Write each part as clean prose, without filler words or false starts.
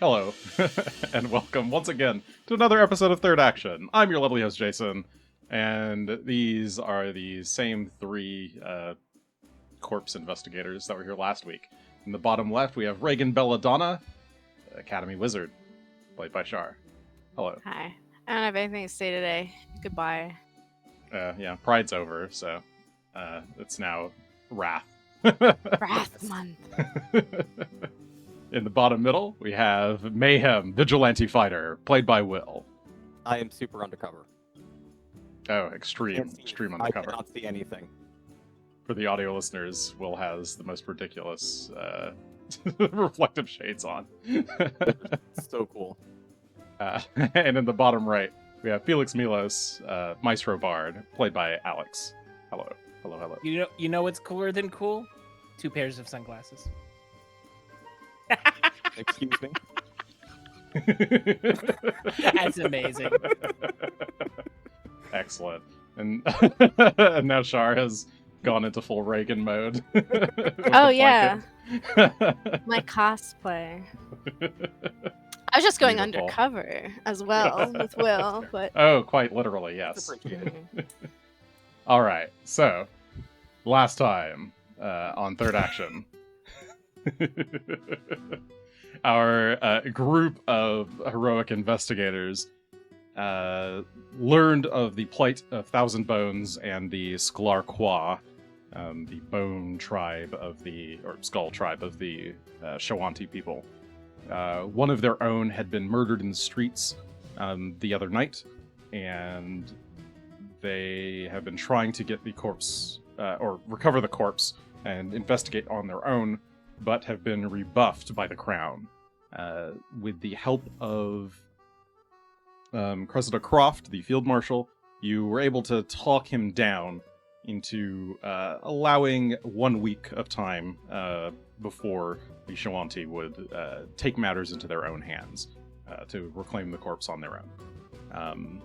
Hello, and welcome once again to another episode of Third Action. I'm your lovely host, Jason, and these are the same three corpse investigators that were here last week. In the bottom left, we have Regan Belladonna, Academy Wizard, played by Char. Hello. Hi. I don't have anything to say today. Goodbye. Yeah, Pride's over, so it's now Wrath. Wrath month. In the bottom middle, we have Mayhem, Vigilante Fighter, played by Will. I am super undercover. Oh, extreme undercover. I cannot see anything. For the audio listeners, Will has the most ridiculous reflective shades on. So cool. And in the bottom right, we have Felix Milos, Maestro Bard, played by Alex. Hello. You know what's cooler than cool? 2 pairs of sunglasses. Excuse me? That's amazing. Excellent. And, and now Char has gone into full Reagan mode. Oh, yeah. My cosplay. I was just going Beautiful. undercover as well with Will, but Oh, quite literally, yes. All right, so last time on Third Action, our group of heroic investigators learned of the plight of Thousand Bones and the Sklarqua, the bone tribe of or skull tribe of the Shawanti people. One of their own had been murdered in the streets the other night, and they have been trying to get the corpse, or recover the corpse, and investigate on their own, but have been rebuffed by the Crown. With the help of Cressida Croft, the Field Marshal, you were able to talk him down into allowing 1 week of time before the Shawanti would take matters into their own hands to reclaim the corpse on their own.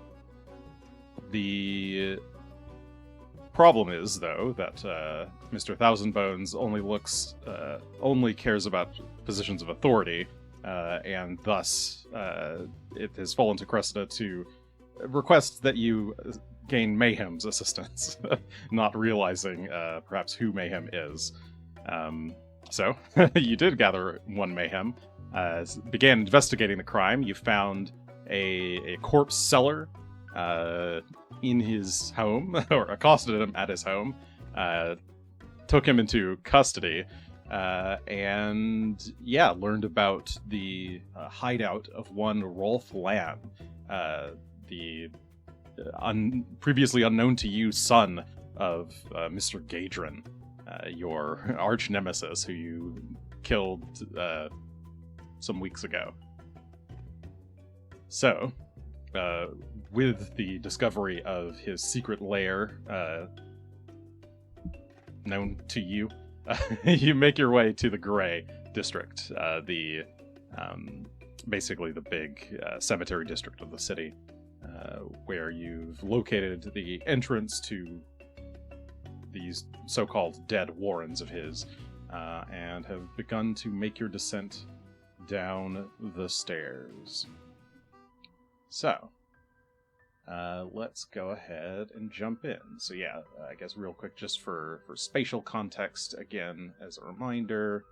The problem is, though, that Mr. Thousand Bones only cares about positions of authority, and thus it has fallen to Cressida to request that you gain Mayhem's assistance, not realizing perhaps who Mayhem is. So you did gather one Mayhem, began investigating the crime. You found a corpse seller in his home, or accosted him at his home, took him into custody, and learned about the hideout of one Rolth Lamm, the previously unknown to you son of Mr. Gadrin, your arch nemesis, who you killed some weeks ago. So, with the discovery of his secret lair known to you, you make your way to the Grey District, basically the big cemetery district of the city, where you've located the entrance to these so-called dead warrens of his, and have begun to make your descent down the stairs. So, let's go ahead and jump in. So I guess real quick, just for spatial context, again, as a reminder,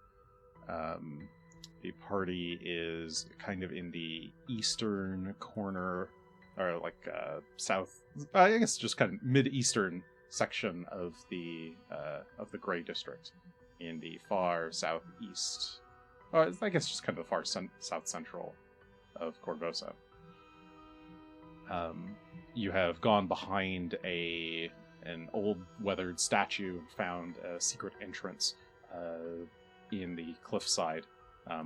the party is kind of in the eastern corner, or south, I guess just kind of mid-eastern section of the Grey District, in the far southeast, or I guess just kind of the far south central of Corvosa. You have gone behind an old weathered statue, found a secret entrance in the cliffside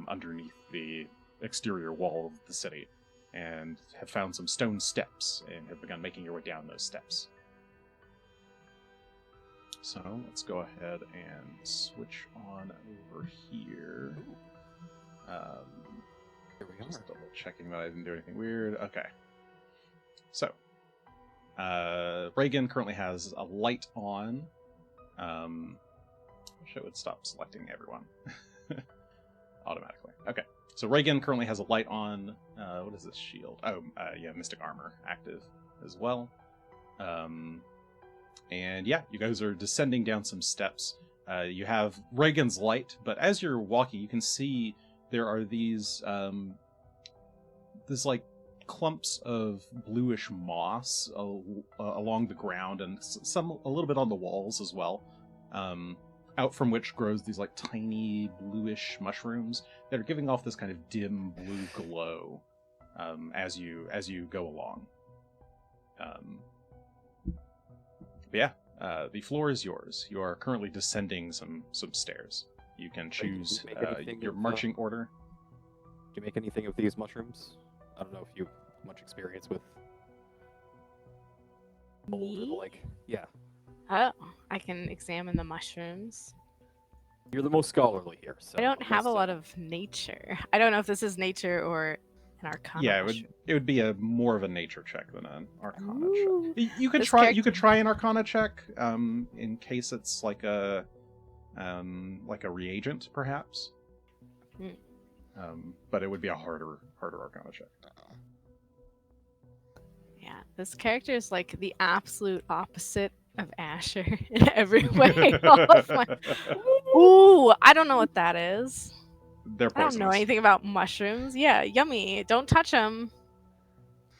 underneath the exterior wall of the city, and have found some stone steps and have begun making your way down those steps. So let's go ahead and switch on over here. Here we are. Just double checking that I didn't do anything weird. Okay. So, Regan currently has a light on. Wish it would stop selecting everyone automatically. Okay. So Regan currently has a light on. What is this shield? Oh, yeah, Mystic Armor active as well. And yeah, you guys are descending down some steps. You have Regan's light, but as you're walking, you can see there are these like clumps of bluish moss along the ground, and a little bit on the walls as well. Out from which grows these like tiny bluish mushrooms that are giving off this kind of dim blue glow as you go along. But yeah, the floor is yours. You are currently descending some stairs. You can choose your marching order. Do you make anything of these mushrooms? I don't know if you have much experience with mold or the Me? like. Yeah, Oh, I can examine the mushrooms. you're the most scholarly here. So I don't have a lot of nature. I don't know if this is nature or an arcana. Yeah, mushroom. it would be more of a nature check than an arcana Ooh. check. You could This try character- you could try an arcana check in case it's like a reagent perhaps. But it would be a harder arcana check. Yeah, this character is like the absolute opposite of Asher in every way. Ooh, I don't know what that is. They're I don't poisonous. know anything about mushrooms. Yeah, yummy. Don't touch them.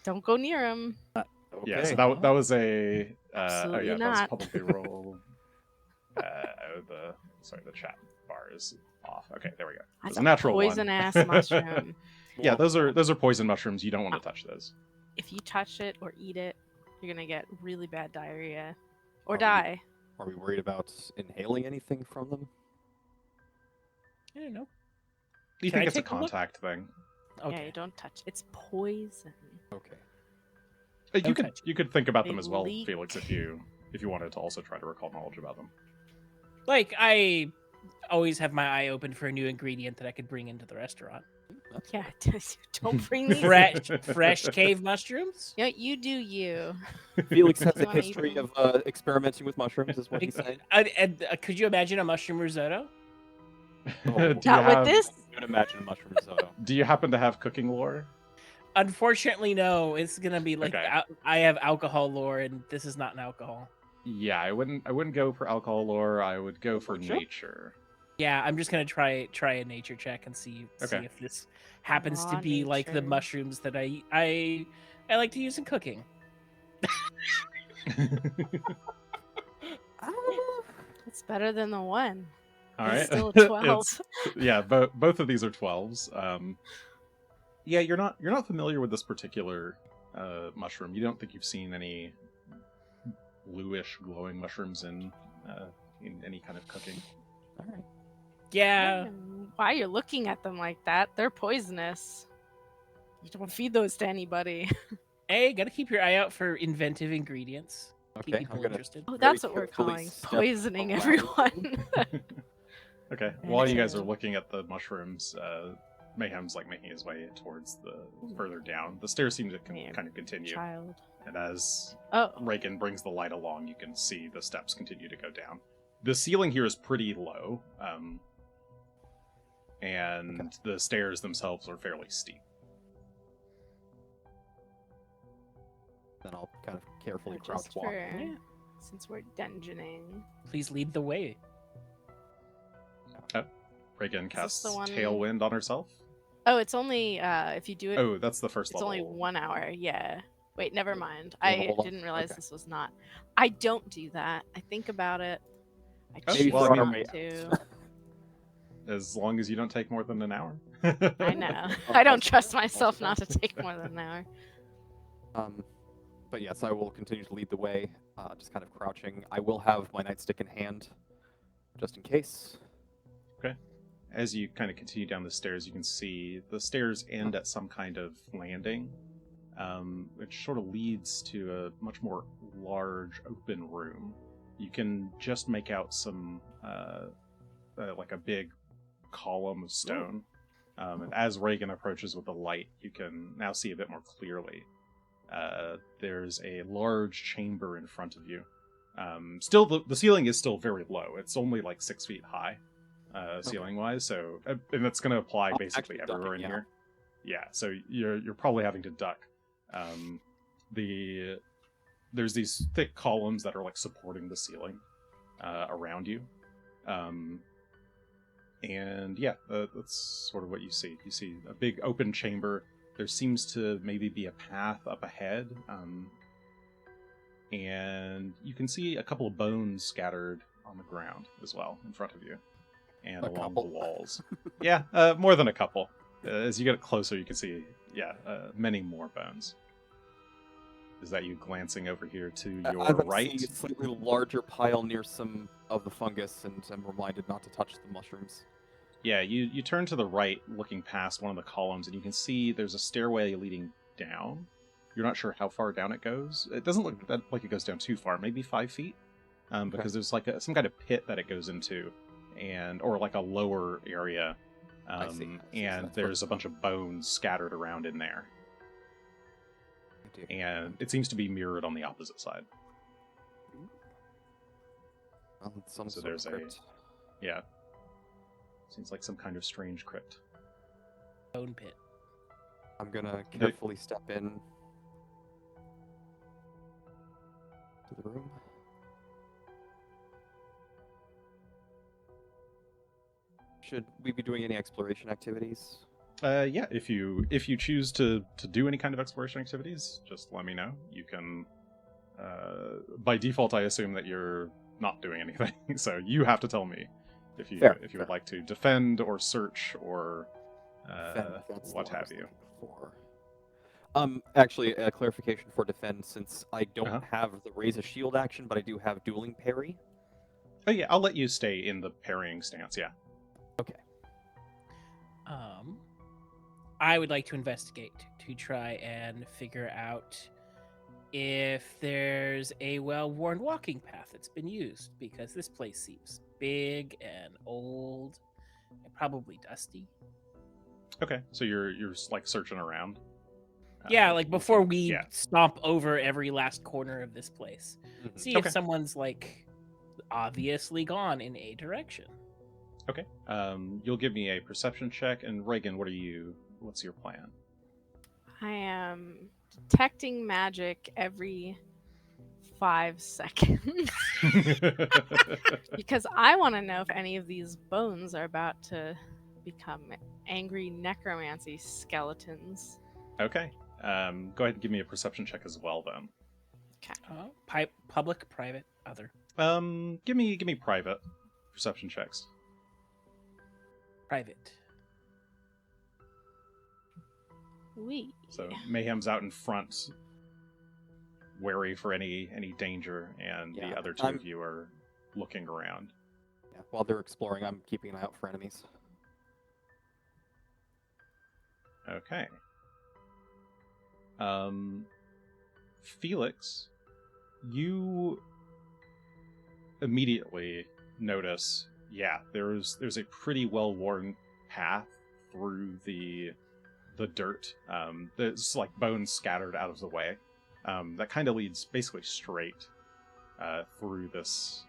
Don't go near them. Okay. Yeah, so that was a Absolutely that was not. publicly rolled. The chat bar is off. Okay, there we go. That's It's a natural one. poison ass mushroom. Yeah, those are poison mushrooms. You don't want to touch those. If you touch it or eat it, you're gonna get really bad diarrhea or Are we- die. Are we worried about inhaling anything from them? I don't know. You Can I think it's a take a look? contact thing? Yeah, Okay. you don't touch. It's poison. Okay. You Okay. could think about They them as well, leak. Felix, if you wanted to also try to recall knowledge about them. Like, I always have my eye open for a new ingredient that I could bring into the restaurant. That's Yeah, fair. don't bring these. Fresh cave mushrooms? Yeah, you do you. Felix has You a wanna eat history them? of experimenting with mushrooms, is what he's saying. Could you imagine a mushroom risotto? Oh, Do you Not with have- this. I can imagine a mushroom risotto. Do you happen to have cooking lore? Unfortunately, no. It's gonna be like Okay. I have alcohol lore, and this is not an alcohol. Yeah, I wouldn't go for alcohol lore. I would go for Sure. nature. Yeah, I'm just gonna try a nature check and see Okay. if this happens to Raw be like the nature. mushrooms that I like to use in cooking. It's better than the one. All It's right. still a 12. Yeah, both of these are 12s. Yeah, you're not familiar with this particular mushroom. You don't think you've seen any bluish glowing mushrooms in any kind of cooking. All right. Yeah, Why you're looking at them like that? They're poisonous. You don't feed those to anybody. hey, gotta keep your eye out for inventive ingredients. Keep Okay, people I'm gonna interested. Oh, very that's what we're carefully calling step poisoning around. everyone. Okay. And While you guys are then- looking at the mushrooms, Mayhem's like making his way towards the further down. The stairs seem to Man, kind of continue, Child. and as Oh, Regan brings the light along, you can see the steps continue to go down. The ceiling here is pretty low, and the stairs themselves are fairly steep. Then I'll kind of carefully crouch just walk. for Yeah. since we're dungeoning. Please lead the way. Regan this casts the one- Tailwind on herself. Oh, it's only if you do it. Oh, that's the first it's level. only 1 hour. Yeah. Wait, never mind. wanna I hold off? didn't realize Okay. this was not. I don't do that. I think about it. I Oh, choose well, I mean- not to. As long as you don't take more than an hour. I know. Oh, I don't that's- trust that's myself fine. not to take more than an hour. But yes, I will continue to lead the way, just kind of crouching. I will have my nightstick in hand, just in case. As you kind of continue down the stairs, you can see the stairs end at some kind of landing, which sort of leads to a much more large open room. You can just make out some, like a big column of stone. And as Regan approaches with the light, you can now see a bit more clearly. There's a large chamber in front of you. Still, the ceiling is still very low. It's only like 6 feet high. ceiling-wise. So, and that's going to apply I'm basically actually everywhere in ducking, yeah. here. Yeah. So you're probably having to duck. There's these thick columns that are like supporting the ceiling around you. And yeah, that's sort of what you see. You see a big open chamber. There seems to maybe be a path up ahead. And you can see a couple of bones scattered on the ground as well in front of you and A along couple. the walls. Yeah, more than a couple. As you get closer, you can see, many more bones. Is that you glancing over here to your As I'm right? seeing a slightly larger pile near some of the fungus, and I'm reminded not to touch the mushrooms. Yeah, you turn to the right, looking past one of the columns, and you can see there's a stairway leading down. You're not sure how far down it goes. It doesn't look like it goes down too far, maybe 5 feet, because there's like some kind of pit that it goes into, or like a lower area, I see. So and that's there's where- a bunch of bones scattered around in there, I do. and it seems to be mirrored on the opposite side. Well, it's some So sort there's of crypt. Yeah, seems like some kind of strange crypt. Bone pit. I'm gonna carefully step in to the room. Should we be doing any exploration activities? Yeah, if you choose to do any kind of exploration activities, just let me know. You can. By default, I assume that you're not doing anything, so you have to tell me if you Fair, would like to defend or search or Defend, that's what the one I have was you. looking for. Actually, a clarification for defend, since I don't Uh-huh. have the raise a shield action, but I do have dueling parry. Oh yeah, I'll let you stay in the parrying stance. Yeah. I would like to investigate to try and figure out if there's a well-worn walking path that's been used, because this place seems big and old and probably dusty. Okay, so you're like searching around. Yeah, like before looking- we Yeah. stomp over every last corner of this place. Mhm. See Okay. if someone's like obviously gone in a direction. Okay. You'll give me a perception check, and Regan, what's your plan? I am detecting magic every 5 seconds because I want to know if any of these bones are about to become angry necromancy skeletons. Okay. Go ahead and give me a perception check as well, then. Public, private, other. Give me private perception checks. Private. We. So Mayhem's out in front, wary for any danger, and Yeah, the other two I'm- of you are looking around. Yeah, while they're exploring, I'm keeping an eye out for enemies. Okay. Felix, you immediately notice, there's a pretty well-worn path through the dirt. There's like bones scattered out of the way. That kind of leads basically straight through this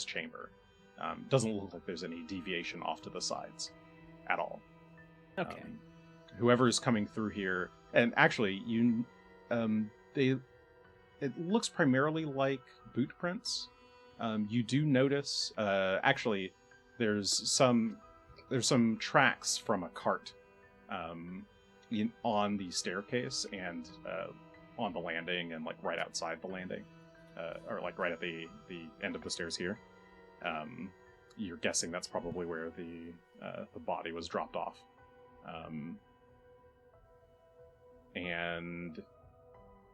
chamber. Doesn't look like there's any deviation off to the sides at all. Okay. Whoever's coming through here, and actually, it looks primarily like boot prints. You do notice, actually, there's some tracks from a cart on the staircase and on the landing, and like right outside the landing, or like right at the end of the stairs here. You're guessing that's probably where the body was dropped off. And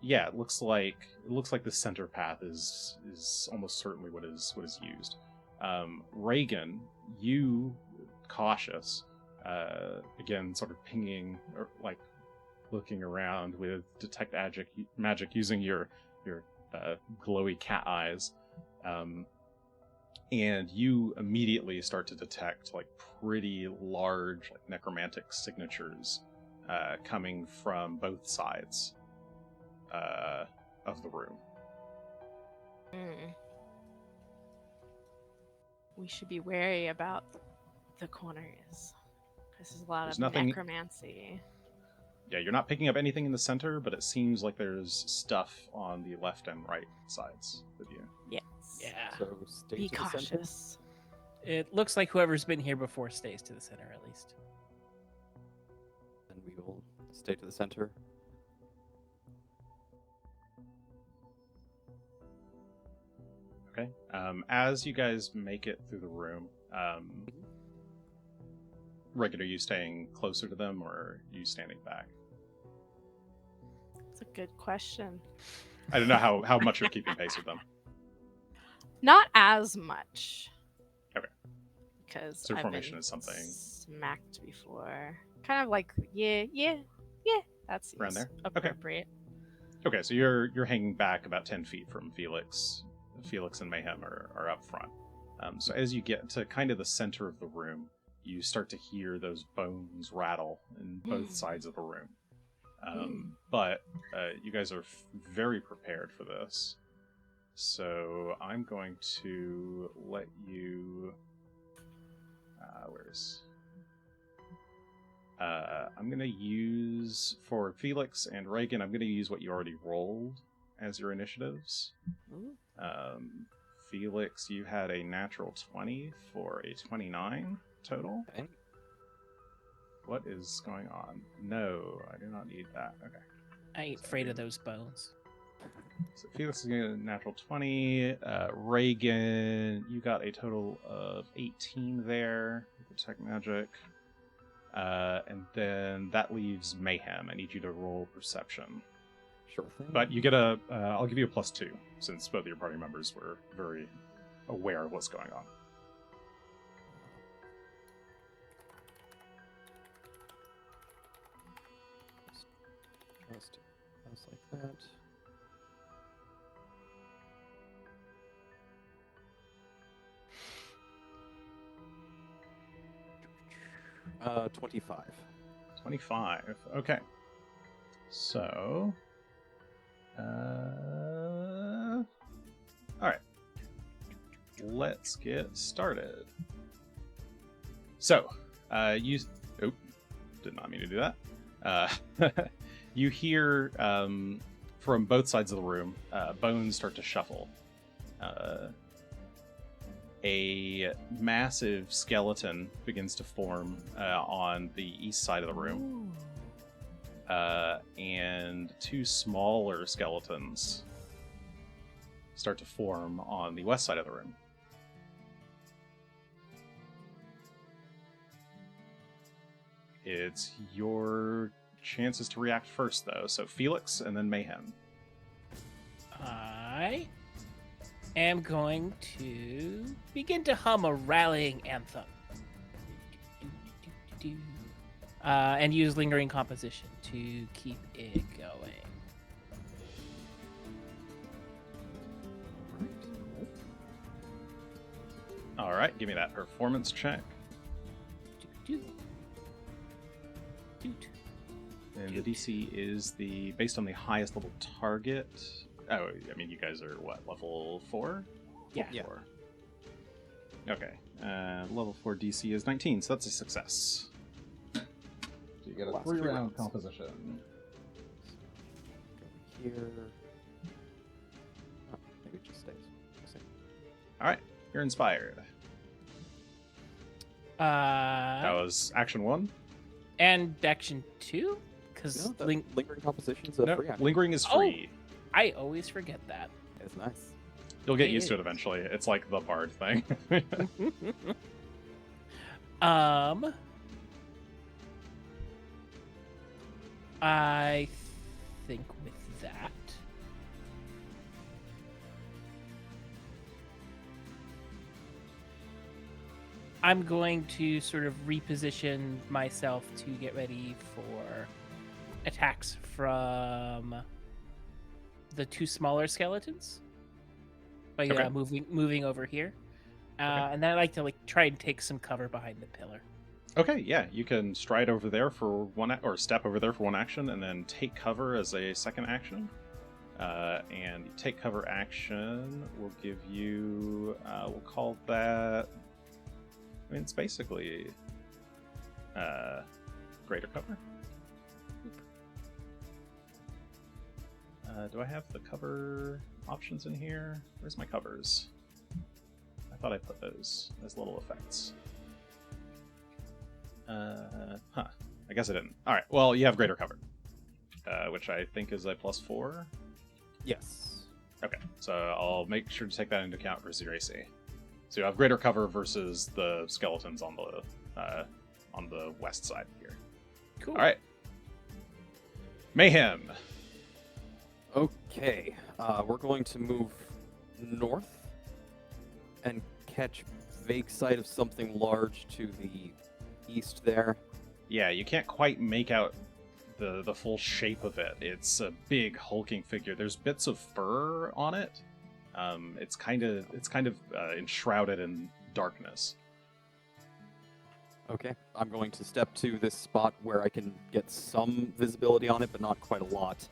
yeah, it looks like the center path is almost certainly what is used. Regan, you cautious, again, sort of pinging or like looking around with detect magic using your glowy cat eyes, and you immediately start to detect like pretty large like necromantic signatures coming from both sides of the room. we should be wary about the corners. There's a lot There's of nothing- necromancy. Yeah, you're not picking up anything in the center, but it seems like there's stuff on the left and right sides of you. Yes. Yeah. So stay Be to the center. cautious. It looks like whoever's been here before stays to the center at least. And we will stay to the center. Okay. As you guys make it through the room, Regan, are you staying closer to them or are you standing back? It's a good question. I don't know how much you're keeping pace with them. Not as much. Okay. Because So I've formation been is something- smacked before. Kind of like yeah. That seems Around there? Okay. appropriate. Okay, so you're hanging back about 10 feet from Felix. Felix and Mayhem are up front. So as you get to kind of the center of the room, you start to hear those bones rattle in both sides of the room. But you guys are very prepared for this. So I'm going to let you... I'm going to use, for Felix and Regan, I'm going to use what you already rolled as your initiatives. Ooh. Felix, you had a natural 20 for a 29 total. Okay. What is going on? No, I do not need that. Okay. I ain't afraid of those bones. So Felix is getting a natural 20. Regan, you got a total of 18 there with Detect Magic. And then that leaves Mayhem. I need you to roll Perception. Sure thing. But you get a... I'll give you a +2, since both of your party members were very aware of what's going on. Just like that. Uh, 25. 25. Okay. So... Alright. Let's get started. So, you... Oh, did not mean to do that. You hear, from both sides of the room, bones start to shuffle. A massive skeleton begins to form on the east side of the room. And two smaller skeletons start to form on the west side of the room. It's your chances to react first, though. So Felix and then Mayhem. I am going to begin to hum a rallying anthem. And use lingering composition to keep it going. All right, give me that performance check. Doot, doot. And the DC is based on the highest level target. Oh, I mean, you guys are what, level 4? Yeah. Yeah. 4. Okay. Level 4 DC is 19, so that's a success. So you get a Last 3-round rounds. composition. Go here. Oh, maybe it just stays. We'll see. All right, you're inspired. That was action 1. And action 2? Because No, the lingering composition's a No, free action. lingering is free. I always forget that. It's nice. You'll get It used to it is. eventually. It's like the bard thing. I think with that, I'm going to sort of reposition myself to get ready for attacks from the two smaller skeletons by Okay. moving over here. Okay. And then I like to try and take some cover behind the pillar. Okay, yeah, you can stride over there for one, or step over there for one action, and then take cover as a second action. And take cover action will give you, we'll call that I mean, it's basically greater cover. Do I have the cover options in here? Where's my covers? I thought I put those as little effects. I guess I didn't. All right. Well, you have greater cover, which I think is a +4. Yes. Okay, so I'll make sure to take that into account versus your AC. So you have greater cover versus the skeletons on the west side here. Cool. All right. Mayhem. Okay, we're going to move north and catch vague sight of something large to the east there. Yeah, you can't quite make out the full shape of it. It's a big hulking figure. There's bits of fur on it. It's kind of enshrouded in darkness. Okay, I'm going to step to this spot where I can get some visibility on it, but not quite a lot.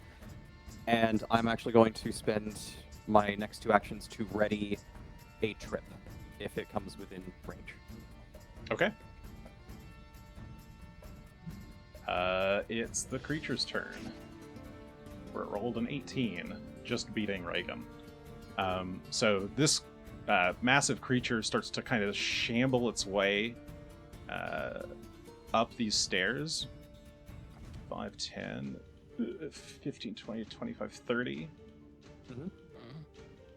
And I'm actually going to spend my next 2 actions to ready a trip, if it comes within range. Okay. It's the creature's turn. Where it rolled an 18, just beating Regan. So this massive creature starts to kind of shamble its way up these stairs. 5, 10, 15, 20, 25, 30. Mm-hmm.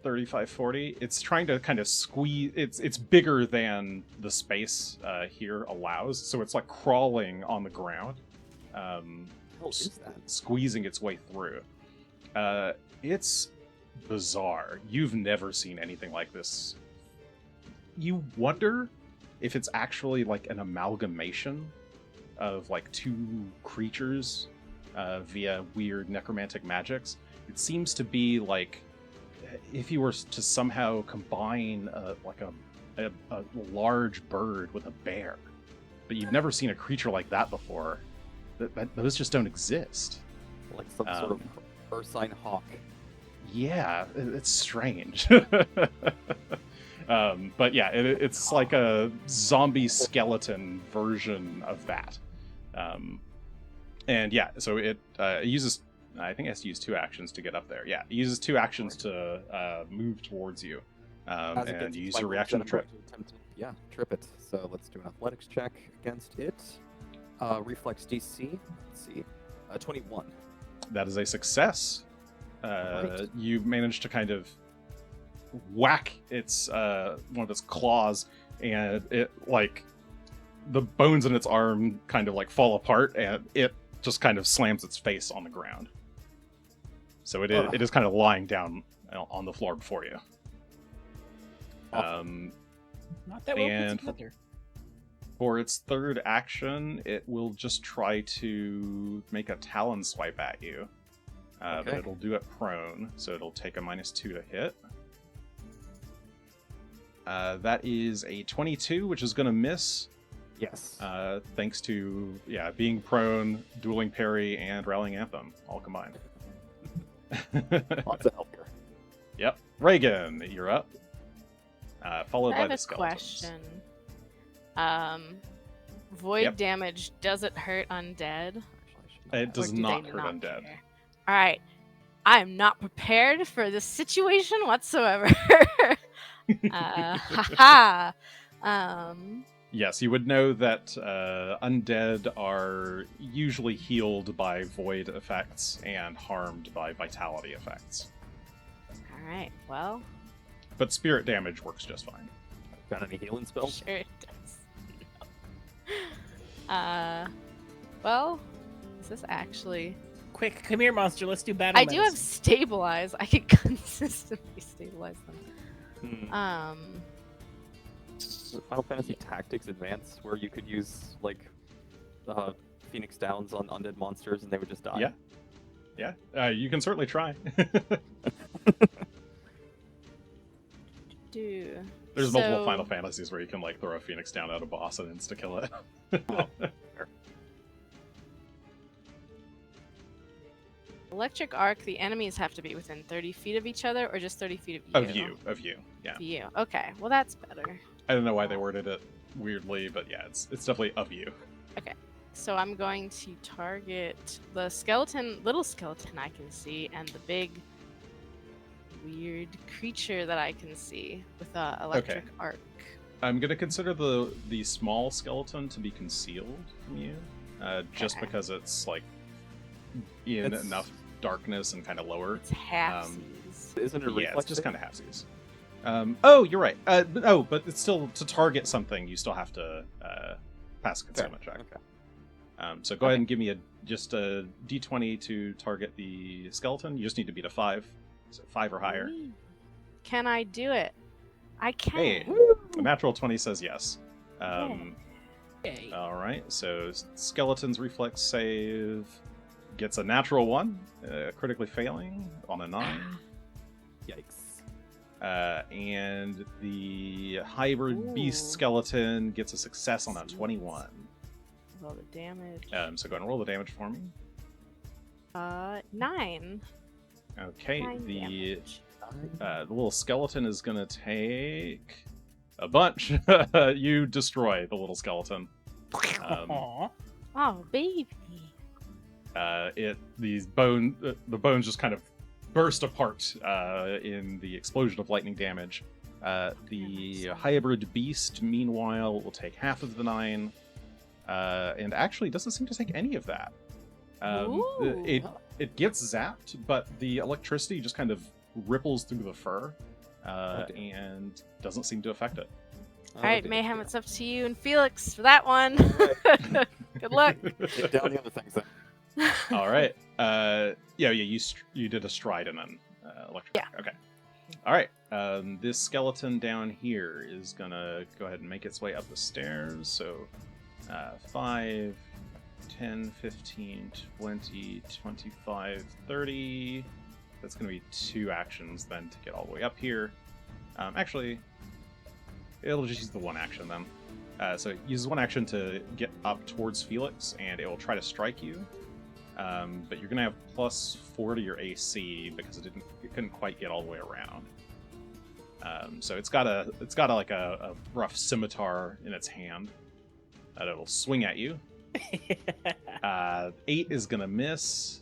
35, 40. It's trying to kind of squeeze. It's bigger than the space here allows, so it's like crawling on the ground, What is that? squeezing its way through. It's bizarre. You've never seen anything like this. You wonder if it's actually like an amalgamation of like 2 creatures via weird necromantic magics. It seems to be like if you were to somehow combine a large bird with a bear, but you've never seen a creature like that before. Those just don't exist. Like some sort of ursine hawk. Yeah, it's strange. But yeah, it's like a zombie skeleton version of that. And yeah, so it uses, I think it has to use 2 actions to get up there. Yeah, it uses 2 actions to move towards you. And you use your reaction to trip. Trip it. So let's do an athletics check against it. Reflex DC, let's see, 21. That is a success. Right. You manage to kind of whack its one of its claws, and it like the bones in its arm kind of like fall apart, and it just kind of slams its face on the ground. So it is kind of lying down on the floor before you. Not that well put and together. For its 3rd action, it will just try to make a talon swipe at you. But Okay. it'll do it prone, so it'll take a -2 to hit. That is a 22, which is going to miss. Yes. Thanks to being prone, dueling parry, and rallying anthem all combined. Lots of help here. Yep, Regan, you're up. Followed I by have the a skeletons. question. Void Yep. damage, does it hurt undead? It does Or do not they hurt not undead. care? All right, I'm not prepared for this situation whatsoever. Haha. Yes, you would know that undead are usually healed by void effects and harmed by vitality effects. All right. Well, But spirit damage works just fine. Got any healing spells? sure it does. Well, is this actually? Quick, come here, monster. Let's do battle. I do have stabilize. I can consistently stabilize them. Final Fantasy Tactics Advance, where you could use like Phoenix Downs on undead monsters and they would just die. Yeah, you can certainly try. There's multiple Final Fantasies where you can like throw a Phoenix down at a boss and insta kill it. Fair. Electric arc. The enemies have to be within 30 feet of each other, or just 30 feet of you. Of you, yeah. Of you. Okay. Well, that's better. I don't know why they worded it weirdly, but yeah, it's definitely of you. So I'm going to target the little skeleton I can see, and the big, weird creature that I can see with a electric arc. I'm gonna consider the small skeleton to be concealed from you, just Okay. because it's like in It's- enough darkness and kind of lower. It's halfsies. Isn't it a Yeah, reflex it's just save? kind of halfsies. Oh, you're right. But it's still to target something. You still have to pass a concealment check. Okay. So go ahead and give me just a d20 to target the skeleton. You just need to beat a 5, so 5 or higher. Can I do it? I can. Hey, the natural 20 says yes. Yay. All right, so skeleton's reflex save gets a natural 1, critically failing on a 9. Yikes. And the hybrid beast Ooh. skeleton gets a success on a 21. Roll the damage. So go ahead and roll the damage for me. 9. Okay, 9 the damage. little skeleton is gonna take a bunch. You destroy the little skeleton. Aw. Oh, baby. The bones just kind of burst apart in the explosion of lightning damage. The hybrid beast, meanwhile, will take half of the 9, and actually doesn't seem to take any of that. Ooh. It gets zapped, but the electricity just kind of ripples through the fur, Okay. and doesn't seem to affect it. All right, Mayhem, it's up to you and Felix for that one. Good luck. Take down the other things then. All right. You did a stride and then electric. Yeah. Okay. All right. This skeleton down here is gonna go ahead and make its way up the stairs. So 5, 10, 15, 20, 25, 30. That's gonna be 2 actions then to get all the way up here. Actually, it'll just use the 1 action then. So it uses 1 action to get up towards Felix, and it will try to strike you. But you're gonna have +4 to your AC because it couldn't quite get all the way around. So it's got a rough scimitar in its hand that it'll swing at you. 8 is gonna miss,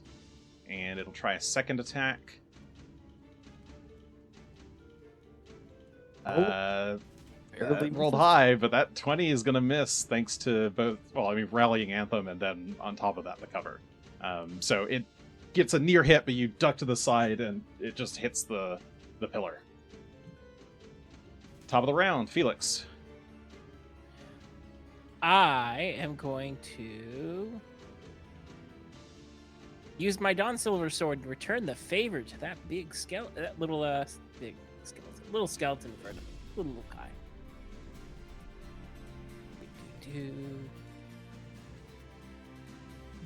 and it'll try a second attack. Barely Rolled misses. high, but that 20 is gonna miss thanks to both. Well, I mean, Rallying Anthem, and then on top of that, the cover. So it gets a near hit, but you duck to the side, and it just hits the pillar. Top of the round, Felix. I am going to use my Dawn Silver Sword and return the favor to that big skeleton, that little big skeleton, little skeleton in front of me, little guy.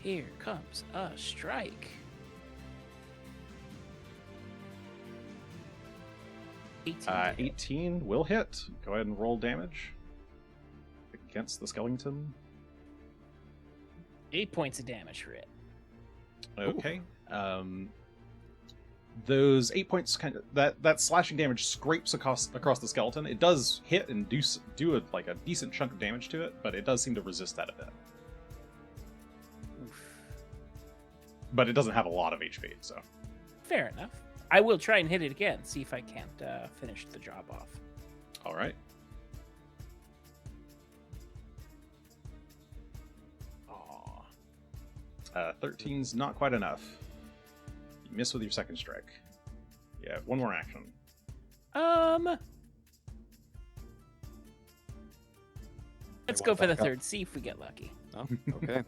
Here comes a strike. 18. 18 will hit. Go ahead and roll damage against the skeleton. 8 points of damage for it. Okay. Those 8 points that slashing damage scrapes across the skeleton. It does hit and do a decent chunk of damage to it, but it does seem to resist that a bit. Oof. But it doesn't have a lot of HP, so. Fair enough. I will try and hit it again, see if I can't finish the job off. All right. Aw. 13's not quite enough. You miss with your second strike. Yeah, 1 more action. Let's want go for the back up. third. See if we get lucky. Oh, okay.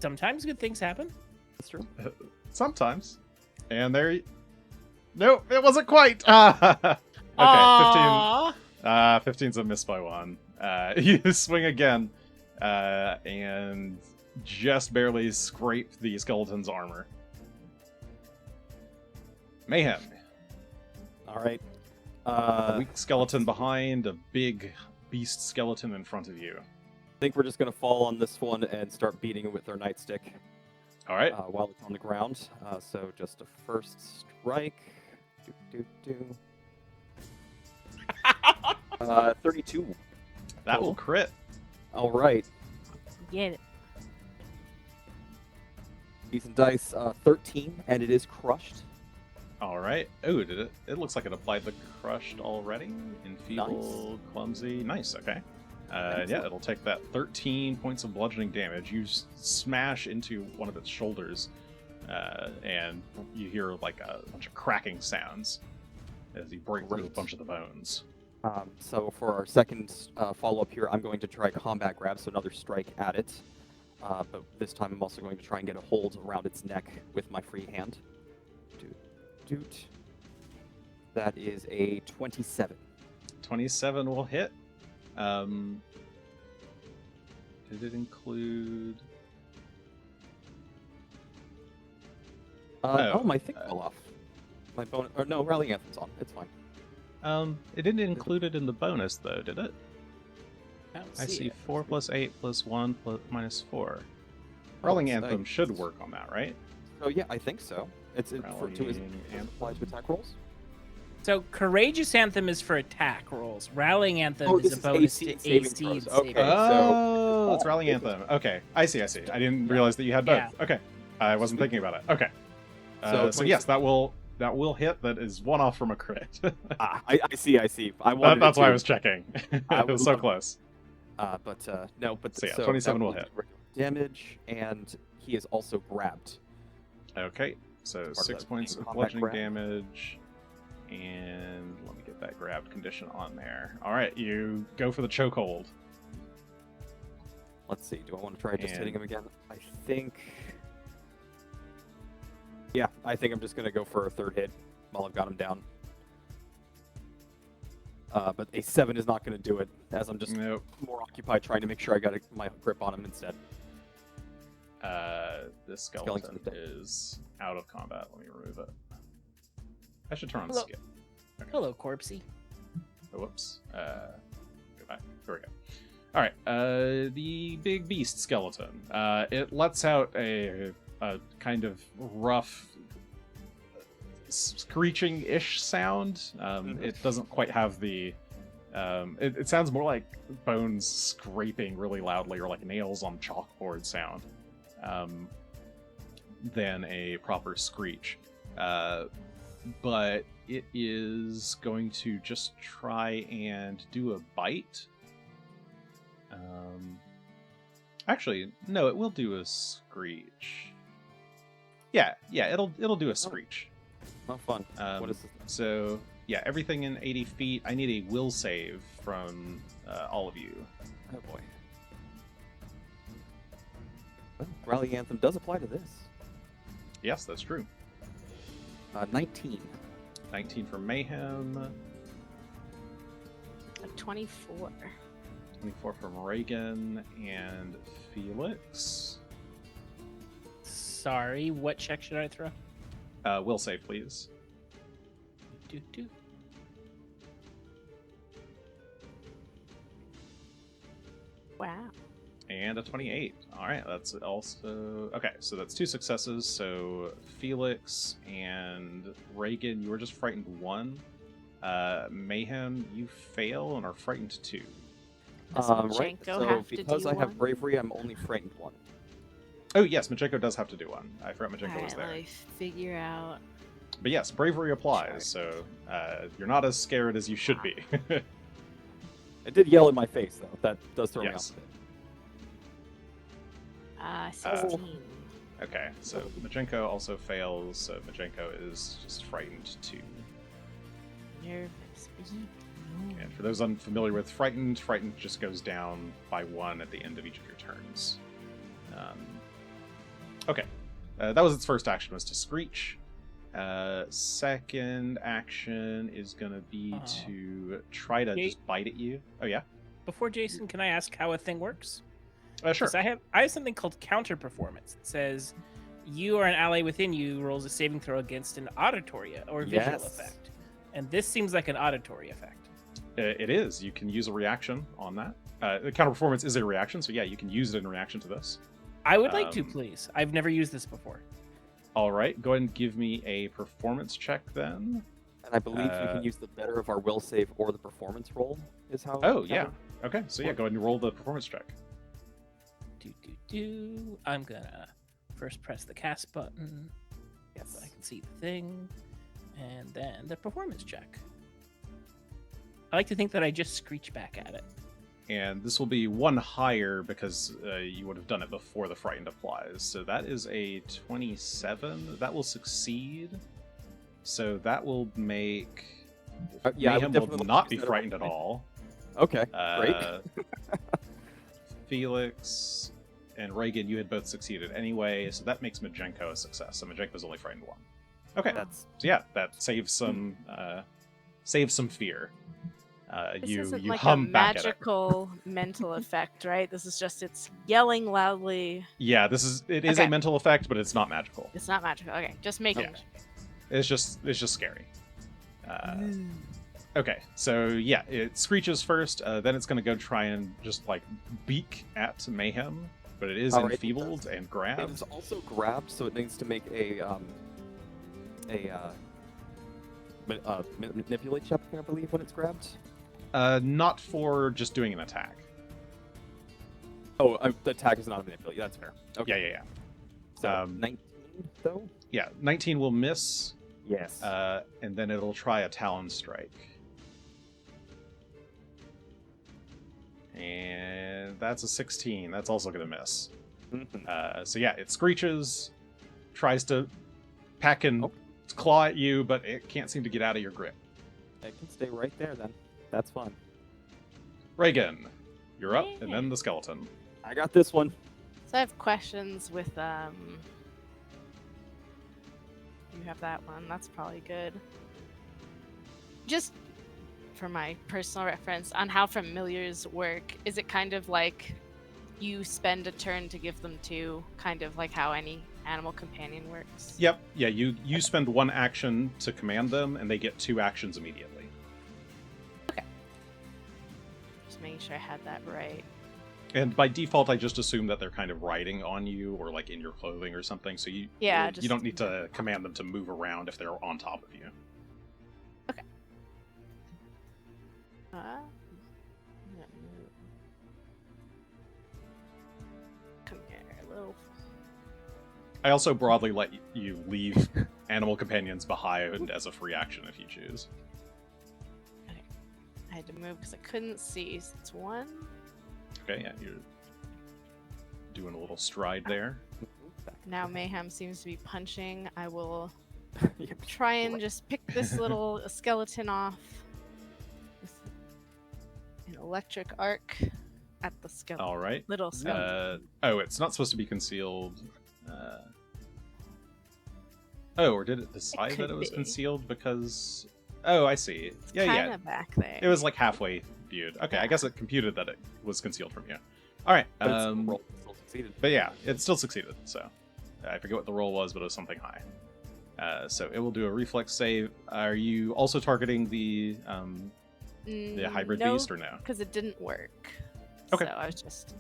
Sometimes good things happen. That's true. Sometimes. And there. Nope, it wasn't quite. Okay, Aw. 15's a miss by 1. You swing again, and just barely scrape the skeleton's armor. Mayhem. All right. A weak skeleton behind, a big beast skeleton in front of you. I think we're just gonna fall on this one and start beating it with our nightstick All right. while it's on the ground. So just a first strike. 32. 32. That will Cool. crit. All right. Get it. Decent dice. 13, and it is crushed. All right. Oh, did it? It looks like it applied the crushed already. Enfeebled, clumsy. Nice. Okay. Yeah, Excellent. it'll take that 13 points of bludgeoning damage. You smash into one of its shoulders, and you hear like a bunch of cracking sounds as you break through a Great. bunch of the bones. So for our second follow-up here, I'm going to try combat grab, so another strike at it. But this time I'm also going to try and get a hold around its neck with my free hand. Doot. That is a 27. 27 will hit. Did it include? Oh, my thing fell off. My bonus, or no, Rallying Anthem's on. It's fine. It didn't include it in the bonus though, did it? I see it. 4 + 8 + 1 - 4. Rolling Anthem should work on that, right? So yeah, I think so. It's to Rallying Anthem. apply to attack rolls. So Courageous Anthem is for attack rolls. Rallying Anthem Oh, is this a is bonus AC to saving AC throws. saving Okay. throws. Oh, it's Oh, Rallying this is- Anthem. Okay, I see. I didn't realize that you had both. Yeah. Okay, I wasn't thinking about it. Okay, So so yes, that will hit. That is one off from a crit. I see. I wanted That's it why I to- was checking. I It was would so love- close. No, but So yeah, that 27 will be hit. regular damage, and he is also grabbed. Okay, so Part of 6 that points being of combat bludgeoning grab. damage, and let me get that grabbed condition on there. All right, you go for the chokehold. Let's see. Do I want to try just And- hitting him again? I think. Yeah, I think I'm just gonna go for a third hit while I've got him down. But a 7 is not going to do it, as I'm just Nope. more occupied trying to make sure I got my grip on him instead. This skeleton Skeleton's dead. is out of combat. Let me remove it. I should turn on Hello. skip. Hello, Corpsey. Oh, whoops. Go back. Here we go. All right. The big beast skeleton. It lets out a kind of rough, screeching-ish sound. It doesn't quite have the. It sounds more like bones scraping really loudly, or like nails on chalkboard sound, than a proper screech. But it is going to just try and do a bite. Actually, no, it will do a screech. Yeah, it'll do a screech. Not fun. What is this? So yeah, everything in 80 feet. I need a will save from all of you. Oh boy. Well, Rally Anthem does apply to this. Yes, that's true. 19. 19 for Mayhem. A 24. 24 from Regan and Felix. Sorry, what check should I throw? Will save, please. Do. Wow. And a 28. All right, that's also okay. So that's 2 successes. So Felix and Regan, you were just frightened 1. Mayhem, you fail and are frightened 2. Does Right. Machenko So have to because do I have one? bravery, I'm only frightened 1. Oh yes, Machenko does have to do 1. I forgot Machenko was Alright, there. let me figure out. But yes, bravery applies. So you're not as scared as you should be. It did yell in my face, though. That does throw me Yes. off a bit. 16. Okay, so Machenko also fails. So Machenko is just frightened 2. Nervous. And for those unfamiliar with frightened just goes down by 1 at the end of each of your turns. Okay, that was its first action, was to screech. Second action is going to be to try to just bite at you. Oh yeah, Before Jason, can I ask how a thing works? sure. 'Cause I have something called counter performance. It says you or an ally within you rolls a saving throw against an auditory or visual Yes. effect, and this seems like an auditory effect. It is. You can use a reaction on that. The counter performance is a reaction, so yeah, you can use it in reaction to this. I would like to, Um, please. I've never used this before. All right, go ahead and give me a performance check then. And I believe you can use the better of our will save or the performance roll, is how. Oh how yeah, it- Okay, so yeah, go ahead and roll the performance check. I'm gonna first press the cast button. Yes. So I can see the thing, and then the performance check. I like to think that I just screech back at it. And this will be one higher because you would have done it before the frightened applies. So that is a 27. That will succeed. So that will make Mayhem will not be frightened at all. Okay, great. Felix and Regan, you had both succeeded anyway, so that makes Majenko a success. So Majenko's only frightened 1. Okay, so yeah, that saves some fear. This you isn't you like hum a back at it. magical mental effect, right? This is just it's yelling loudly. Yeah, it is a mental effect, but it's not magical. It's not magical. Okay, just making. Yeah. It's just scary. Okay, so yeah, it screeches first, then it's going to go try and just like beak at Mayhem, but it is enfeebled and grabbed. It is also grabbed, so it needs to make a manipulate check, I believe, when it's grabbed. Not for just doing an attack. Oh, the attack is not a manipulate. That's fair. Okay. Yeah. So 19 though. Yeah, 19 will miss. Yes. And then it'll try a Talon Strike. And that's a 16. That's also going to miss. So yeah, it screeches, tries to peck and claw at you, but it can't seem to get out of your grip. It can stay right there then. That's fine. Regan, you're up, and then the skeleton. I got this one. So I have questions with You have that one. That's probably good. Just for my personal reference on how familiars work, is it kind of like you spend a turn to give them 2, kind of like how any animal companion works? Yep. Yeah, you spend 1 action to command them, and they get 2 actions immediately. Okay. Just making sure I had that right. And by default, I just assume that they're kind of riding on you or like in your clothing or something. So you don't need to command them to move around if they're on top of you. Okay. Come here, little. I also broadly let you leave animal companions behind as a free action if you choose. Okay. I had to move because I couldn't see. So it's 1. Okay, yeah, you're doing a little stride there. Now Mayhem seems to be punching. I will try and just pick this little skeleton off with an electric arc at the skeleton. All right. Little skeleton. It's not supposed to be concealed. Or did it decide that it was concealed because... Oh, I see. It's yeah. Kind of back there. It was like halfway viewed. Okay, I guess it computed that it was concealed from you. All right. But it still succeeded. But yeah, it still succeeded. So I forget what the roll was, but it was something high. So it will do a reflex save. Are you also targeting the hybrid beast or no? Because it didn't work. Okay. So I was just...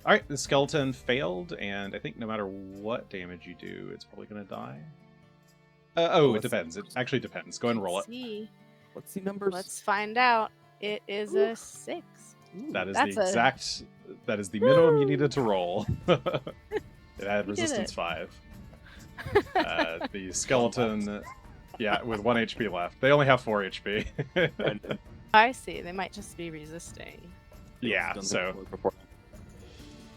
All right, the skeleton failed, and I think no matter what damage you do, it's probably going to die. It depends. It actually depends. Go ahead and roll it. Let's see numbers. Let's find out. It is a 6. That is That is the minimum you needed to roll. It had resistance 5. The skeleton, with 1 HP left. They only have 4 HP. I see. They might just be resisting. Yeah. So.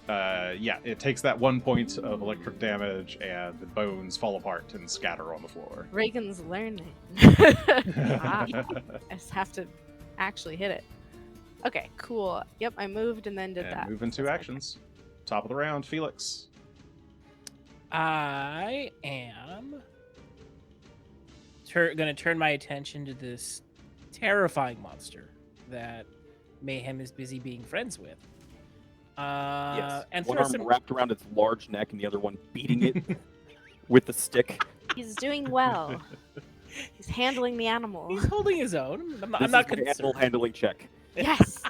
It takes that 1 point of electric damage, and the bones fall apart and scatter on the floor. Regan's learning. I just have to actually hit it. Okay, cool. Yep, I moved and then did that. Move into actions. Top of the round, Felix. I am going to turn my attention to this terrifying monster that Mayhem is busy being friends with. Yes. And one arm wrapped around its large neck and the other one beating it with the stick. He's doing well. He's handling the animal. He's holding his own. I'm This not is an concerned. animal handling check. Yes.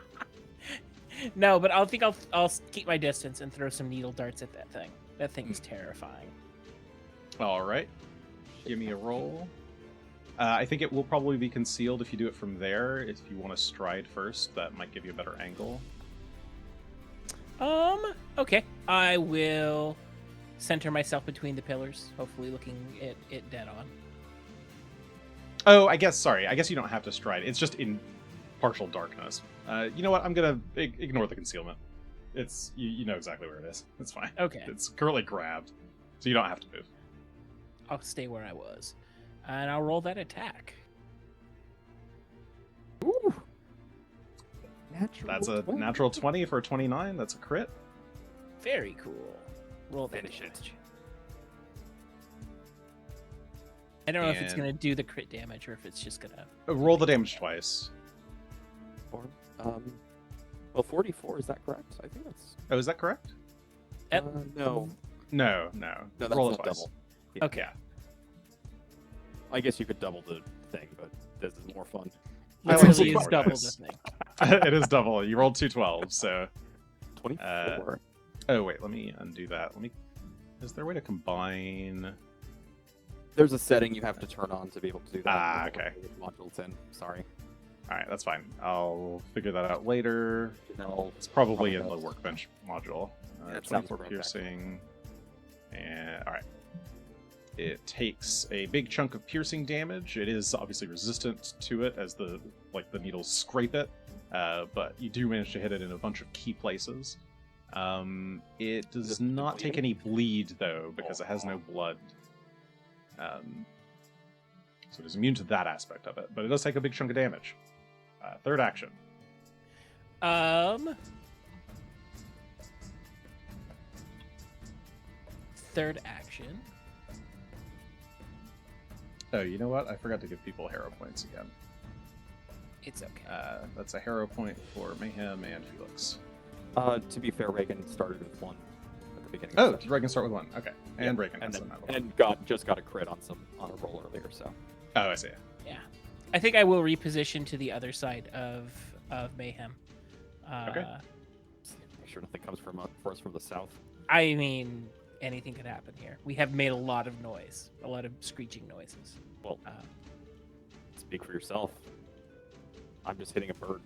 No, but I'll keep my distance and throw some needle darts at that thing. That thing is terrifying. All right. Give me a roll. I think it will probably be concealed if you do it from there. If you want to stride first, that might give you a better angle. Okay. I will center myself between the pillars, hopefully looking it dead on. Oh, I guess you don't have to stride. It's just in partial darkness. You know what? I'm gonna ignore the concealment. It's you know exactly where it is. It's fine. Okay. It's currently grabbed, so you don't have to move. I'll stay where I was. And I'll roll that attack. Ooh. Natural That's a 20. natural 20 for a 29. That's a crit. Very cool. Roll that Finish it. damage. I don't know if it's And- going to do the crit damage or if it's just going to... Roll the damage twice. Well, 44, is that correct? I think that's... Oh, is that correct? Yep. No. No. No, that's Roll not it twice. double. Okay. Yeah. I guess you could double the thing, but this is more fun. It I really like is more double dice. the thing. It is double. You rolled 2 12s, so... 24. Oh, wait, let me undo that. Is there a way to combine... There's a setting you have to turn on to be able to do that. Ah, I don't know okay. what module it's in. Sorry. Alright, that's fine. I'll figure that out later. No. It's probably in Probably the not. workbench module. Yeah, it sounds 24 correct. piercing. And alright. It takes a big chunk of piercing damage. It is obviously resistant to it as the needles scrape it. But you do manage to hit it in a bunch of key places. It does Does it not bleed? take any bleed though, because it has no blood. So it is immune to that aspect of it, but it does take a big chunk of damage. Third action. Third action. Oh, you know what? I forgot to give people hero points again. It's okay. That's a hero point for Mayhem and Felix. To be fair, Regan started with 1 at the beginning. Oh, of the did session. Regan start with 1? Okay. And Yeah, Regan and, has then, another one. and just got a crit on a roll earlier. So Oh, I see. Yeah. I think I will reposition to the other side of Mayhem. Okay. make sure nothing comes for us from the south. I mean, anything could happen here. We have made a lot of noise, a lot of screeching noises. Well, Uh, speak for yourself. I'm just hitting a bird.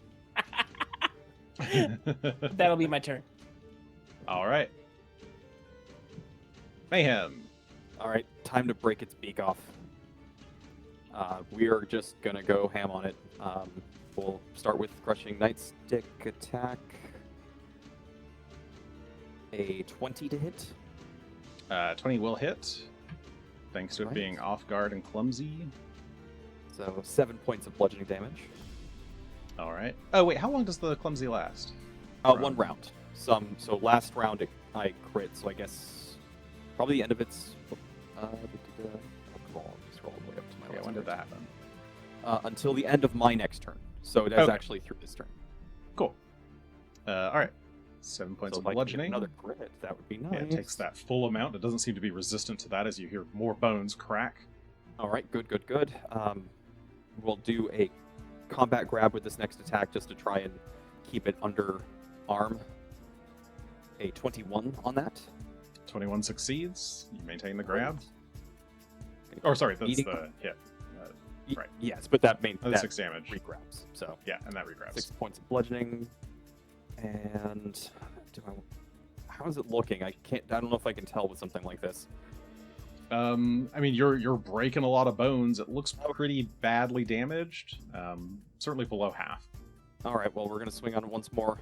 That'll be my turn. All right. Mayhem. All right, time to break its beak off. We are just gonna go ham on it. We'll start with crushing nightstick attack. A 20 to hit. 20 will hit, thanks to it Right. being off guard and clumsy. So 7 points of bludgeoning damage. All right. Oh wait, how long does the clumsy last? 1 round. So last round I crit. So I guess probably the end of its. Scroll way up to my Okay, last when did turn. that happen? Until the end of my next turn. So that's Okay. actually through this turn. Cool. All right. 7 points So of if I can get bludgeoning. another crit, that would be nice. Yeah, it takes that full amount. It doesn't seem to be resistant to that as you hear more bones crack. All right, good. We'll do a combat grab with this next attack just to try and keep it under arm. A 21 on that. 21 succeeds. You maintain the grab. Great. Or sorry, that's Eating- the hit. Right. Yes, but that That's 6 damage. regrabs. So Yeah, and that regrabs. 6 points of bludgeoning. And how is it looking? I don't know if I can tell with something like this. I mean, you're breaking a lot of bones. It looks pretty badly damaged. Certainly below half. All right, well, we're going to swing on it once more.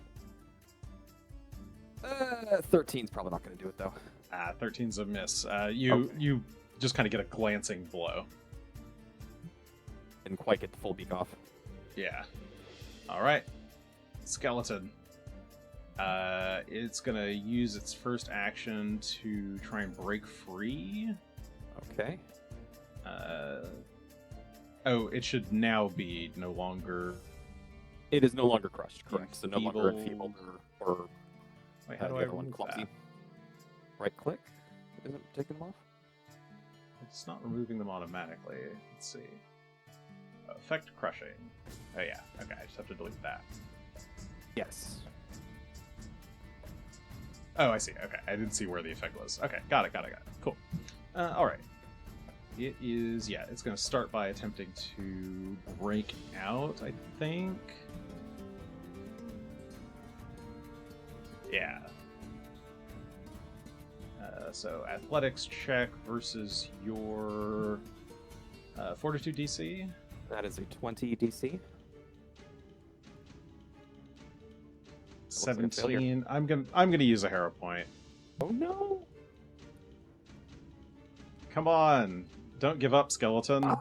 13's probably not going to do it, though. 13's a miss. You just kind of get a glancing blow. Didn't quite get the full beak off. Yeah. All right. Skeleton. It's gonna use its first action to try and break free. Okay. It should now be no longer. It is no longer crushed, correct. So no longer Enfeebled. enfeebled or Wait, how do the I other one remove clumsy. that? Right click? Isn't taking them off? It's not removing them automatically. Let's see. Effect crushing. Oh yeah. Okay, I just have to delete that. Yes. Oh, I see. Okay, I didn't see where the effect was. Okay, got it. Cool. All right. it is, yeah, it's going to start by attempting to break out, I think. Yeah. So athletics check versus your fortitude DC. That is a 20 DC. 17. I'm gonna use a hero point. Oh no! Come on, don't give up, skeleton.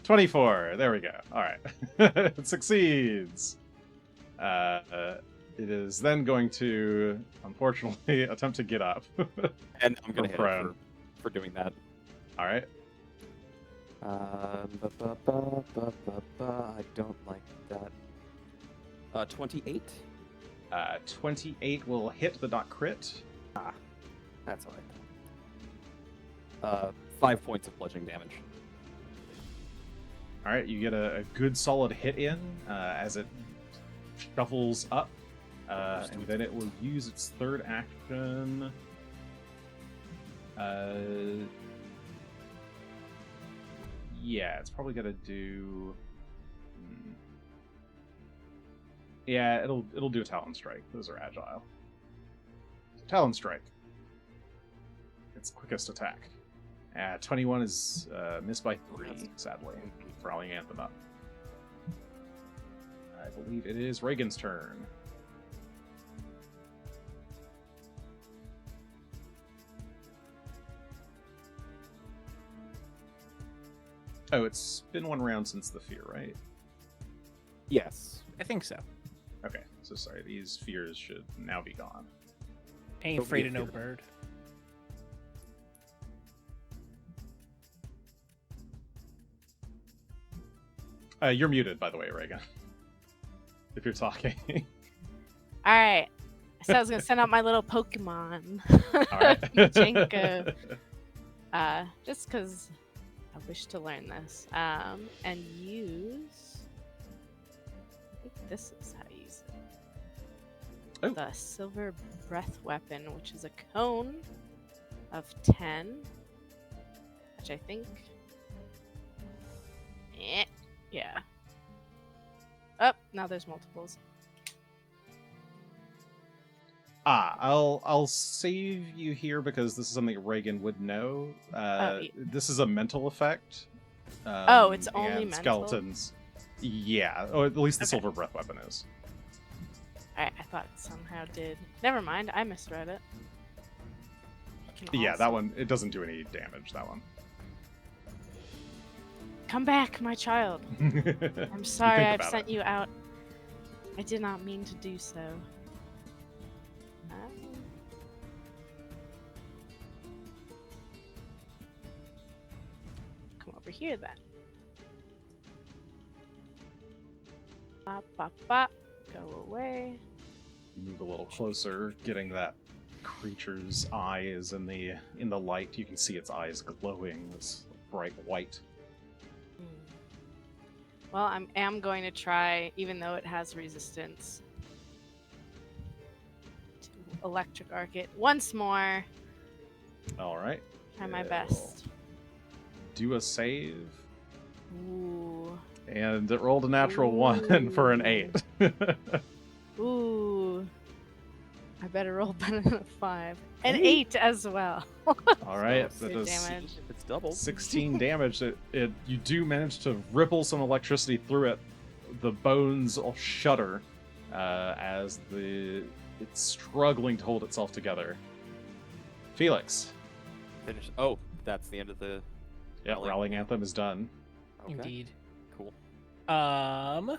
24. There we go. All right, it succeeds. It is then going to, unfortunately, attempt to get up. And I'm gonna hit prone. it for doing that. All right. I don't like that. 28. 28 will hit but not crit. That's alright. 5 points of bludgeoning damage. All right, you get a good solid hit in as it shuffles up, and then it will use its third action. Yeah, it's probably gonna do. Yeah, it'll do a Talon Strike. Those are agile. Talon Strike. Its quickest attack. 21 is missed by 3, sadly, for Rallying Anthem up. I believe it is Regan's turn. Oh, it's been one round since the fear, right? Yes. I think so. Okay, so sorry, these fears should now be gone. Ain't Don't afraid be of no feared. bird. You're muted, by the way, Regan. If you're talking. All right. So I was gonna send out my little Pokemon. All right. Jenko. Just because I wish to learn this. And use. I think this is how you use it. Oh. The Silver Breath Weapon, which is a cone of 10. Which I think. Yeah. Oh, now there's multiples. I'll save you here because this is something Regan would know. Yeah. This is a mental effect. It's only and mental? Skeletons. Yeah, or at least the Okay. Silver Breath Weapon is. I thought it somehow did. Never mind, I misread it. Yeah, that one, it doesn't do any damage, that one. Come back, my child. I'm sorry I've sent you out. I did not mean to do so. Come over here then. Bop, bop, bop. Go away. Move a little closer, getting that creature's eyes in the light. You can see its eyes glowing this bright white. Well, I am going to try, even though it has resistance, to electric arc it once more. All right. Try my It'll best. Do a save. Ooh. And it rolled a natural 1 for an 8. Ooh. I better roll better than a 5. An 8 as well. All right, So that does damage. It's doubled. 16 damage. You do manage to ripple some electricity through it. The bones all shudder as it's struggling to hold itself together. Felix. Finish. Oh, that's the end of the. Yeah, Rallying Anthem is done. Okay. Indeed. Cool. I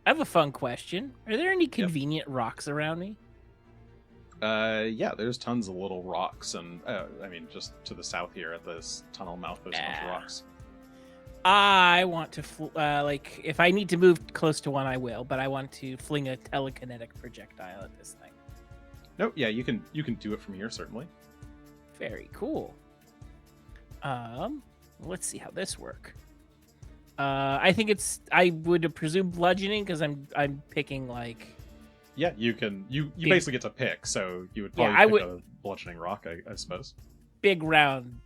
have a fun question. Are there any convenient rocks around me? Yeah, there's tons of little rocks, and I mean, just to the south here at this tunnel mouth, there's a bunch of rocks. I want to, like, if I need to move close to one, I will, but I want to fling a telekinetic projectile at this thing. Nope, yeah, you can do it from here, certainly. Very cool. Let's see how this work. I think I would presume bludgeoning because I'm picking like. Yeah, you basically get to pick, so you would probably I pick would- a bludgeoning rock, I suppose. Big round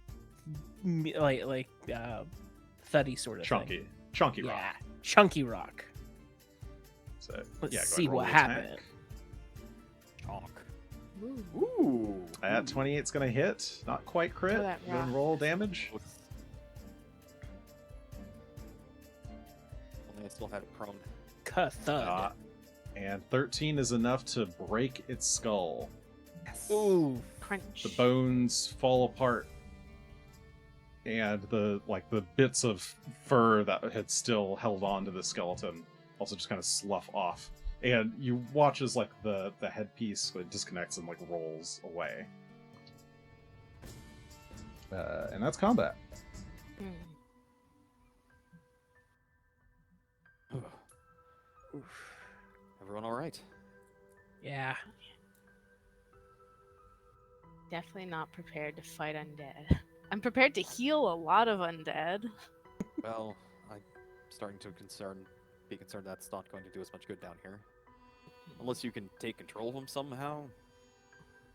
thuddy sort of Chunky. thing. Chunky rock. Yeah, chunky rock. So, Let's yeah, go ahead see and roll what the attack. happened. Chalk. Ooh. Ooh. That 28's gonna hit. Not quite crit. For that Go and rock. roll damage. Only I still had it prone. Thud. And 13 is enough to break its skull. Ooh. Crunch. The bones fall apart, and the bits of fur that had still held on to the skeleton also just kind of slough off. And you watch as the headpiece disconnects and rolls away. And that's combat. Hmm. Everyone all right? Yeah. Definitely not prepared to fight undead. I'm prepared to heal a lot of undead. Well, I'm starting to be concerned that's not going to do as much good down here. Unless you can take control of them somehow.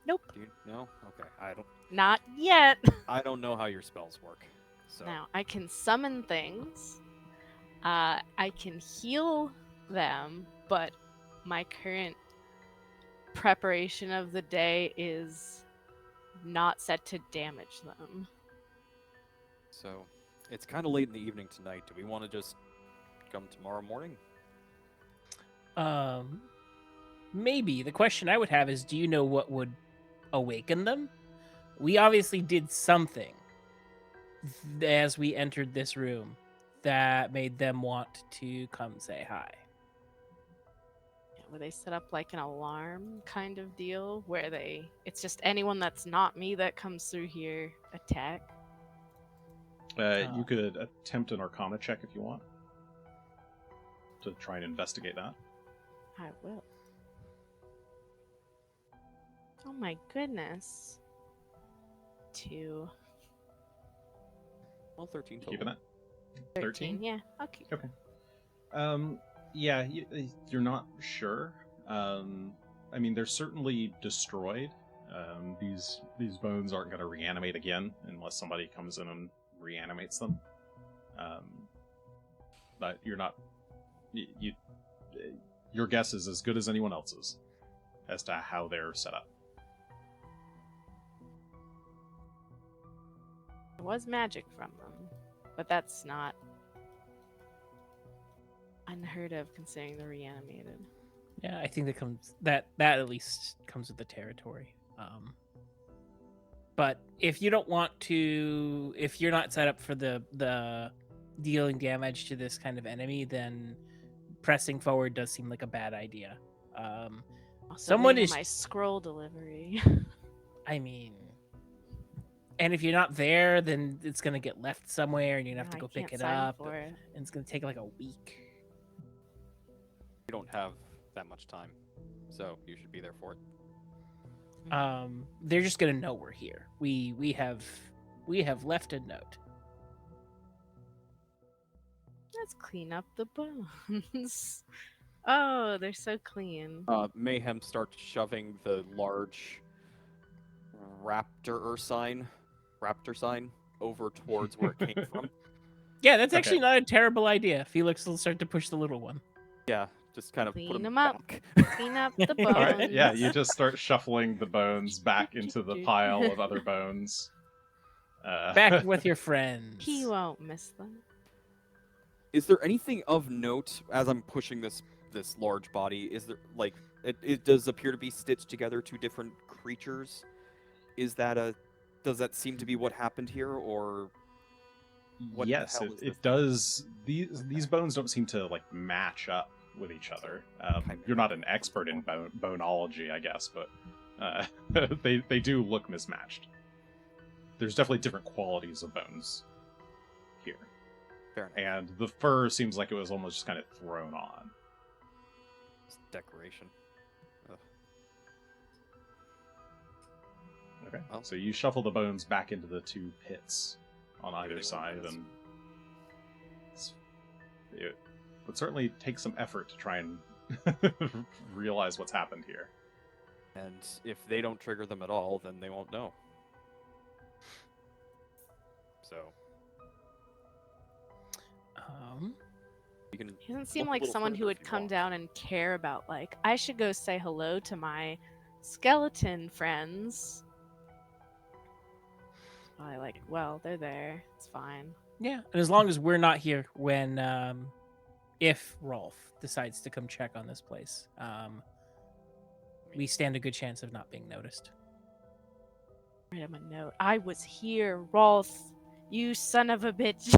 Nope. Do you know? Okay, Not yet. I don't know how your spells work. So Now, I can summon things. I can heal them, but my current preparation of the day is not set to damage them. So it's kind of late in the evening tonight. Do we want to just come tomorrow morning? Maybe. The question I would have is, do you know what would awaken them? We obviously did something as we entered this room that made them want to come say hi. Where they set up an alarm kind of deal where it's just anyone that's not me that comes through here attack. You could attempt an Arcana check if you want to try and investigate that. I will. Oh my goodness. 2. Well, 13 total. Keeping it. 13? Yeah, I'll keep it. Okay. Yeah, you're not sure. I mean, they're certainly destroyed. These bones aren't going to reanimate again unless somebody comes in and reanimates them. But you're not. Your guess is as good as anyone else's as to how they're set up. There was magic from them, but that's not unheard of considering they're reanimated. Yeah, I think that at least comes with the territory. But if you don't want to, if you're not set up for the dealing damage to this kind of enemy, then pressing forward does seem like a bad idea. Also, Someone Mayhem, is- my scroll delivery. I mean, and if you're not there, then it's gonna get left somewhere, and you're gonna have to I go pick can't it sign up, for it. and it's gonna take a week. We don't have that much time, so you should be there for it. They're just gonna know we're here. We have left a note. Let's clean up the bones. Oh, they're so clean. Mayhem starts shoving the large raptor sign over towards where it came from. Yeah, that's actually Okay. not a terrible idea. Felix will start to push the little one. Yeah, just kind of put Clean them 'em up. back. Clean up the bones. All right, yeah, you just start shuffling the bones back into the pile of other bones. Back with your friends. He won't miss them. Is there anything of note as I'm pushing this large body? Is there it does appear to be stitched together two different creatures? Does that seem to be what happened here, or what the Yes, hell is it this? does. These bones don't seem to match up with each other. You're not an expert in boneology, I guess, but they do look mismatched. There's definitely different qualities of bones here, Fair enough. and the fur seems like it was almost just kind of thrown on. It's decoration. Ugh. Okay, Well. so you shuffle the bones back into the two pits on either they side, want this. and it would certainly take some effort to try and realize what's happened here. And if they don't trigger them at all, then they won't know. So you can. He doesn't seem look a like little someone who further if would you come want. down and care about, like, I should go say hello to my skeleton friends. I like, well, they're there. It's fine. Yeah, and as long as we're not here when, if Rolth decides to come check on this place, we stand a good chance of not being noticed. Write him a note. I was here, Rolth. You son of a bitch.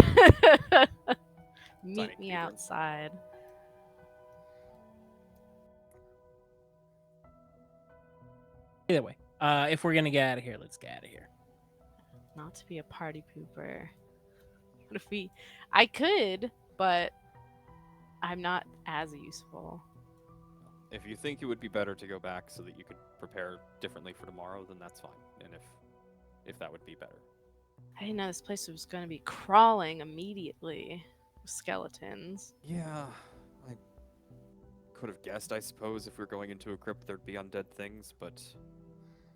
Meet Signing me paper. outside. Either way, if we're gonna get out of here, let's get out of here. Not to be a party pooper. What if we... I could, but I'm not as useful. If you think it would be better to go back so that you could prepare differently for tomorrow, then that's fine. And if that would be better. I didn't know this place was going to be crawling immediately with skeletons. Yeah, I could have guessed, I suppose, if we were going into a crypt there'd be undead things, but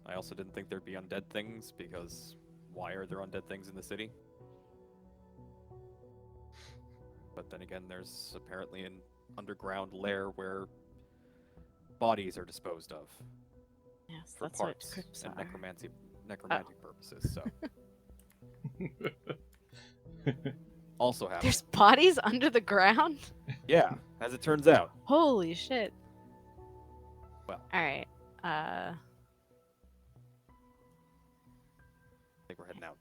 I also didn't think there'd be undead things, because why are there undead things in the city? But then again, there's apparently an underground lair where bodies are disposed of Yes, for that's what parts crypts and are. necromantic purposes, so. Also happens. There's bodies under the ground? Yeah, as it turns out. Holy shit. Well. Alright. I think we're heading out.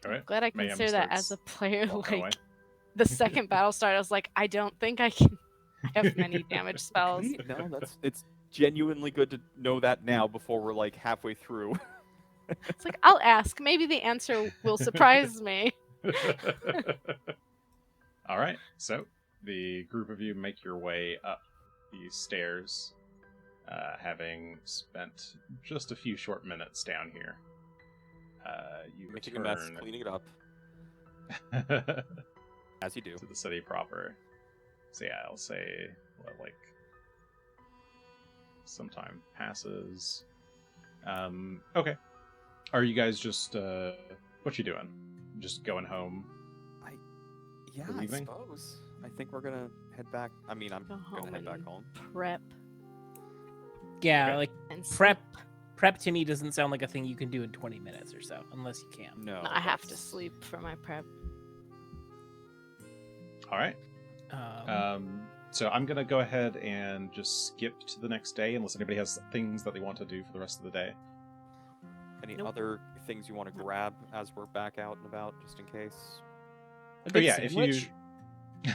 All right. Glad I Mayhem consider that as a starts player. walking away. Like, the second battle started, I was like, I don't think I can have many damage spells. No, it's genuinely good to know that now before we're like halfway through. It's like, I'll ask. Maybe the answer will surprise me. All right. So the group of you make your way up these stairs, having spent just a few short minutes down here. You Making a mess, return cleaning it up, as you do. to the city proper. So yeah, I'll say like some time passes. Okay. Are you guys just what you doing? Just going home? Yeah, We're I leaving? suppose. I think we're gonna head back. I mean, I'm Go gonna home head back and home. prep. Yeah, Okay. like And prep to me doesn't sound like a thing you can do in 20 minutes or so, unless you can. No, No, I have to that's- sleep for my prep. All right. So I'm gonna go ahead and just skip to the next day, unless anybody has things that they want to do for the rest of the day. Any Nope. other things you want to grab as we're back out and about, just in case? A Oh good yeah, if sandwich. you,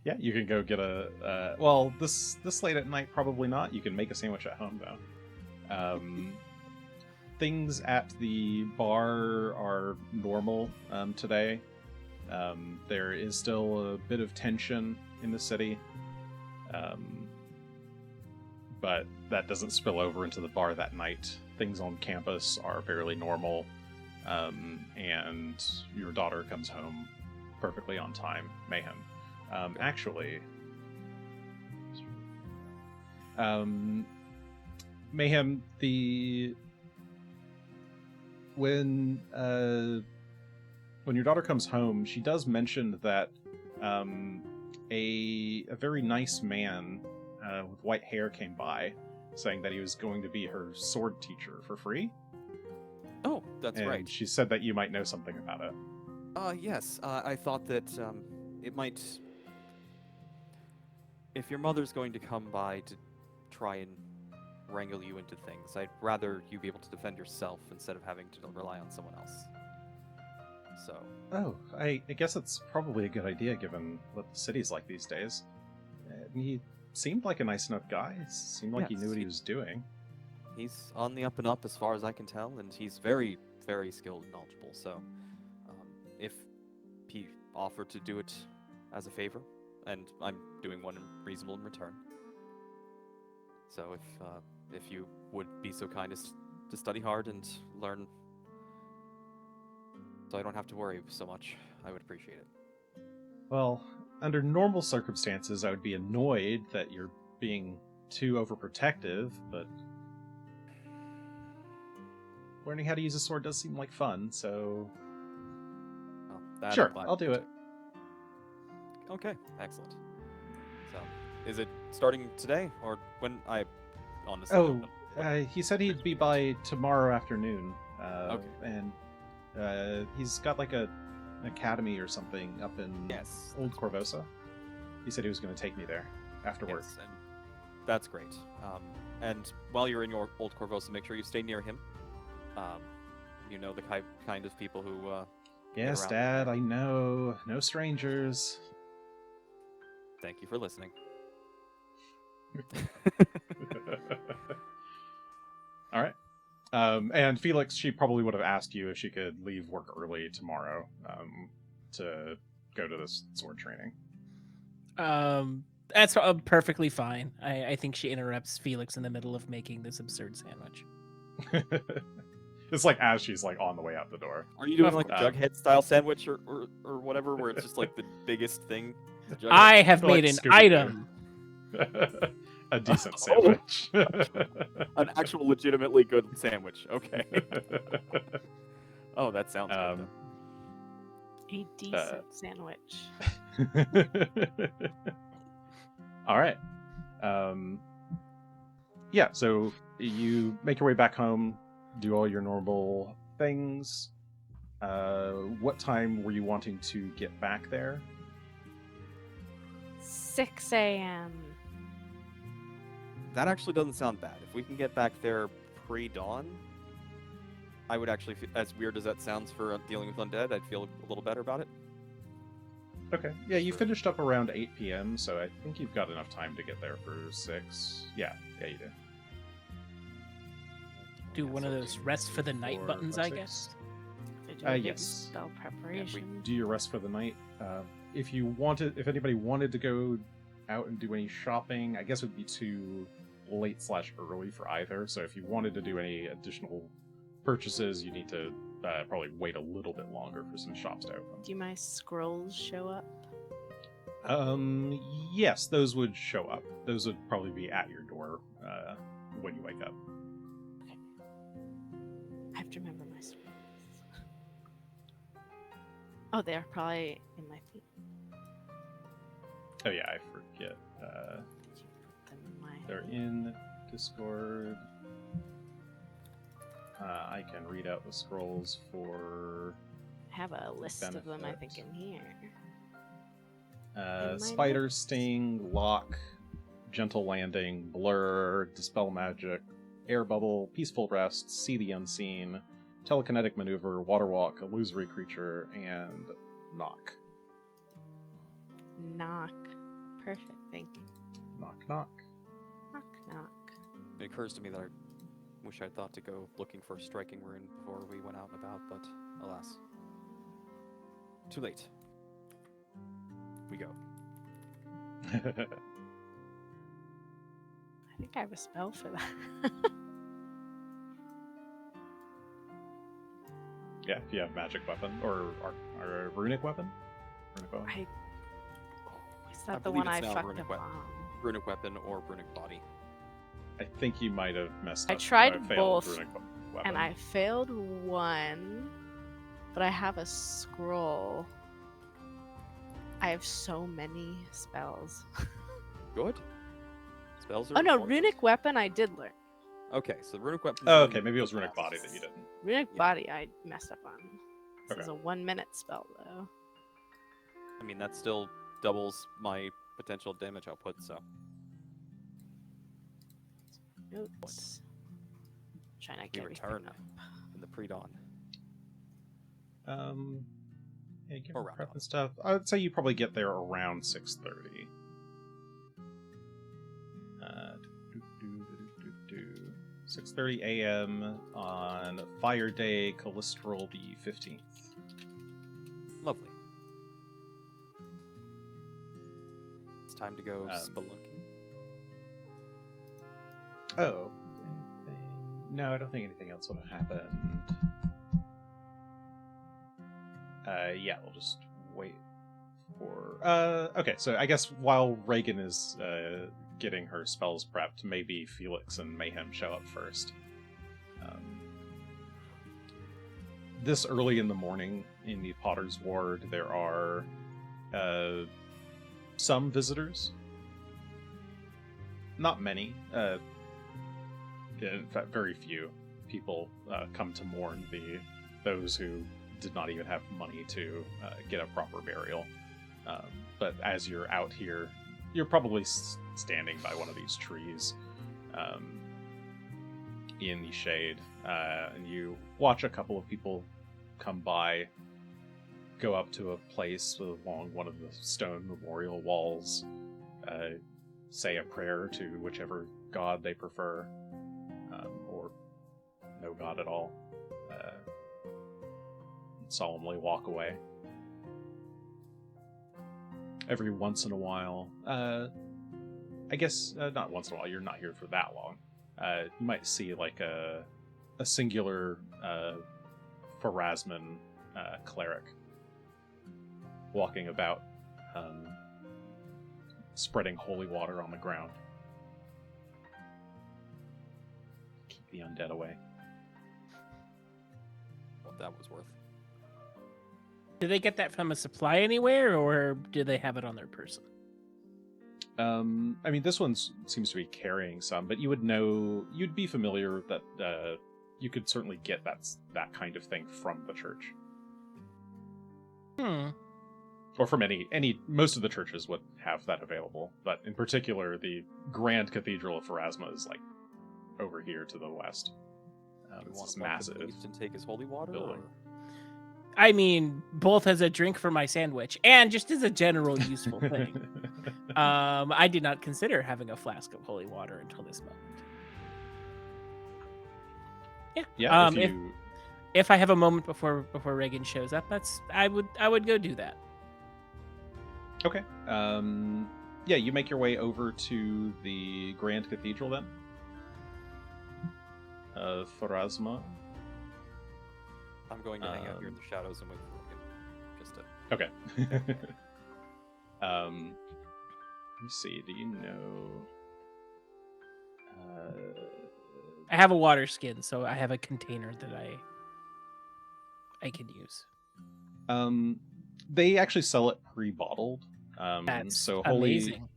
yeah, you can go get a. Well, this late at night, probably not. You can make a sandwich at home though. Things at the bar are normal today. There is still a bit of tension in the city, but that doesn't spill over into the bar that night. Things on campus are fairly normal, and your daughter comes home perfectly on time. Mayhem. Actually, Mayhem, when your daughter comes home, she does mention that a very nice man with white hair came by, saying that he was going to be her sword teacher for free. Oh, that's and right. she said that you might know something about it. Yes. I thought that it might. If your mother's going to come by to try and wrangle you into things, I'd rather you be able to defend yourself instead of having to rely on someone else. So. Oh, I guess it's probably a good idea given what the city's like these days. He seemed like a nice enough guy. It seemed like he Yes, knew what he he- was doing. He's on the up and up as far as I can tell, and he's very, very skilled and knowledgeable. So, if he offered to do it as a favor, and I'm doing one reasonable in return. So, if you would be so kind as to study hard and learn, so I don't have to worry so much, I would appreciate it. Well, under normal circumstances, I would be annoyed that you're being too overprotective, but learning how to use a sword does seem like fun, so Well, that sure, implies- I'll do it. Okay, excellent. So, is it starting today or when? I honestly don't know. He said he'd be by tomorrow afternoon. Okay. And he's got like an academy or something up in Yes, Old Corvosa. He said he was going to take me there after work. yes, and that's great. And while you're in your Old Corvosa, make sure you stay near him. You know the kind of people who. Yes, around Dad, there. I know. No strangers. Thank you for listening. All right. And Felix, she probably would have asked you if she could leave work early tomorrow to go to this sword training. That's perfectly fine. I think she interrupts Felix in the middle of making this absurd sandwich. It's like as she's like on the way out the door. Are you doing Of like a course. Jughead style sandwich or whatever, where it's just like the biggest thing? The Jughead- I have feel like made an Scooby-Doo. item. A decent Oh. sandwich. An actual legitimately good sandwich. Okay. Oh, that sounds good. A decent sandwich. All right. Yeah, so you make your way back home, do all your normal things. What time were you wanting to get back there? 6 a.m. That actually doesn't sound bad. If we can get back there pre-dawn, I would actually, as weird as that sounds for dealing with undead, I'd feel a little better about it. Okay. Yeah, you finished up around 8 p.m., so I think you've got enough time to get there for 6. Yeah, you do. Do one of those rest for the night 4, buttons, 5, I 6. guess. To do a big Yes. spell preparation. Do your rest for the night. If anybody wanted to go out and do any shopping, I guess it would be too late/early for either. So if you wanted to do any additional purchases, you need to probably wait a little bit longer for some shops to open. Do my scrolls show up? Yes, those would show up. Those would probably be at your door when you wake up. I have to remember my scrolls. Oh, they're probably in my feet. Oh yeah, I forget. Did you put them in my... They're in Discord. I can read out the scrolls for I have a list of them, I think, benefit. in here. my Spider notes? Sting, Lock, Gentle Landing, Blur, Dispel Magic, Air Bubble, Peaceful Rest, See the Unseen, Telekinetic Maneuver, Water Walk, Illusory Creature, and Knock. Knock. Perfect, thank you. Knock, knock. Knock, knock. It occurs to me that I wish I thought to go looking for a striking rune before we went out and about, but alas. Too late. We go. I think I have a spell for that. Yeah, if you have magic weapon or a runic weapon. Runic bow. Is I that the believe one I it's now fucked runic up weapon. on? Runic weapon or runic body. I think you might have messed I up. tried failed both, runic weapon. And I failed one, but I have a scroll. I have so many spells. Good. Spells are Oh no, important. runic weapon I did learn. Okay, so runic weapon. Oh, okay, maybe it was runic body that you didn't. Runic Yeah. body I messed up on. This Okay. is a 1-minute spell though. I mean, that still doubles my potential damage output, so. Notes. Trying to We get everything return up. in the pre-dawn. Yeah, give Or me round prep on. and stuff. I would say you probably get there around 6:30. 6:30 a.m. on Fire Day, Calistral the 15th. Lovely. It's time to go spelunking. Oh. Anything? No, I don't think anything else would have happened. Yeah, we'll just wait for... okay, so I guess while Regan is getting her spells prepped, maybe Felix and Mayhem show up first. this early in the morning in the Potter's Ward, there are some visitors. Not many. In fact, very few people come to mourn those who did not even have money to get a proper burial. But as you're out here, you're probably standing by one of these trees in the shade, and you watch a couple of people come by, go up to a place along one of the stone memorial walls, say a prayer to whichever god they prefer, or no god at all, solemnly walk away. Every once in a while, I guess not once in a while, you're not here for that long, you might see like a singular Pharasman cleric walking about, spreading holy water on the ground. Keep the undead away. What that was worth. Do they get that from a supply anywhere, or do they have it on their person? I mean, this one seems to be carrying some, but you'd be familiar that you could certainly get that kind of thing from the church. Or from most of the churches would have that available, but in particular, the Grand Cathedral of Pharasma is like over here to the west. It's massive. The priest and take his holy water. Building. I mean, both as a drink for my sandwich and just as a general useful thing. I did not consider having a flask of holy water until this moment. Yeah. Yeah. If I have a moment before Regan shows up, I would go do that. Okay. Yeah, you make your way over to the Grand Cathedral then. Pharasma. I'm going to hang out here in the shadows and wait for Regan. Just to... Okay. Let me see. Do you know? I have a water skin, so I have a container that I can use. They actually sell it pre-bottled. That's so amazing.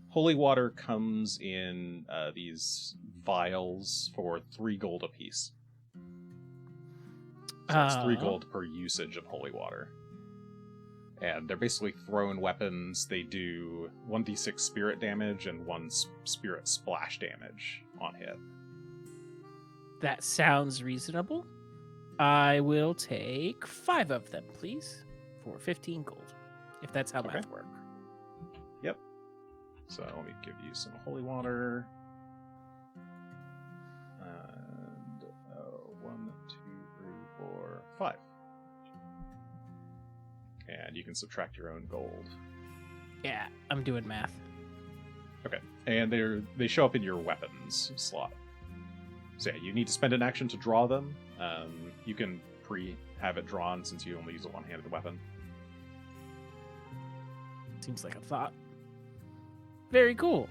Holy water comes in these vials for 3 gold apiece. So it's 3 gold per usage of holy water. And they're basically thrown weapons. They do 1d6 spirit damage and 1 spirit splash damage on hit. That sounds reasonable. I will take 5 of them, please, for 15 gold, if that's how math works. Yep. So let me give you some holy water. And 1, 2, 3, 4, 5. And you can subtract your own gold. Yeah, I'm doing math. Okay. And they show up in your weapons slot. So yeah, you need to spend an action to draw them. You can have it drawn since you only use a one-handed weapon. Seems like a thought. Very cool.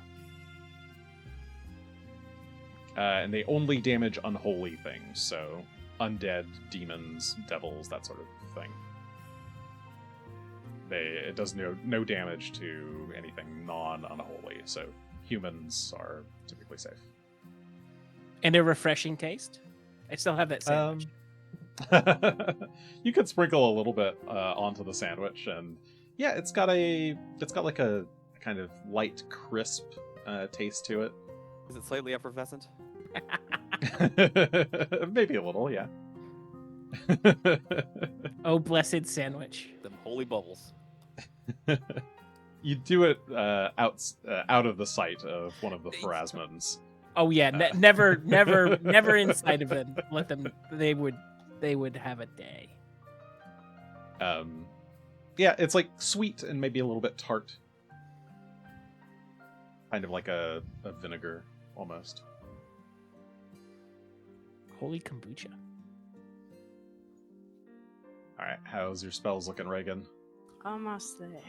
And they only damage unholy things, so undead, demons, devils, that sort of thing. It does no damage to anything non-unholy, so humans are typically safe. And a refreshing taste. I still have that sandwich. You could sprinkle a little bit onto the sandwich, and yeah, it's got like a kind of light, crisp taste to it. Is it slightly effervescent? Maybe a little, yeah. Oh, blessed sandwich. Them holy bubbles. You do it out of the sight of one of the Pharasmans. Oh yeah, never inside of them. Let them. They would have a day. Yeah, it's like sweet and maybe a little bit tart, kind of like a vinegar almost. Holy kombucha. All right, how's your spells looking, Regan? Almost there.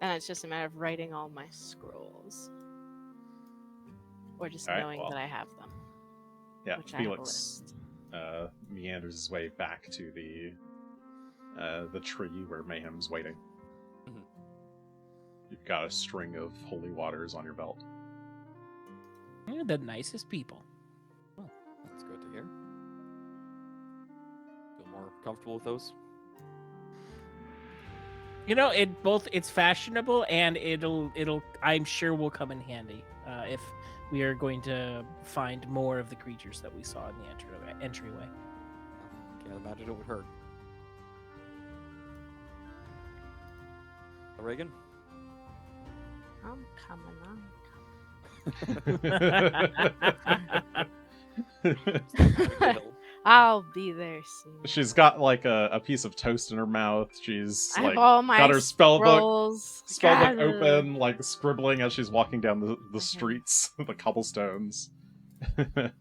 And it's just a matter of writing all my scrolls. Or just knowing that I have them. Yeah, which I have a Felix. list. meanders his way back to the tree where Mayhem's waiting. Mhm. You've got a string of holy waters on your belt. You're the nicest people. Well, that's good to hear. Feel more comfortable with those? You know, it's fashionable and it'll I'm sure will come in handy if we are going to find more of the creatures that we saw in the entryway. Can't imagine it would hurt. Regan? I'm coming. I'll be there soon. She's got like a piece of toast in her mouth. She's I like have all my got her spell book scrolls. open, like scribbling as she's walking down the streets, the cobblestones.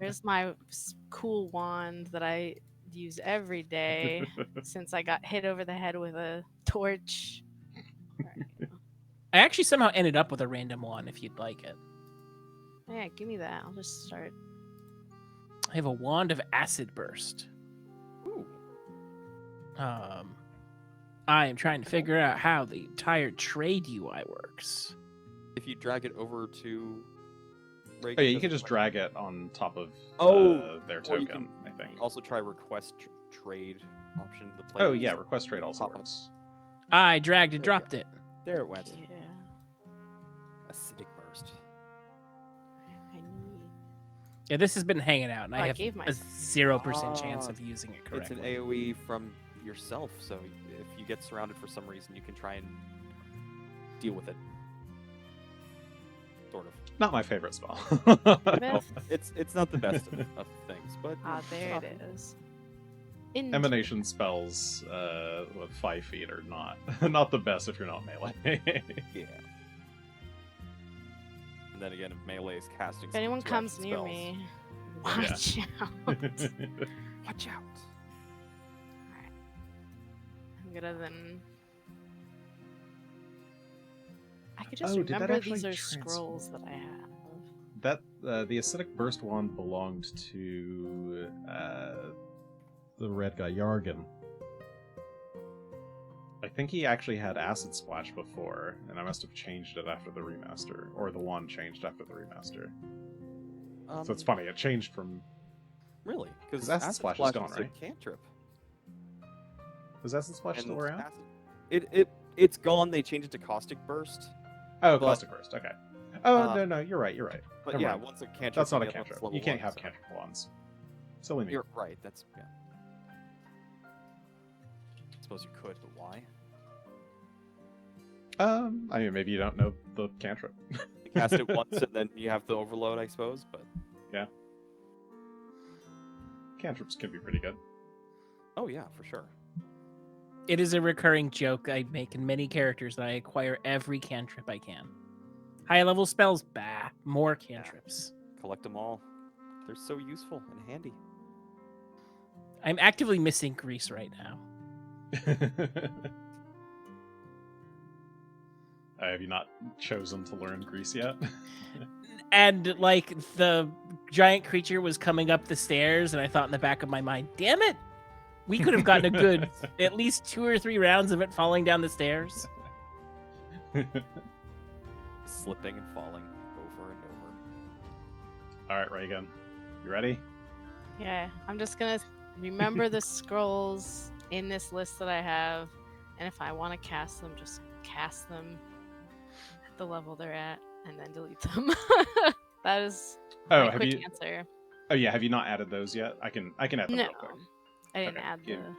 There's my cool wand that I use every day since I got hit over the head with a torch. Right. I actually somehow ended up with a random one if you'd like it. Yeah, give me that. I'll just start. I have a wand of acid burst. Ooh. I am trying to figure out how the entire trade UI works. If you drag it over to Regan, Oh yeah, you does can it just like- drag it on top of their or you token, can I think. Also try request trade option. The Oh players. yeah, request trade also Pop up. works. I dragged and There you dropped it. There it went. Yeah. Acidic burst. I need. Yeah, this has been hanging out, and Oh, I I have gave a myself- 0% chance of using it It's correctly. an AoE from yourself, so if you get surrounded for some reason, you can try and deal with it. Sort of. Not my favorite spell. It's not the best of things, but Ah, there not- it is. Emanation spells with 5 feet are not the best if you're not melee. Yeah. And then again, if melee is casting, If anyone two comes action near spells. me, watch out. Watch out. Alright. I'm gonna then. I could just Oh, did that remember actually these are transfer? scrolls that I have. That the acidic burst wand belonged to the red guy Yargan. I think he actually had acid splash before, and I must have changed it after the remaster, or the wand changed after the remaster. So it's funny, it changed from. Really? Because 'Cause Acid Splash is gone, a right? cantrip. Was acid splash And still around? It's gone. They changed it to caustic burst. Oh, but- caustic burst. Okay. Oh Uh, no, you're right. You're right. But Never yeah, mind. once a cantrip, That's not a you get cantrip. level You can't 1, have so- cantrip wands. Silly me. You're right. That's yeah. I suppose you could, but why? I mean, maybe you don't know the cantrip. You cast it once and then you have the overload, I suppose. But Cantrips can be pretty good. oh yeah, for sure. It is a recurring joke I make in many characters that I acquire every cantrip I can. High level spells, bah. More cantrips. Collect them all. They're so useful and handy. I'm actively missing Grease right now. Have you not chosen to learn Grease yet? And like the giant creature was coming up the stairs, and I thought in the back of my mind, damn it! We could have gotten a good at least 2 or 3 rounds of it falling down the stairs. Slipping and falling over and over. All right, Regan, you ready? Yeah, I'm just gonna remember the scrolls in this list that I have, and if I want to cast them, just cast them at the level they're at, and then delete them. That is Oh, my have quick you? answer. Oh yeah, have you not added those yet? I can add them No, real quick. I didn't Okay, add give- the.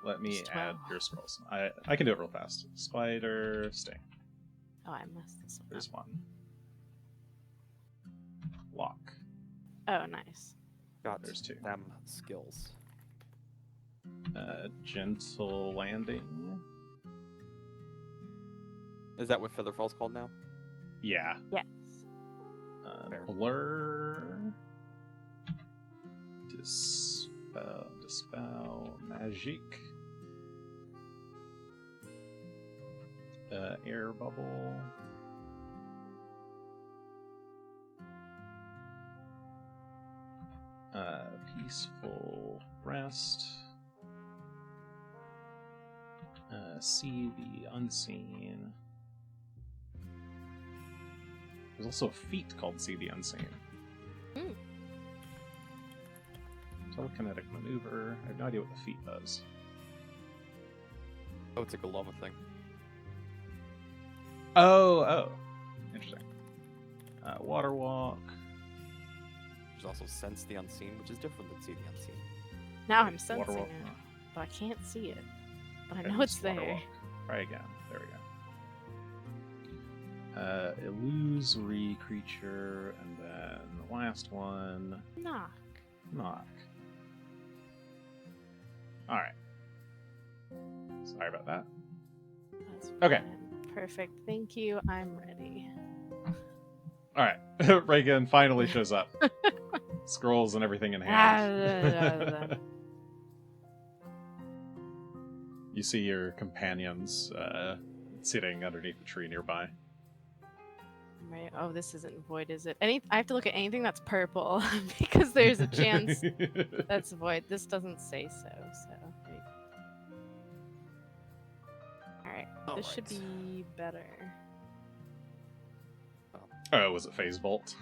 Let me Just add 12. your scrolls. I can do it real fast. Spider sting. Oh, I messed this one. There's one. Lock. Up. Oh, nice. Got There's 2. them skills. Gentle landing. Is that what Featherfall's called now? Yeah. Yes. Fair. Blur. Dispel magique. Air bubble. Peaceful rest. See the unseen. There's also a feat called See the Unseen. Telekinetic maneuver. I have no idea what the feat does. Oh, it's a Galoma thing. Oh. Interesting. Water walk. There's also Sense the Unseen, which is different than See the Unseen. Now I'm Water sensing walk. it, but I can't see it. But I Okay, know it's water there. walk. Try again. There we go. Illusory creature, and then the last one. Knock. Knock. Alright. Sorry about that. That's Okay. fine. Perfect. Thank you. I'm ready. Alright. Regan finally shows up. Scrolls and everything in hand. You see your companions sitting underneath the tree nearby. Right. Oh, this isn't void, is it? I have to look at anything that's purple because there's a chance that's void. This doesn't say so. Right. All right. This should be better. Oh, was it Phase Bolt?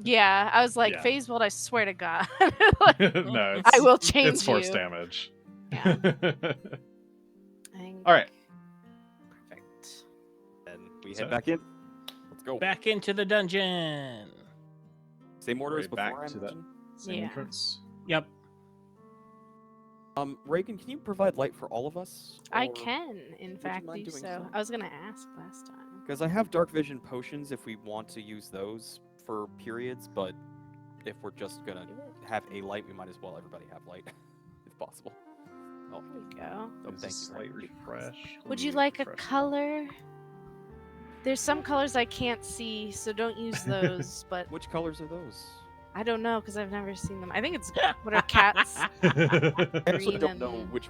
Yeah, I was like, Yeah. phase bolt. I swear to God. No, I will change it's force you. damage. Yeah. I think- Alright. Perfect. And we So- head back in. Let's go. Back into the dungeon. Same order as Right back before. I to that imagine? same Yeah. entrance. Yep. Reagan, can you provide light for all of us? I Or- can, in fact, mind do doing so. so? I was gonna ask last time. Because I have dark vision potions if we want to use those for periods, but if we're just gonna Do it. have a light, we might as well everybody have light, if possible. Oh, There we go. There's thank a you. slight refresh. Would Let you me like a refresh that. color? There's some colors I can't see, so don't use those. But Which colors are those? I don't know because I've never seen them. I think it's what are cats? I actually Green don't know and- which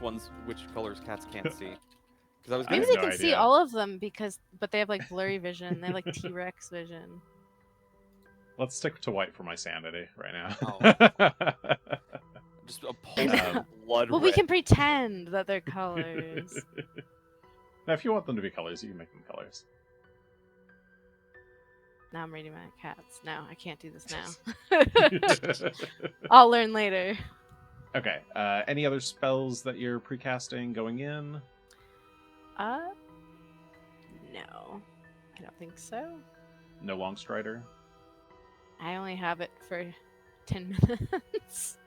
colors cats can't see. Because I was I Maybe gonna have they no can see idea. all of them but they have like blurry vision. They have like T-Rex vision. Let's stick to white for my sanity right now. just a pulse blood Well, we red. can pretend that they're colors. Now, if you want them to be colors, you can make them colors. Now I'm reading my cats. No, I can't do this now. I'll learn later. Okay. Any other spells that you're precasting going in? No. I don't think so. No long strider. I only have it for 10 minutes.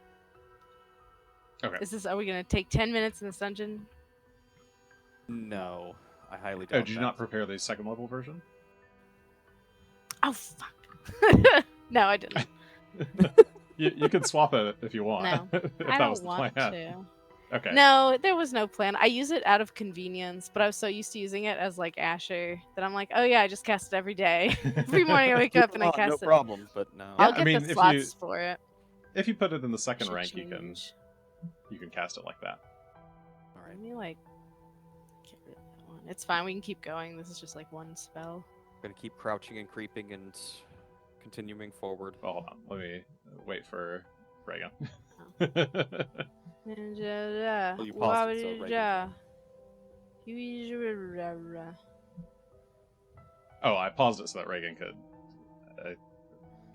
Okay. Are we gonna take 10 minutes in this dungeon? No, I highly doubt Oh, did you that. not prepare the second level version? Oh fuck. No, I didn't. You can swap it if you want. No, if I that was don't the want plan. to. Okay. No, there was no plan. I use it out of convenience, but I was so used to using it as like Asher that I'm like, oh yeah, I just cast it every day. Every morning I wake up and I cast no it. problem, but no. Yeah, I'll I get mean, the if slots you- for it. If you put it in the second Should rank, change. you can cast it like that. All Let right, me like get rid of that one. It's fine. We can keep going. This is just like one spell. gonna keep crouching and creeping and continuing forward. Well, hold on. Let me wait for Regan. Well, you paused it, so Oh, I paused it so that Regan could. I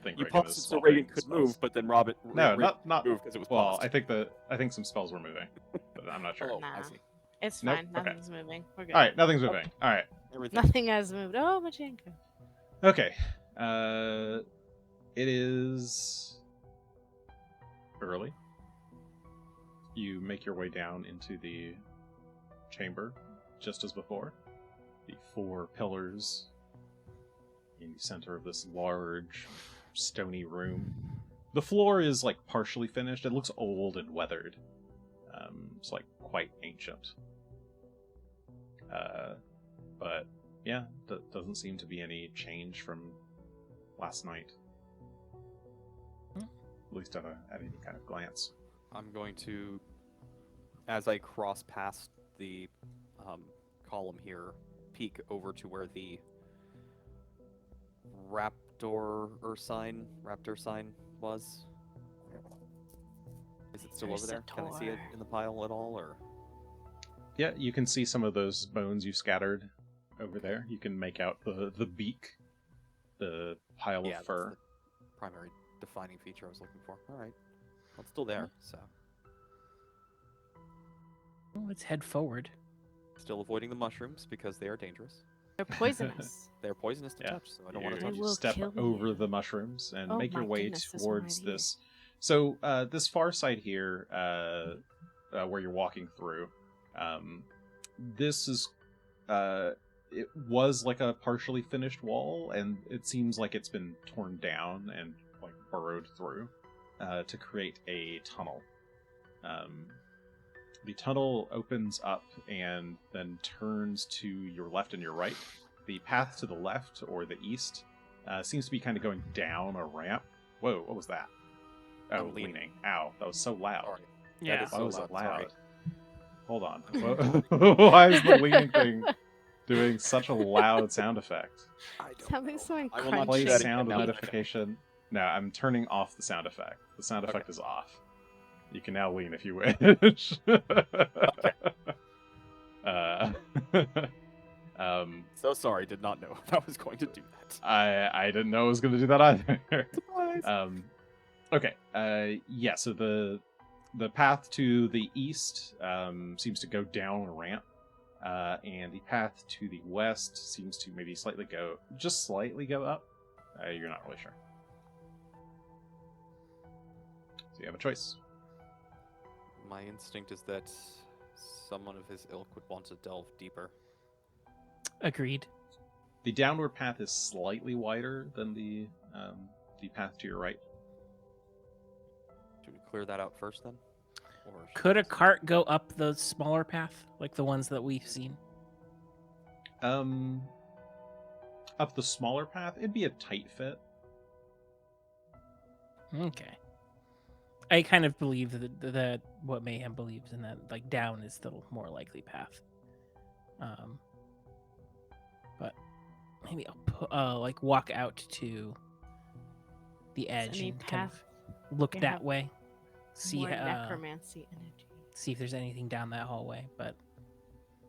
think You Regan paused is it so swapping Reagan could spells. move, but then Robin No, Reagan not. moved because it was Well, paused. I think some spells were moving, but I'm not sure. Oh, Nah. I see. It's Nope, fine. okay. Nothing's moving. We're good. All right, nothing's moving. All right. Everything. Nothing has moved. Oh, Machenko. Okay. It is early. You make your way down into the chamber, just as before. The 4 pillars in the center of this large, stony room. The floor is like partially finished. It looks old and weathered. It's like quite ancient. But yeah, doesn't seem to be any change from last night. At least at any kind of glance. I'm going to, as I cross past the column here, peek over to where the raptor sign was. Is it still There's over there? a Can I see it door. in the pile at all, or? Yeah, you can see some of those bones you scattered over there. You can make out the beak, the pile Yeah, of fur. that's the primary defining feature I was looking for. All right, well, it's still there, so Well, let's head forward. still avoiding the mushrooms because they are dangerous. They're poisonous. They're poisonous to Yeah. touch, so I don't want to They touch You will step kill over you. the mushrooms and Oh make your my way goodness, this one towards right here. this. So this far side here, where you're walking through, this is it was like a partially finished wall, and it seems like it's been torn down and like burrowed through to create a tunnel. The tunnel opens up and then turns to your left and your right. The path to the left or the east seems to be kind of going down a ramp. Whoa, what was that? Oh, I'm leaning. leaning. Ow, that was so loud. Sorry. Yeah. is Why so was loud, it loud? sorry. Hold on. Why is the leaning thing doing such a loud sound effect? I don't Something know. so I will not Play do that again sound now that I notification. No, I'm turning off the sound effect. The sound Okay. effect is off. You can now lean if you wish. uh, So sorry, did not know if I was going to do that. I didn't know I was going to do that either. Surprise! Okay. Yeah. So the path to the east seems to go down a ramp, and the path to the west seems to maybe just slightly go up. You're not really sure. So you have a choice. My instinct is that someone of his ilk would want to delve deeper. Agreed. The downward path is slightly wider than the path to your right. Should we clear that out first then? Or should Could we a cart go up the smaller path, like the ones that we've seen? Up the smaller path, it'd be a tight fit. Okay. I kind of believe that what Mayhem believes in that, like, down is the more likely path. But maybe I'll like walk out to the edge any and kind path of look they that have way, see More how, necromancy energy. see if there's anything down that hallway. But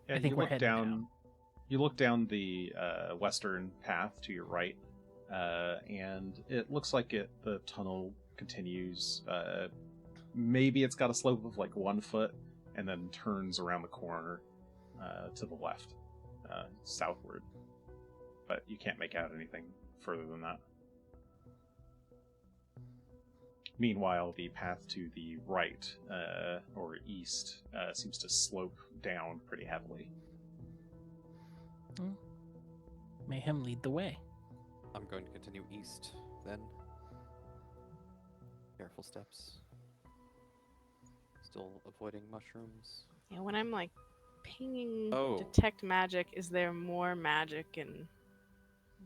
Yeah, I think you we're look heading down. down. You look down the western path to your right, and it looks like the tunnel continues. Maybe it's got a slope of like 1 foot, and then turns around the corner to the left, southward. But you can't make out anything further than that. Meanwhile, the path to the right, or east, seems to slope down pretty heavily. Mayhem lead the way. I'm going to continue east then. Careful steps. Still avoiding mushrooms. Yeah, when I'm like pinging Oh. detect magic, is there more magic in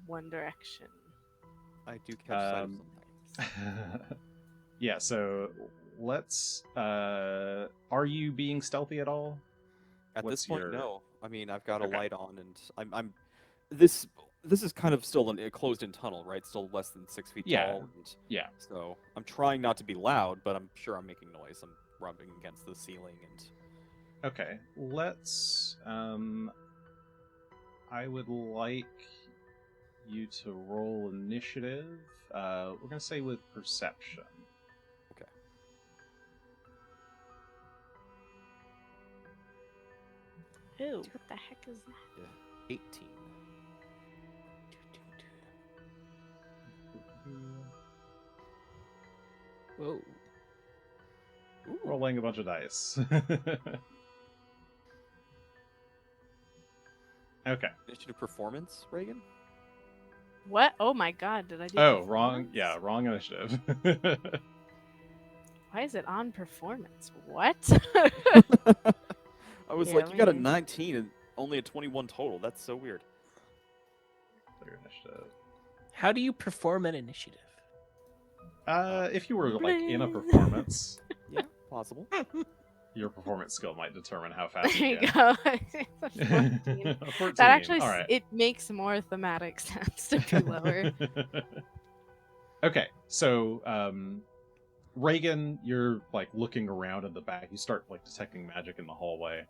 one direction? I do catch sight of Um, something. Yeah, so let's. Are you being stealthy at all? At what's this point, your- no. I mean, I've got a Okay. light on, and I'm. This is kind of still a closed-in tunnel, right? Still less than 6 feet Yeah. tall. And Yeah. so I'm trying not to be loud, but I'm sure I'm making noise. I'm rubbing against the ceiling and. Okay, let's. I would like you to roll initiative. We're gonna say with perception. Okay. Ew, what the heck is that? 18. Whoa. Rolling a bunch of dice. Okay. Initiative performance, Regan? What? Oh my god, did I do Oh, wrong. performance? Yeah, wrong initiative. Why is it on performance? What? I was Yeah, like, you got a me. 19 and only a 21 total. That's so weird. Clear initiative. How do you perform an initiative? If you were like in a performance, Yeah, possible. your performance skill might determine how fast There you you can. go. It's a 14. 14. That actually All right. it makes more thematic sense to be lower. Okay, so Regan, you're like looking around in the back. You start like detecting magic in the hallway.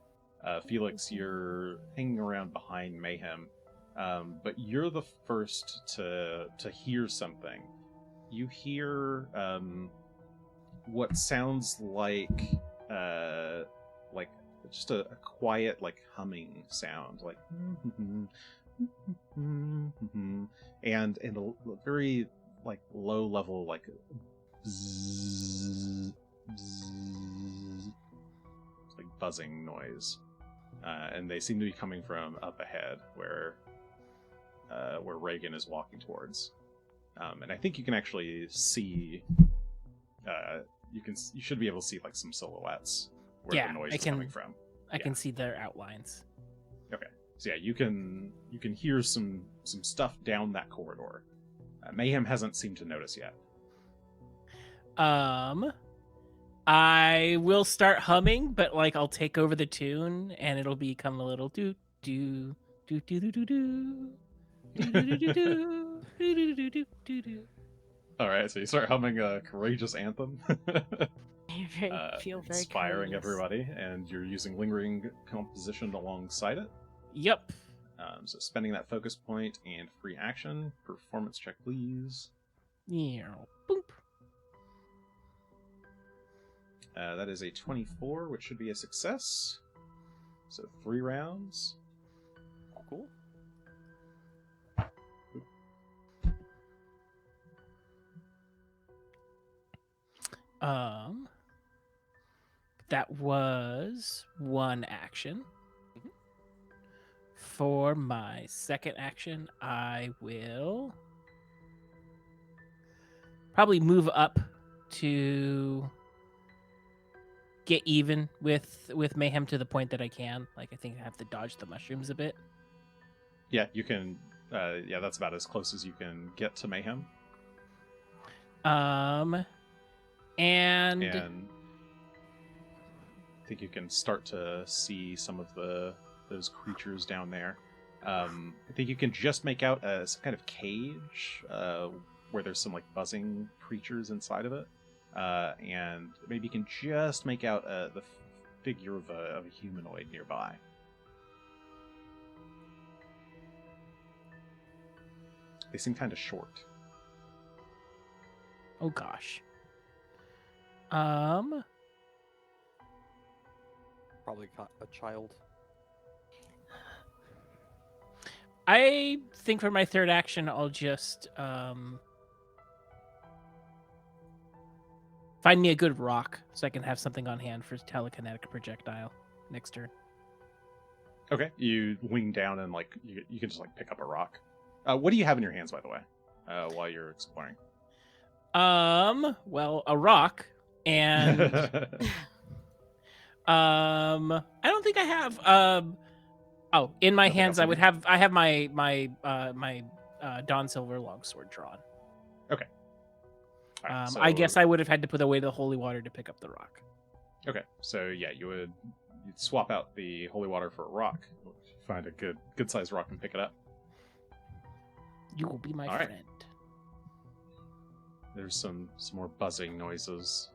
Felix, you're hanging around behind Mayhem, but you're the first to hear something. You hear what sounds like just a quiet like humming sound, like and in a very like low level like bzzz, bzzz, like buzzing noise, and they seem to be coming from up ahead where Regan is walking towards, and I think you can actually see you should be able to see like some silhouettes where the noise is coming from. I can see their outlines. Okay, so yeah, you can hear some stuff down that corridor. Mayhem hasn't seemed to notice yet. I will start humming, but like I'll take over the tune, and it'll become a little do do do do do do do do do do do do do. All right, so you start humming a courageous anthem, Feel very inspiring courageous. everybody, and you're using lingering composition alongside it. Yep. So spending that focus point and free action. Performance check, please. Yeah. Boop. That is a 24, which should be a success. So 3 rounds. Cool. That was 1 action. For my second action, I will probably move up to get even with Mayhem to the point that I can. Like, I think I have to dodge the mushrooms a bit. Yeah, you can. Yeah, that's about as close as you can get to Mayhem. And I think you can start to see some of those creatures down there. I think you can just make out some kind of cage where there's some like buzzing creatures inside of it, and maybe you can just make out the figure of a humanoid nearby. They seem kind of short. oh gosh. Probably a child. I think for my third action, I'll just find me a good rock so I can have something on hand for telekinetic projectile next turn. Okay, you lean down and like you can just like pick up a rock. What do you have in your hands, by the way, while you're exploring? Well, a rock, and I don't think I have. In my Nothing hands, else in I have my Dawn Silver longsword drawn. Okay. All right, I guess I would have had to put away the holy water to pick up the rock. Okay, so yeah, you'd swap out the holy water for a rock. Find a good sized rock and pick it up. You will be my All right. friend. There's some more buzzing noises.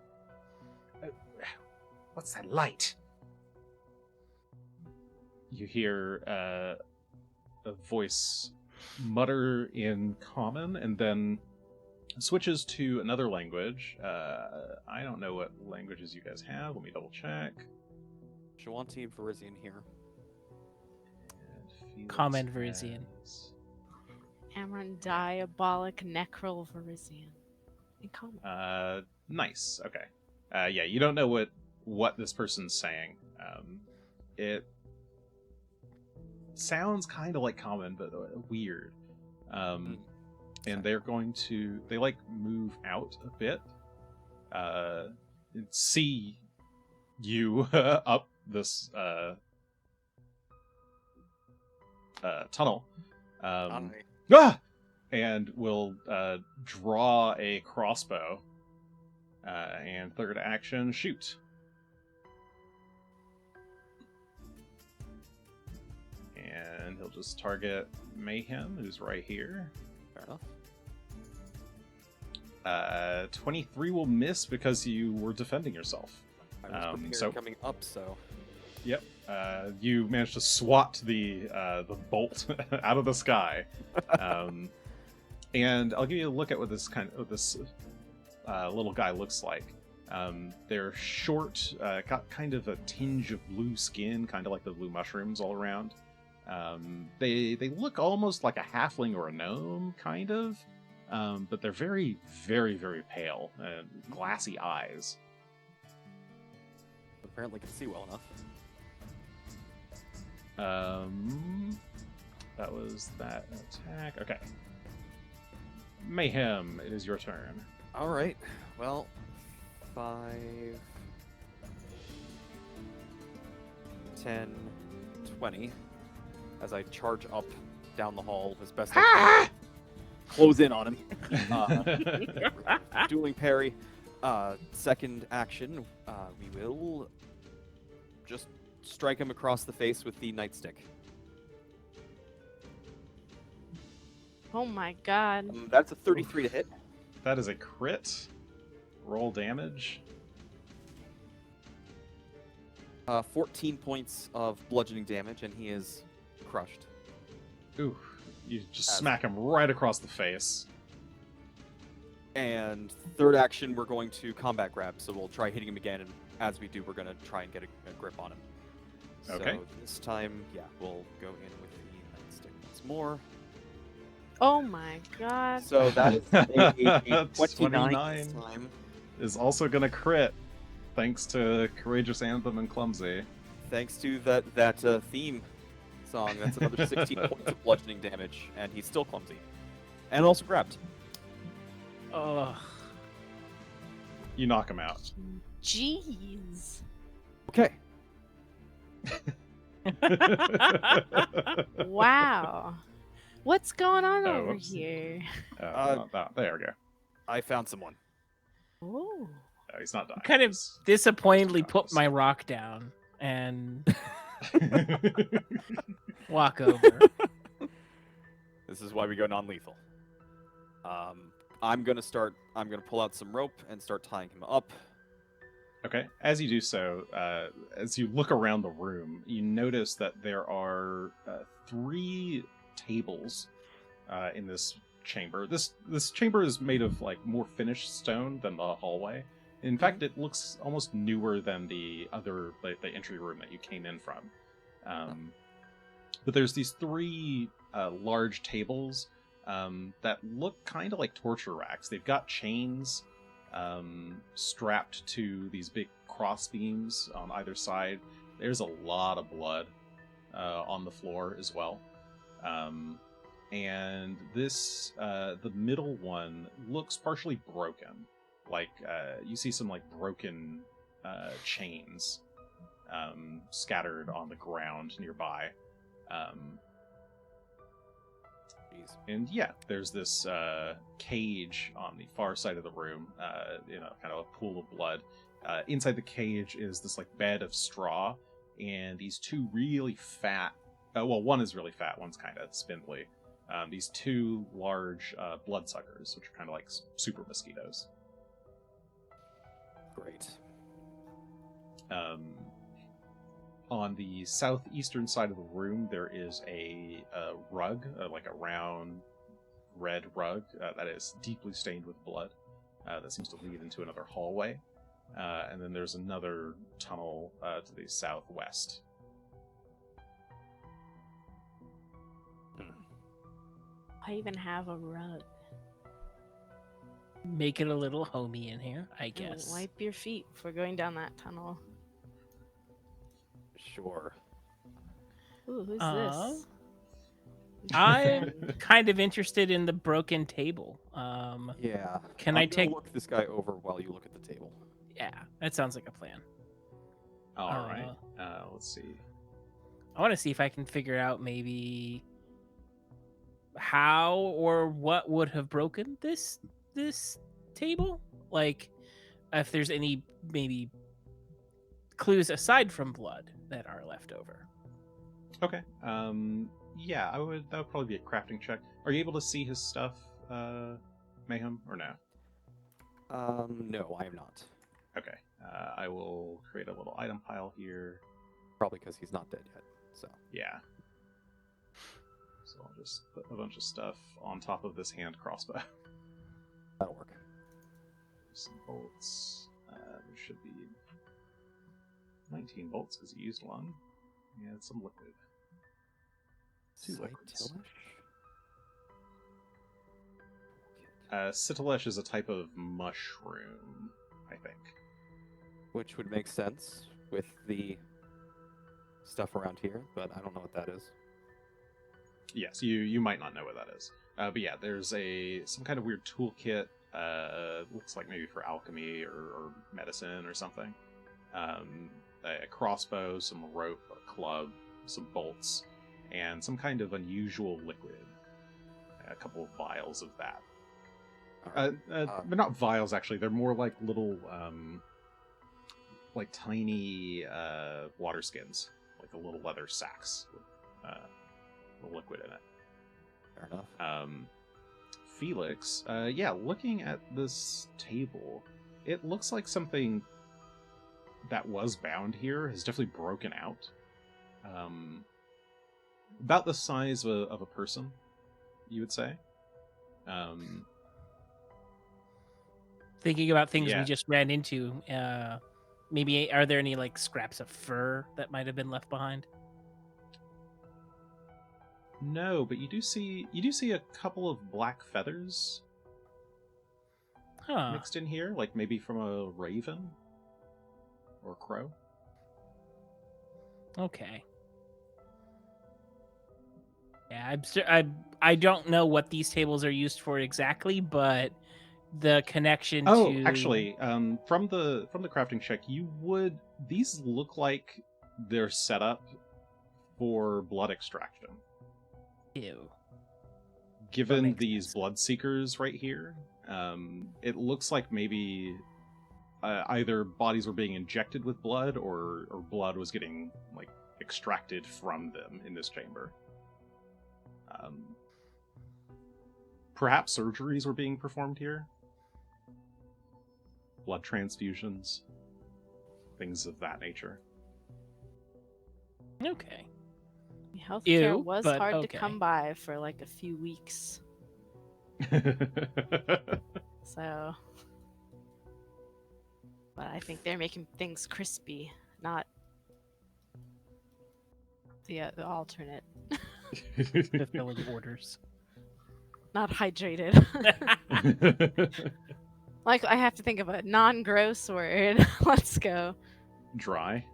What's that light? You hear a voice mutter in common and then switches to another language. I don't know what languages you guys have. Let me double check. Shawanti Verizian here. Common Verizian. Amaran Diabolic Necral Verizian. In common. Nice. Okay. Yeah, you don't know what this person's saying. It sounds kind of like common, but weird. And they're going to move out a bit, and see you up this tunnel. And will draw a crossbow, and third action, shoot. And he'll just target Mayhem, who's right here. Fair enough. 23 will miss because you were defending yourself. I was prepared so- coming up, so Yep. You managed to swat the bolt out of the sky, and I'll give you a look at what this little guy looks like. They're short, got kind of a tinge of blue skin, kind of like the blue mushrooms all around. They look almost like a halfling or a gnome, kind of, but they're very, very, very pale and glassy eyes. apparently can see well enough. That was that attack. Okay. Mayhem, it is your turn. All right. Well, 5, 10, 20. As I charge up down the hall as best I can, close in on him. Dueling parry. Second action, we will just strike him across the face with the nightstick. Oh my god. That's a 33 to hit. That is a crit. Roll damage. 14 points of bludgeoning damage, and he is crushed. Ooh, you just smack him right across the face. And third action, we're going to combat grab, so we'll try hitting him again, and as we do, we're going to try and get a grip on him. Okay. So this time, yeah, we'll go in with the nightstick once more. Oh my god. So that is a 29 this 29. time. Is also gonna crit, thanks to Courageous Anthem and Clumsy. Thanks to that theme song, that's another 16 points of bludgeoning damage, and he's still clumsy. And also grabbed. Oh, You knock him out. Jeez. Okay. Wow. What's going on Oh, over whoops. here? Not that. There we go. I found someone. Oh. No, he's not dying. kind of He's- disappointingly put Conscious. my rock down and walk over. This is why we go non-lethal. I'm gonna pull out some rope and start tying him up. Okay. As you do so, as you look around the room, you notice that there are 3 tables in this chamber. This chamber is made of like more finished stone than the hallway. In fact, it looks almost newer than the other the entry room that you came in from. But there's these 3 large tables that look kind of like torture racks. They've got chains strapped to these big cross beams on either side. There's a lot of blood on the floor as well. And this, the middle one looks partially broken. Like, you see some, like, broken chains scattered on the ground nearby. Jeez. And yeah, there's this cage on the far side of the room, kind of a pool of blood. Inside the cage is this, like, bed of straw, and these 2 really fat, one is really fat, one's kind of spindly. These 2 large bloodsuckers, which are kind of like super mosquitoes. Great. On the southeastern side of the room, there is a rug, like a round red rug that is deeply stained with blood. That seems to lead into another hallway. And then there's another tunnel to the southwest. I even have a rug. Make it a little homey in here, I Oh, guess. wipe your feet before going down that tunnel. Sure. Ooh, who's this? I'm kind of interested in the broken table. Yeah. Can I'm I gonna take? look this guy over while you look at the table? Yeah, that sounds like a plan. All right. Let's see. I want to see if I can figure out maybe how or what would have broken this table. Like, if there's any maybe clues aside from blood that are left over. Okay. Yeah, that would probably be a crafting check. Are you able to see his stuff, Mayhem, or no? No, I am not. Okay. I will create a little item pile here. Probably because he's not dead yet. So Yeah. So I'll just put a bunch of stuff on top of this hand crossbow. that'll work. Some bolts. There should be 19 bolts because you used one. And some liquid. Two liquids. Cytilish is a type of mushroom, I think. Which would make sense with the stuff around here, but I don't know what that is. Yes, you might not know what that is. But yeah, there's some kind of weird toolkit. Looks like maybe for alchemy or medicine or something. A crossbow, some rope, a club, some bolts, and some kind of unusual liquid. A couple of vials of that. They're not vials, actually. They're more like little, like tiny water skins, like the little leather sacks with the liquid in it. Fair enough. Felix, yeah, looking at this table, it looks like something that was bound here has definitely broken out. About the size of a person, you would say. Thinking about things Yeah. we just ran into, maybe are there any like scraps of fur that might have been left behind? No, but you do see a couple of black feathers Huh. mixed in here, like maybe from a raven or a crow. Okay. Yeah, I don't know what these tables are used for exactly, but the connection to Actually, from the crafting check, these look like they're set up for blood extraction. Ew. Given makes these sense. blood seekers right here, it looks like maybe either bodies were being injected with blood or blood was getting like extracted from them in this chamber. Perhaps surgeries were being performed here. Blood transfusions, things of that nature. Okay. Healthcare Ew, was but hard okay. to come by for like a few weeks. So, but I think they're making things crispy, not the alternate. Fulfilling orders. Not hydrated. Like, I have to think of a non-gross word. Let's go. Dry.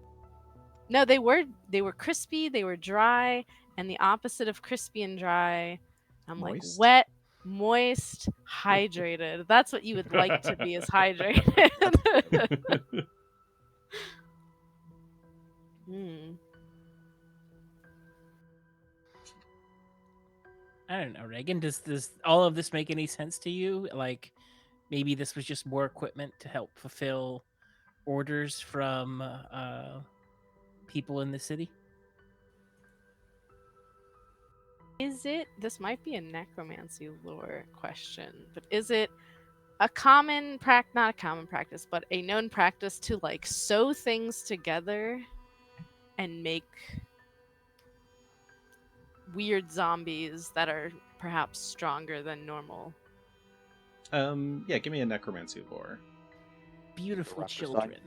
No, they were crispy, they were dry, and the opposite of crispy and dry, I'm Moist? like wet, moist, hydrated. That's what you would like to be, is hydrated. I don't know, Regan. Does all of this make any sense to you? Like, maybe this was just more equipment to help fulfill orders from people in the city. Is it, this might be a necromancy lore question, but is it a common not a common practice, but a known practice to like sew things together and make weird zombies that are perhaps stronger than normal? Yeah, give me a necromancy lore. Beautiful Raptor side. children.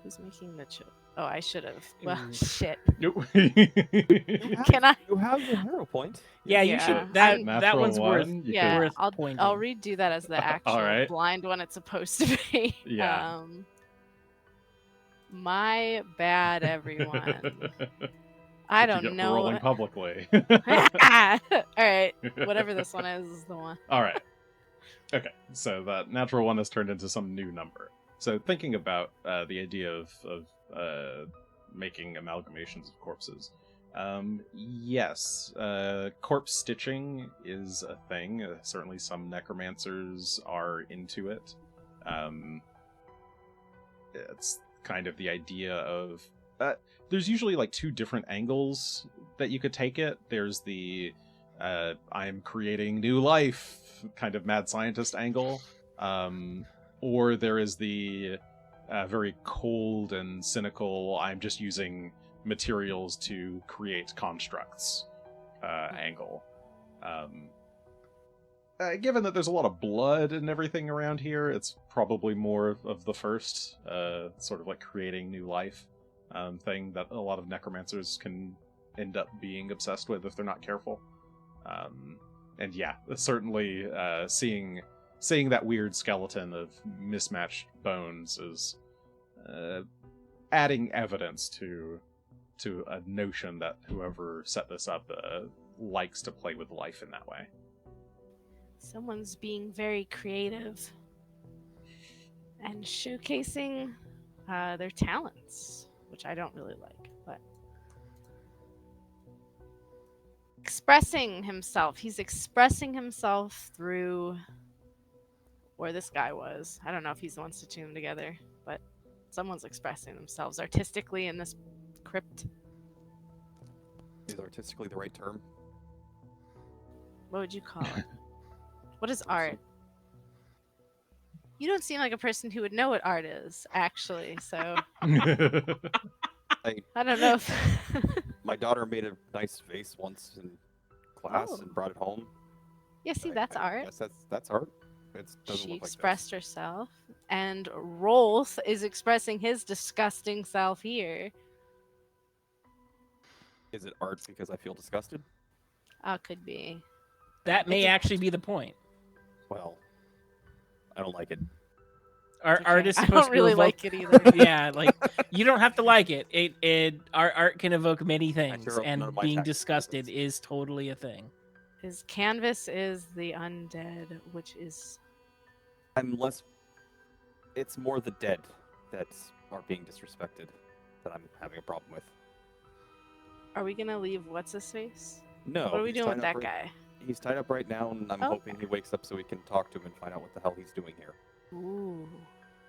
Who's making the chip? Oh, I should have. Well, Ooh. shit. Nope. Can I? You have the hero point. Yeah, you Yeah. should. That Natural one's worth. one, you Yeah, worth I'll pointing. redo that as the actual Alright. blind one it's supposed to be. Yeah. My bad, everyone. I What you don't get for know. rolling publicly. All right, whatever this one is the one. All right. Okay, so that natural one has turned into some new number. So thinking about the idea of making amalgamations of corpses, yes, corpse stitching is a thing. Certainly, some necromancers are into it. It's kind of the idea of there's usually like two different angles that you could take it. There's the I'm creating new life kind of mad scientist angle, Or there is the very cold and cynical, I'm just using materials to create constructs angle. Given that there's a lot of blood and everything around here, it's probably more of the first, sort of like creating new life thing that a lot of necromancers can end up being obsessed with if they're not careful. And yeah, certainly seeing that weird skeleton of mismatched bones is adding evidence to a notion that whoever set this up likes to play with life in that way. Someone's being very creative and showcasing their talents, which I don't really like, but expressing himself. He's expressing himself through where this guy was. I don't know if he's the one stitching them together, but someone's expressing themselves artistically in this crypt. Is artistically the right term? What would you call it? What is art? You don't seem like a person who would know what art is, actually, so I don't know if... My daughter made a nice vase once in class and brought it home. Yeah, see, that's art. Yes, that's art. It doesn't She look like expressed herself, and Rolth is expressing his disgusting self here. Is it art because I feel disgusted? Could be. That may actually be the point. Well, I don't like it. Art is I supposed don't really to evoke... like it either. Yeah, like you don't have to like it. Art can evoke many things, sure hope none and of my being taxes disgusted is totally a thing. His canvas is the undead, which is... It's more the dead that are being disrespected that I'm having a problem with. Are we gonna leave what's-his-face? No. What are we he's doing with tied that up guy? He's tied up right now, and I'm hoping he wakes up so we can talk to him and find out what the hell he's doing here. Ooh.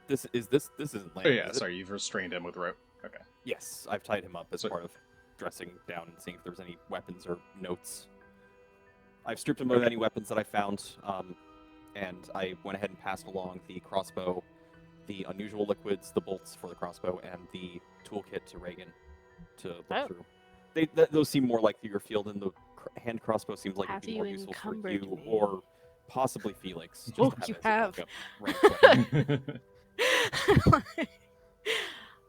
This isn't land. Oh yeah, sorry, you've restrained him with rope. Okay. Yes, I've tied him up as part of dressing down and seeing if there's any weapons or notes. I've stripped him of any weapons that I found, and I went ahead and passed along the crossbow, the unusual liquids, the bolts for the crossbow, and the toolkit to Regan to look through. Those seem more like your field, and the hand crossbow seems like it'd be more useful for you or possibly Felix. Oh, you have.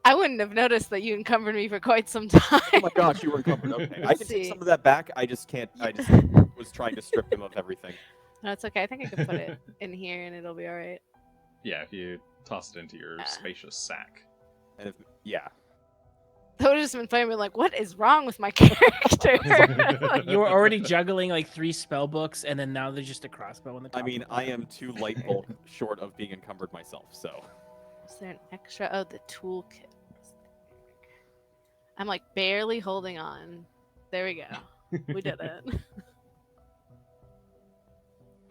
I wouldn't have noticed that you encumbered me for quite some time. Oh my gosh, you were encumbered. Okay, I can take some of that back. I just can't. I just was trying to strip him of everything. No, it's okay. I think I can put it in here and it'll be all right. Yeah, if you toss it into your spacious sack. And yeah. That would have just been funny. We're like, what is wrong with my character? You were already juggling like 3 spell books, and then now there's just a crossbow on the top. I mean, I am 2 light bulk short of being encumbered myself, so. Is there an extra? Oh, the toolkit. I'm like barely holding on. There we go. We did it.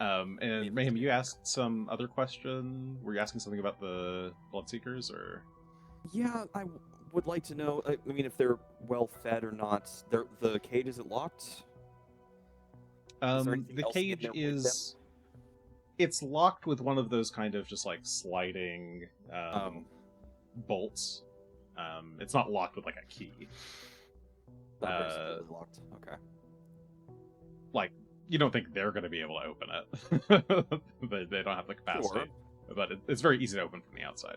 And Mayhem, you asked some other question. Were you asking something about the Bloodseekers, or? Yeah, I would like to know. I mean, if they're well fed or not. The cage, is it locked? The cage is. It's locked with one of those kind of just like sliding bolts. It's not locked with like a key. Not locked. Okay. Like, you don't think they're going to be able to open it. They don't have the capacity. Sure. But it's very easy to open from the outside.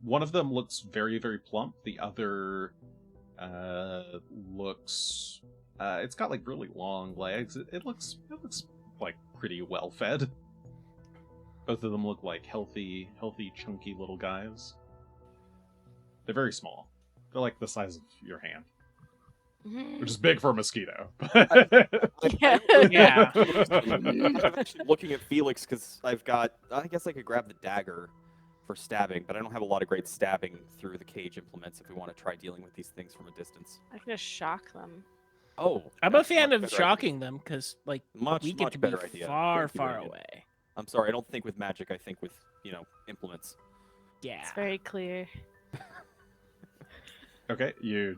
One of them looks very, very plump. The other looks... it's got like really long legs. It looks like pretty well fed. Both of them look like healthy, chunky little guys. They're very small. They're like the size of your hand. Which is big for a mosquito. Yeah. I'm actually looking at Felix because I guess I could grab the dagger for stabbing, but I don't have a lot of great stabbing through the cage implements if we want to try dealing with these things from a distance. I can just shock them. Oh. I'm a fan of shocking them because, like, we get to be far away. I'm sorry, I don't think with magic, I think with, implements. Yeah. It's very clear. Okay, you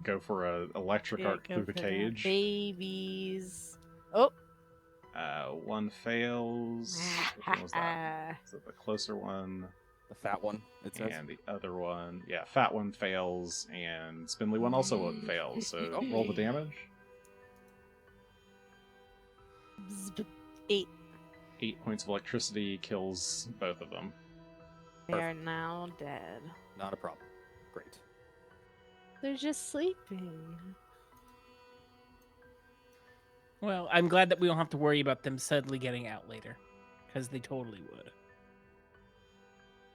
go for an electric arc through the cage. Babies. Oh, One fails. Which one was that? Is it the closer one? The fat one, it says. And the other one, yeah, fat one fails, and spindly one also fails. So roll the damage. 8. 8 points of electricity kills both of them. They are now dead. Not a problem. Great. They're just sleeping. Well, I'm glad that we don't have to worry about them suddenly getting out later, because they totally would.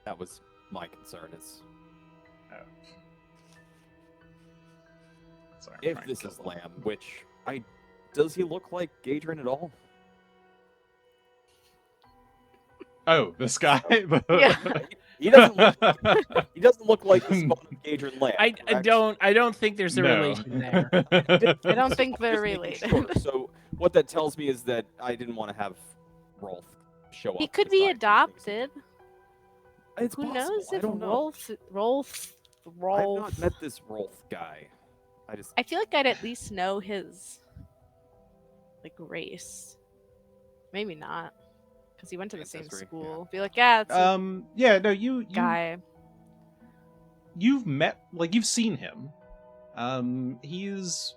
That was my concern. Is Sorry, if this is Lamm, which does he look like Gadrin at all? Oh, this guy. Yeah. He doesn't look like the spawn of Gadrin Lamm. I don't think there's a relation there. I don't think they're Just making related. sure. So what that tells me is that I didn't want to have Rolth show up. He could beside be these things. adopted. It's Who possible. knows I if don't know. Rolth. I've not met this Rolth guy. I feel like I'd at least know his race. Maybe not, because he went to the same Ancestry, school. Be like, yeah, it's a yeah, no, you guy. You've met, you've seen him. He's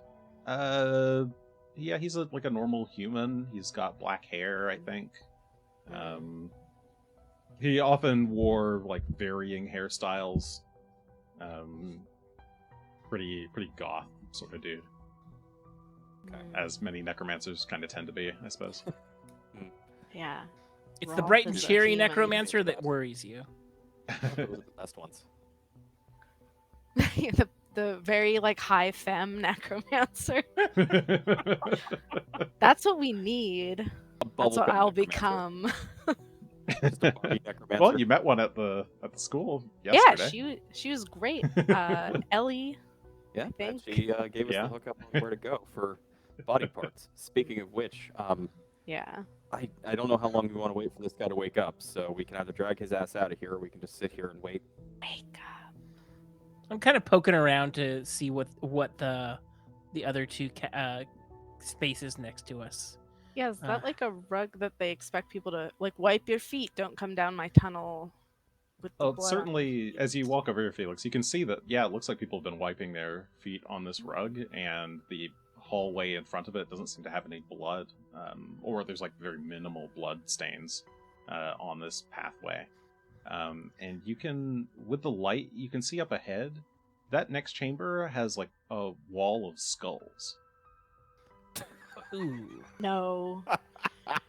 he's a normal human. He's got black hair, I think. He often wore varying hairstyles. Pretty goth sort of dude. As many necromancers kind of tend to be, I suppose. Yeah. It's Rolth the bright and is a cheery human. necromancer that worries you. Those are the best ones. the very high femme necromancer. That's what we need. That's what I'll become. Just a Barbie necromancer. Well, you met one at the school yesterday. Yeah, she was great. Ellie. Yeah, think. she gave us Yeah. the hookup on where to go for body parts. Speaking of which, Yeah. I don't know how long we want to wait for this guy to wake up, so we can either drag his ass out of here, or we can just sit here and wait. Wake up. I'm kind of poking around to see what the other two spaces next to us. Yeah, is that a rug that they expect people to wipe your feet? Don't come down my tunnel with the Oh, blood on certainly, your feet. as you walk over here, Felix, you can see that, it looks like people have been wiping their feet on this rug, and the hallway in front of it doesn't seem to have any blood, or there's very minimal blood stains on this pathway. And you can, with the light, you can see up ahead, that next chamber has a wall of skulls. Ooh. No. I'm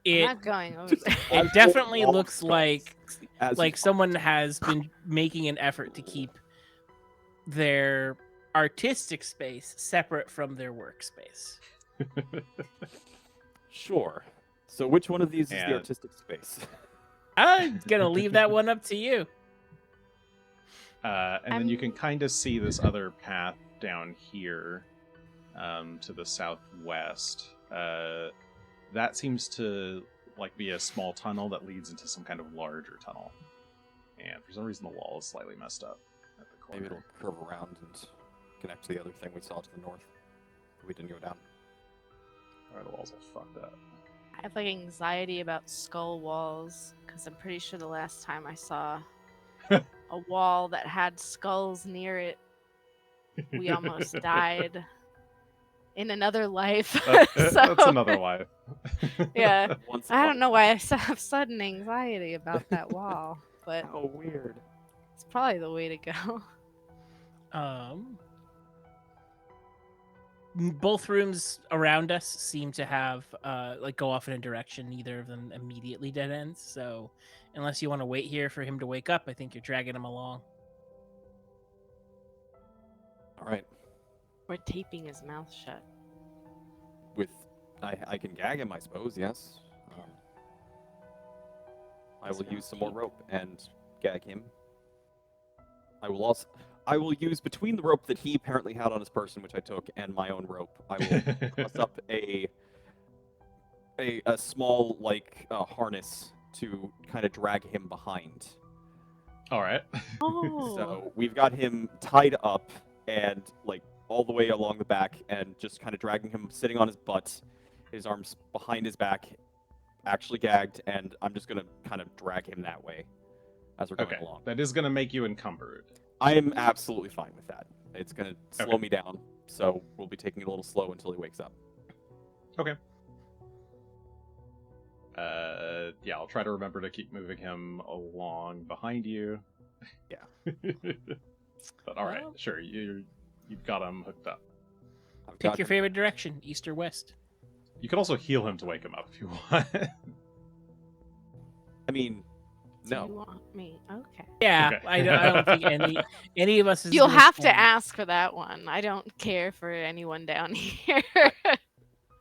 It not going over there. it definitely Wall of looks skulls. like someone has been making an effort to keep their artistic space separate from their workspace. Sure. So which one of these is And- the artistic space? I'm gonna leave that one up to you. And then you can kind of see this other path down here to the southwest. That seems to be a small tunnel that leads into some kind of larger tunnel. And for some reason the wall is slightly messed up at the corner. Maybe it'll curve around and connect to the other thing we saw to the north. We didn't go down. Alright, the wall's all fucked up. I have anxiety about skull walls because I'm pretty sure the last time I saw a wall that had skulls near it, we almost died in another life. That's So, another life. Yeah. Once I don't know why I have sudden anxiety about that wall, but How weird. it's probably the way to go. Both rooms around us seem to have go off in a direction. Neither of them immediately dead ends. So unless you want to wait here for him to wake up, I think you're dragging him along. All right. We're taping his mouth shut. I can gag him, I suppose. Yes. I will use some more rope and gag him. I will use between the rope that he apparently had on his person, which I took, and my own rope. I will toss up a small harness to kind of drag him behind. Alright. Oh. So we've got him tied up and all the way along the back, and just kind of dragging him, sitting on his butt, his arms behind his back, actually gagged, and I'm just gonna kind of drag him that way as we're going Okay, along. that is going to make you encumbered. I am absolutely fine with that. It's gonna slow Okay. me down, so we'll be taking it a little slow until he wakes up. Okay. Yeah, I'll try to remember to keep moving him along behind you. Yeah. But all right, Well- sure, you've got him hooked up. I've Pick got your him. favorite direction, east or west. You can also heal him to wake him up if you want. I mean, Do you no. want me? Okay. Yeah, Okay. I don't think any of us is. You'll gonna have to spend- ask for that one. I don't care for anyone down here.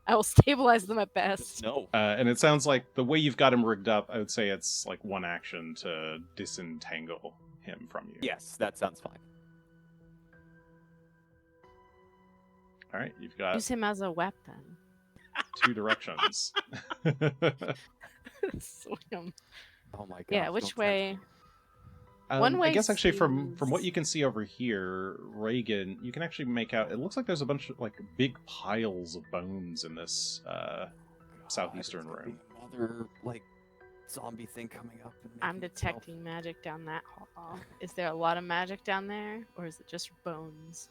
I will stabilize them at best. No. And it sounds like the way you've got him rigged up, I would say it's like one action to disentangle him from you. Yes, that sounds fine. All right, you've got Use him as a weapon. 2 directions. Swim. Oh my god. Yeah, which way? One I way guess actually from what seems- you can see over here, Regan, you can actually make out. It looks like there's a bunch of like big piles of bones in this southeastern room. Another like zombie thing coming up. And I'm making itself- detecting magic down that hall. Is there a lot of magic down there, or is it just bones?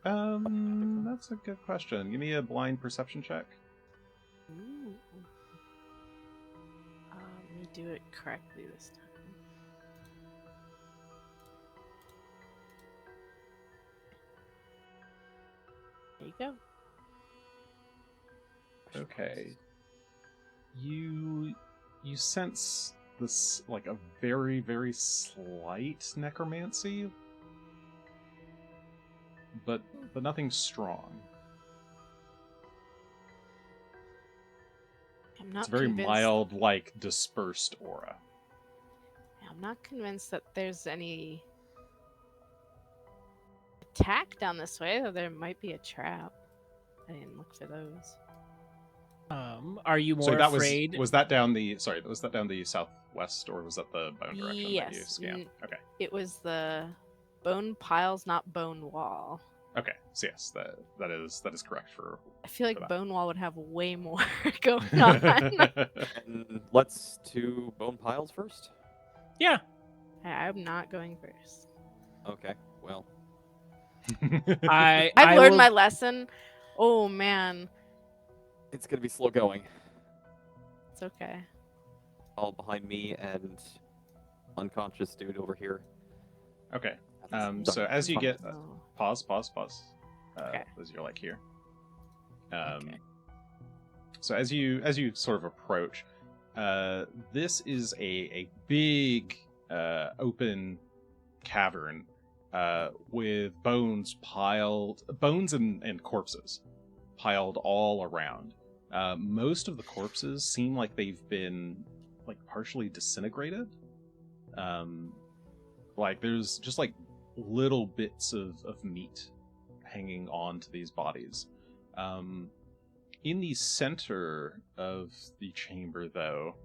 That's a good question. Give me a blind perception check. Ooh. Let me do it correctly this time. There you go. Okay. You sense this like a very, very slight necromancy, but nothing strong. I'm not It's a very convinced. mild, like dispersed aura. I'm not convinced that there's any attack down this way, though there might be a trap. I didn't look for those. Are you more So that afraid? was that down the was that down the southwest, or was that the bone direction that you Yes, scanned? Okay. It was the bone piles, not bone wall. Okay. So yes, that is correct for I feel like for that. bone wall would have way more going on. And let's do bone piles first. Yeah. I'm not going first. Okay. Well, I I've learned will- my lesson. Oh man, it's gonna be slow going. it's okay. All behind me and unconscious dude over here. Okay. That's So as you fun. get Oh, pause. Okay. As you're like here. Okay. So as you sort of approach, this is a big open cavern with bones and corpses piled all around. Most of the corpses seem like they've been like partially disintegrated. Like there's just like little bits of meat hanging on to these bodies. In the center of the chamber, though,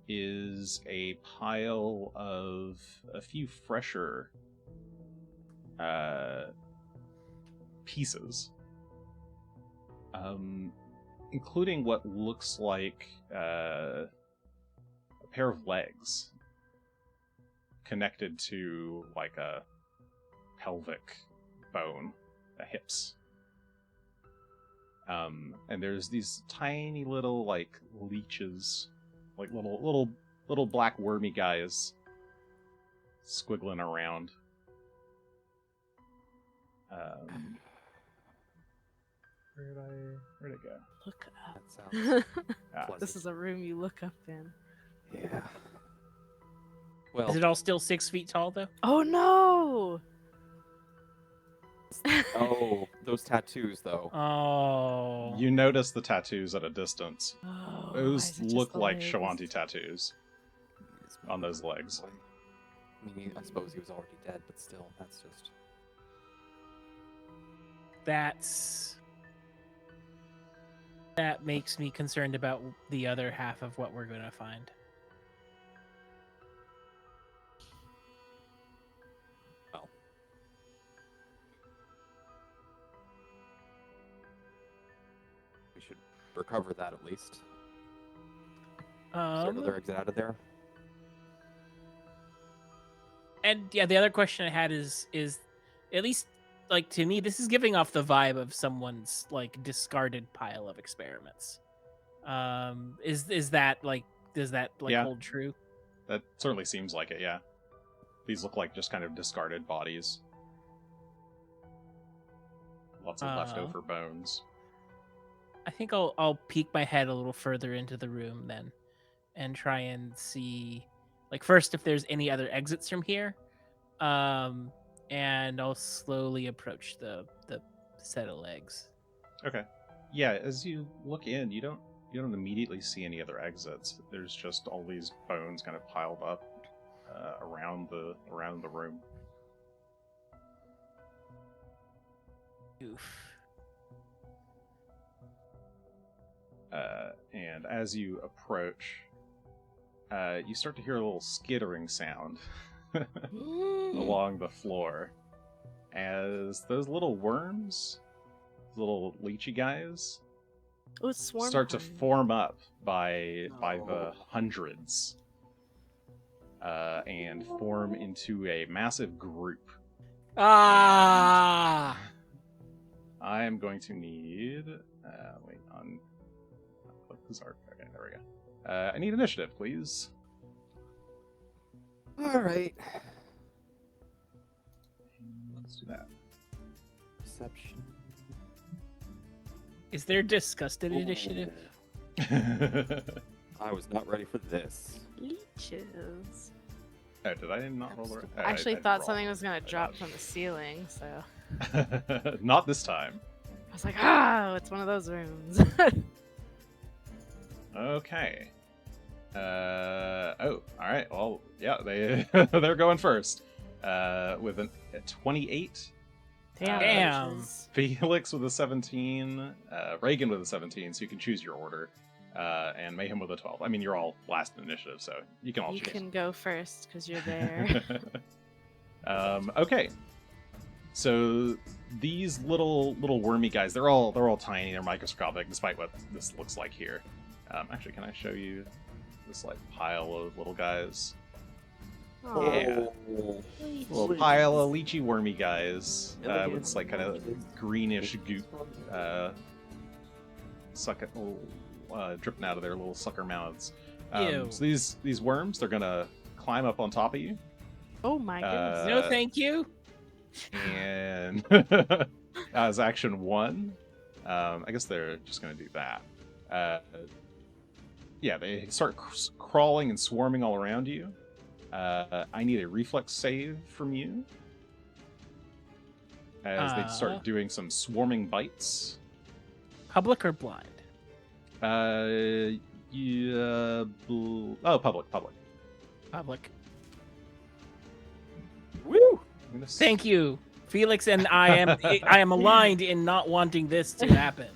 is a pile of a few fresher pieces, including what looks like a pair of legs connected to like a pelvic bone, the hips. And there's these tiny little like leeches, like little black wormy guys squiggling around. Where'd it go? look up. That sounds Ah, pleasant. This is a room you look up in. Yeah. Well, Is it all still 6 feet tall though? Oh no! oh, those tattoos though. Oh. you notice the tattoos at a distance. Oh, why Those is it just look the like legs? Shawanti tattoos on those legs. I mean, I suppose he was already dead, but still, that's just. That makes me concerned about the other half of what we're gonna find. Well. We should recover that at least. Is there another exit out of there? And yeah, the other question I had is at least like to me, this is giving off the vibe of someone's like discarded pile of experiments. Is that like does that like Yeah. hold true? That certainly seems like it, yeah. These look like just kind of discarded bodies. Lots of leftover bones. I think I'll peek my head a little further into the room then, and try and see, like first if there's any other exits from here, and I'll slowly approach the set of legs. Okay. Yeah, as you look in, you don't immediately see any other exits. There's just all these bones kind of piled up around the room. Oof. And as you approach, you start to hear a little skittering sound along the floor as those little worms, little leechy guys, start to form up by the hundreds and form into a massive group. Ah! I am going to need... Okay, there we go. I need initiative, please. All right. Let's do that. Perception. Is there disgusted initiative? I was not ready for this. Leeches. Oh, did I not roll it? I actually thought something was gonna drop from the ceiling, so Not this time. I was like, it's one of those rooms. Okay. All right. Well, yeah, they're going first. With a 28. Damn. Felix with a 17. Regan with a 17. So you can choose your order. And Mayhem with a 12. I mean, you're all last in initiative, so you can all choose. You can go first because you're there. Okay. So these little wormy guys, they're all tiny, they're microscopic, despite what this looks like here. Actually, can I show you this like pile of little guys? Yeah. Little pile of leechy wormy guys with this like kind of greenish goop dripping out of their little sucker mouths. Ew. So these worms, they're gonna climb up on top of you. Oh my goodness. No, thank you. And as action 1, I guess they're just gonna do that. Yeah, they start crawling and swarming all around you. I need a reflex save from you as they start doing some swarming bites. Public or blind? Public. Public. Woo! Thank you, Felix, and I am aligned in not wanting this to happen.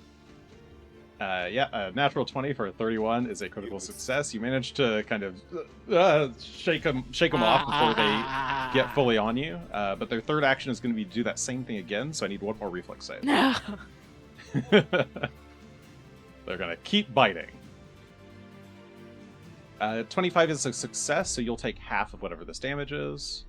Natural 20 for a 31 is a critical success. You manage to kind of shake them off before they get fully on you. But their third action is going to be to do that same thing again, so I need one more reflex save. No. They're going to keep biting. 25 is a success, so you'll take half of whatever this damage is.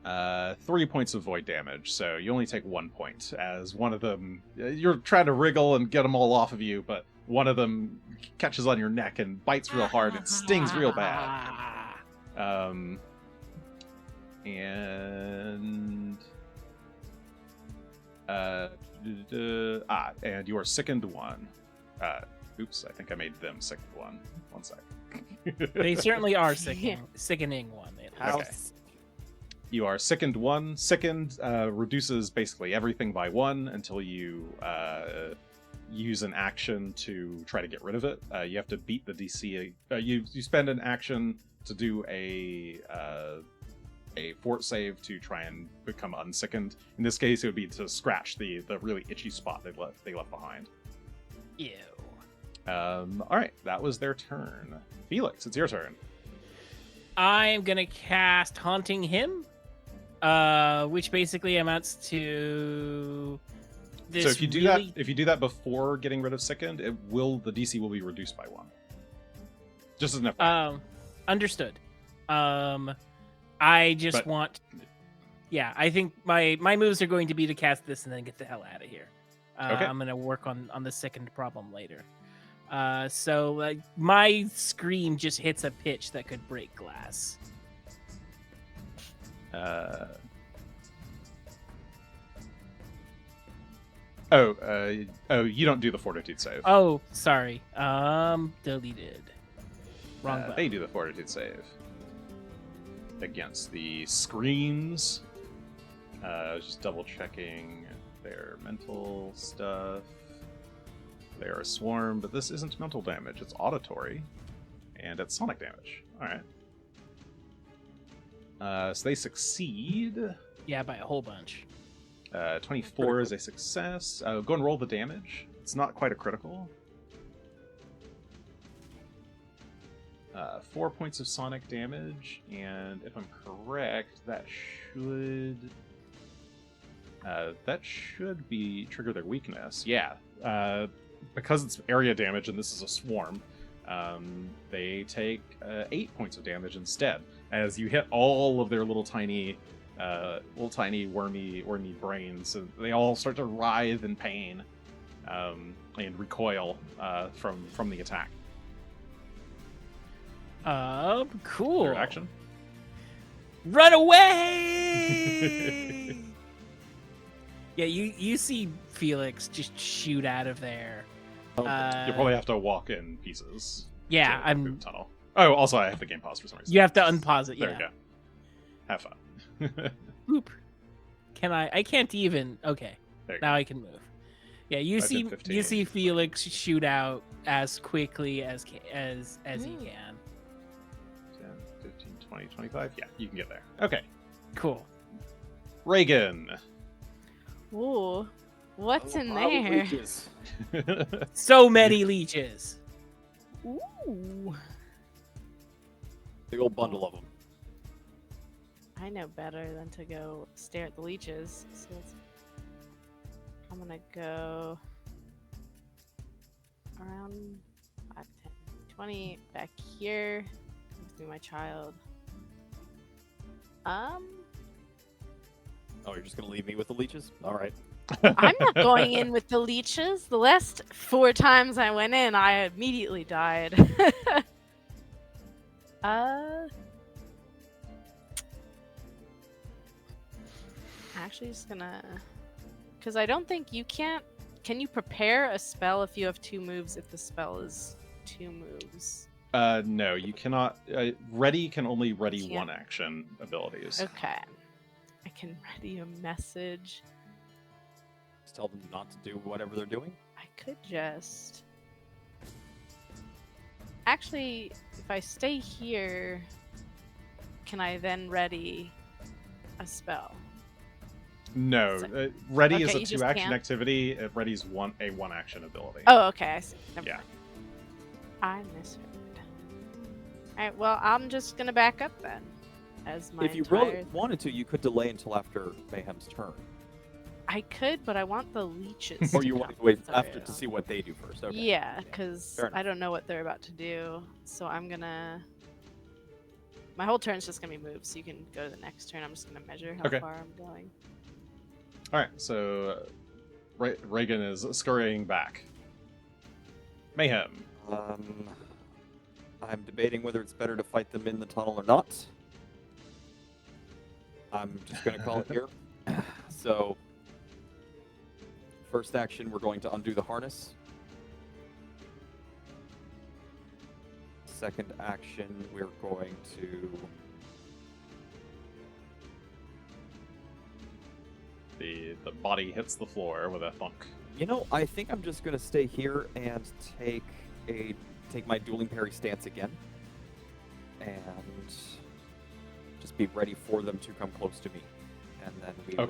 3 points of void damage, so you only take 1 point, as one of them, you're trying to wriggle and get them all off of you, but one of them catches on your neck and bites real hard and stings real bad. And you are sickened 1. Oops, I think I made them sickened 1. 1 sec. They certainly are sickening 1. Okay. You are sickened 1. Sickened reduces basically everything by 1 until you use an action to try to get rid of it. You have to beat the DC. You spend an action to do a fort save to try and become unsickened. In this case, it would be to scratch the really itchy spot they left behind. Ew. All right, that was their turn. Felix, it's your turn. I am gonna cast Haunting Him, which basically amounts to this So if you do really... that, if you do that before getting rid of Sickened, the DC will be reduced by 1. Just as an FYI. Understood. I just want... Yeah, I think my moves are going to be to cast this and then get the hell out of here. Okay. I'm going to work on the second problem later. So my scream just hits a pitch that could break glass. You don't do the Fortitude save. Oh, sorry. Deleted. Wrong button. They do the Fortitude save against the screams. I was just double checking their mental stuff. They are a swarm, but this isn't mental damage. It's auditory, and it's sonic damage. All right. So they succeed. Yeah, by a whole bunch. 24 is a success. Go and roll the damage. It's not quite a critical. 4 points of sonic damage, and if I'm correct, that should be trigger their weakness. Yeah, because it's area damage and this is a swarm, they take 8 points of damage instead, as you hit all of their little tiny wormy brains, and they all start to writhe in pain and recoil from the attack. Cool. Your action. Run away! Yeah, you see Felix just shoot out of there. You'll probably have to walk in pieces. Yeah, through the tunnel. Oh, also I have the game pause for some reason. You have to unpause it. There Yeah. you go. Have fun. Oop. Can I? I can't even. Okay. Now I can move. Yeah, you see Felix shoot out as quickly as he can. 10, 15, 20, 25. Yeah, you can get there. Okay. Cool. Regan. Ooh, what's in there? So many leeches. Ooh. Big old bundle of them. I know better than to go stare at the leeches. So I'm gonna go around 5, 10, 20 back here. Comes to be my child. Oh, you're just gonna leave me with the leeches? All right. I'm not going in with the leeches. The last 4 times I went in, I immediately died. Actually, just gonna, because I don't think you can't. Can you prepare a spell if you have 2 moves? If the spell is 2 moves. No, you cannot. Ready can only ready 1 action abilities. Okay. I can ready a message. Just tell them not to do whatever they're doing? I could just... Actually, if I stay here, can I then ready a spell? No. Ready is Okay, a you just 2-action can't? activity. Ready's a 1-action ability. Oh, okay, I see. Never Yeah. mind. I misheard. Alright, well, I'm just gonna back up then. As my If you entire... really wanted to, you could delay until after Mayhem's turn. I could, but I want the leeches. Or to you come want to wait through. after to see what they do first. Okay. Yeah, because Fair enough. I don't know what they're about to do. So I'm gonna... My whole turn's just gonna be moved, so you can go to the next turn. I'm just gonna measure how Okay. far I'm going. Alright, so Regan is scurrying back. Mayhem. I'm debating whether it's better to fight them in the tunnel or not. I'm just going to call it here. So, first action, we're going to undo the harness. Second action, we're going to... The body hits the floor with a thunk. You know, I think I'm just going to stay here and take my dueling parry stance again. And just be ready for them to come close to me. And then we will...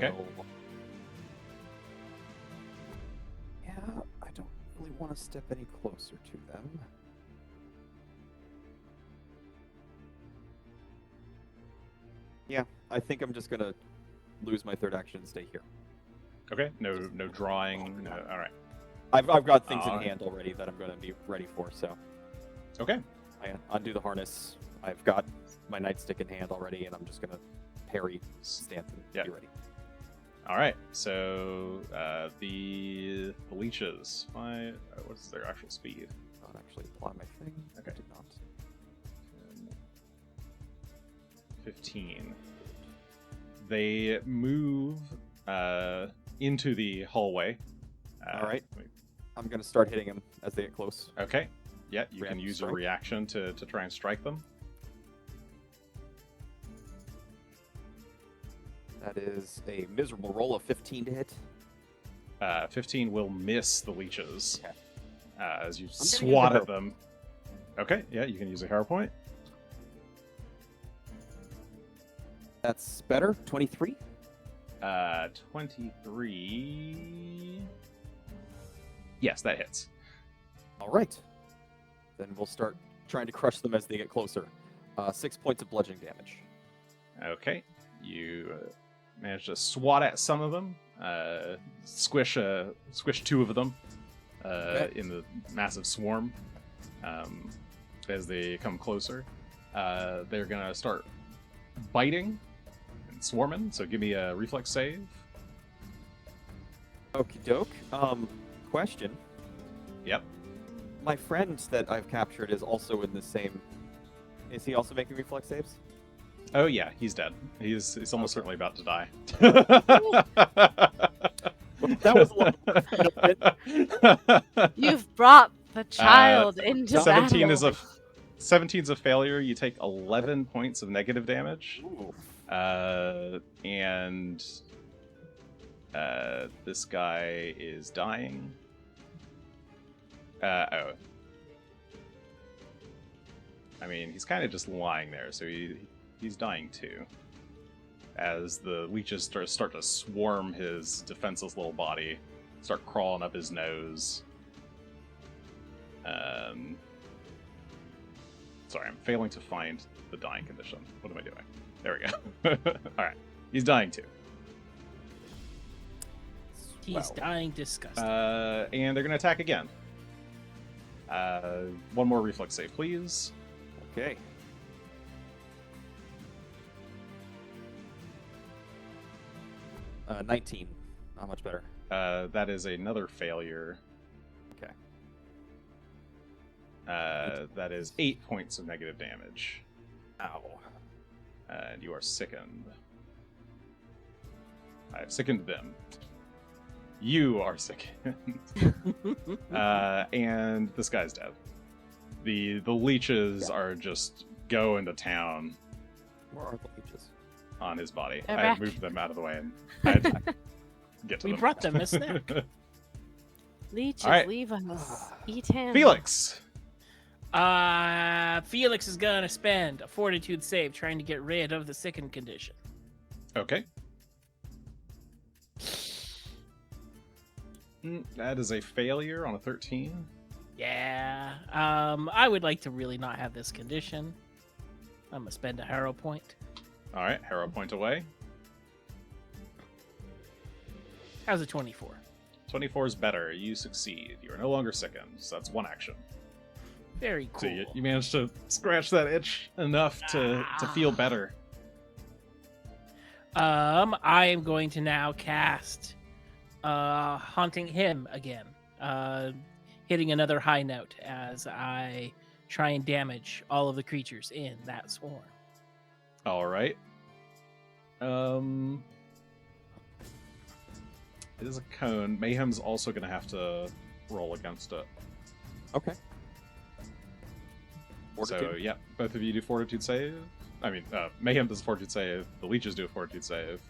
Yeah, I don't really want to step any closer to them. Yeah, I think I'm just going to lose my third action and stay here. Okay, no drawing. No, all right. I've got things in Alright. hand already that I'm going to be ready for. So Okay. I undo the harness. I've got my nightstick in hand already, and I'm just going to parry, stance, and Yeah. be ready. All right. So the leeches. What's their actual speed? Not actually apply my thing. Okay. I did not. 15. They move into the hallway. All right. I'm going to start hitting them as they get close. Okay. Yeah, you can Reaction use your strike. reaction to try and strike them. That is a miserable roll of 15 to hit. 15 will miss the leeches Okay. as you gonna use swat a at them. Okay, yeah, you can use a hero point. That's better. 23. 23. Yes, that hits. All right. Then we'll start trying to crush them as they get closer. 6 points of bludgeoning damage. Okay, you manage to swat at some of them, squish 2 of them Okay. in the massive swarm as they come closer. They're gonna start biting and swarming. So give me a reflex save. Okie doke. Question. Yep. My friend that I've captured is also in the same. Is he also making reflex saves? Oh yeah, he's dead. He's almost certainly about to die. That was a lot. You've brought the child into 17 battle. is a 17's a failure. You take 11 points of negative damage. Ooh. And this guy is dying. I mean, he's kind of just lying there, so he's dying too. As the leeches start to swarm his defenseless little body, start crawling up his nose. Sorry, I'm failing to find the dying condition. What am I doing? There we go. Alright, he's dying too. He's Wow. dying disgusting. And they're going to attack again. One more reflex save, please. Okay. Uh, 19. Not much better. That is another failure. Okay. That is 8 points of negative damage. Ow. And you are sickened. I have sickened them. You are sickened. And this guy's dead. The leeches are just going to town Where are the leeches? on his body. They're I back. moved them out of the way and I had to get to We them. brought them a snack. Leeches, All right. leave us. Eat him. Felix! Felix is gonna spend a fortitude save trying to get rid of the sickened condition. Okay. That is a failure on a 13. Yeah. I would like to really not have this condition. I'm gonna spend a hero point. Alright, hero point away. How's a 24? 24 is better. You succeed. You are no longer sickened, so that's one action. Very cool. So you managed to scratch that itch enough to feel better. I am going to now cast Haunting Him again. Hitting another high note as I try and damage all of the creatures in that swarm. Alright. It is a cone. Mayhem's also going to have to roll against it. Okay. So, Fortitude? yeah, both of you do fortitude save. I mean, Mayhem does a fortitude save. The leeches do a fortitude save.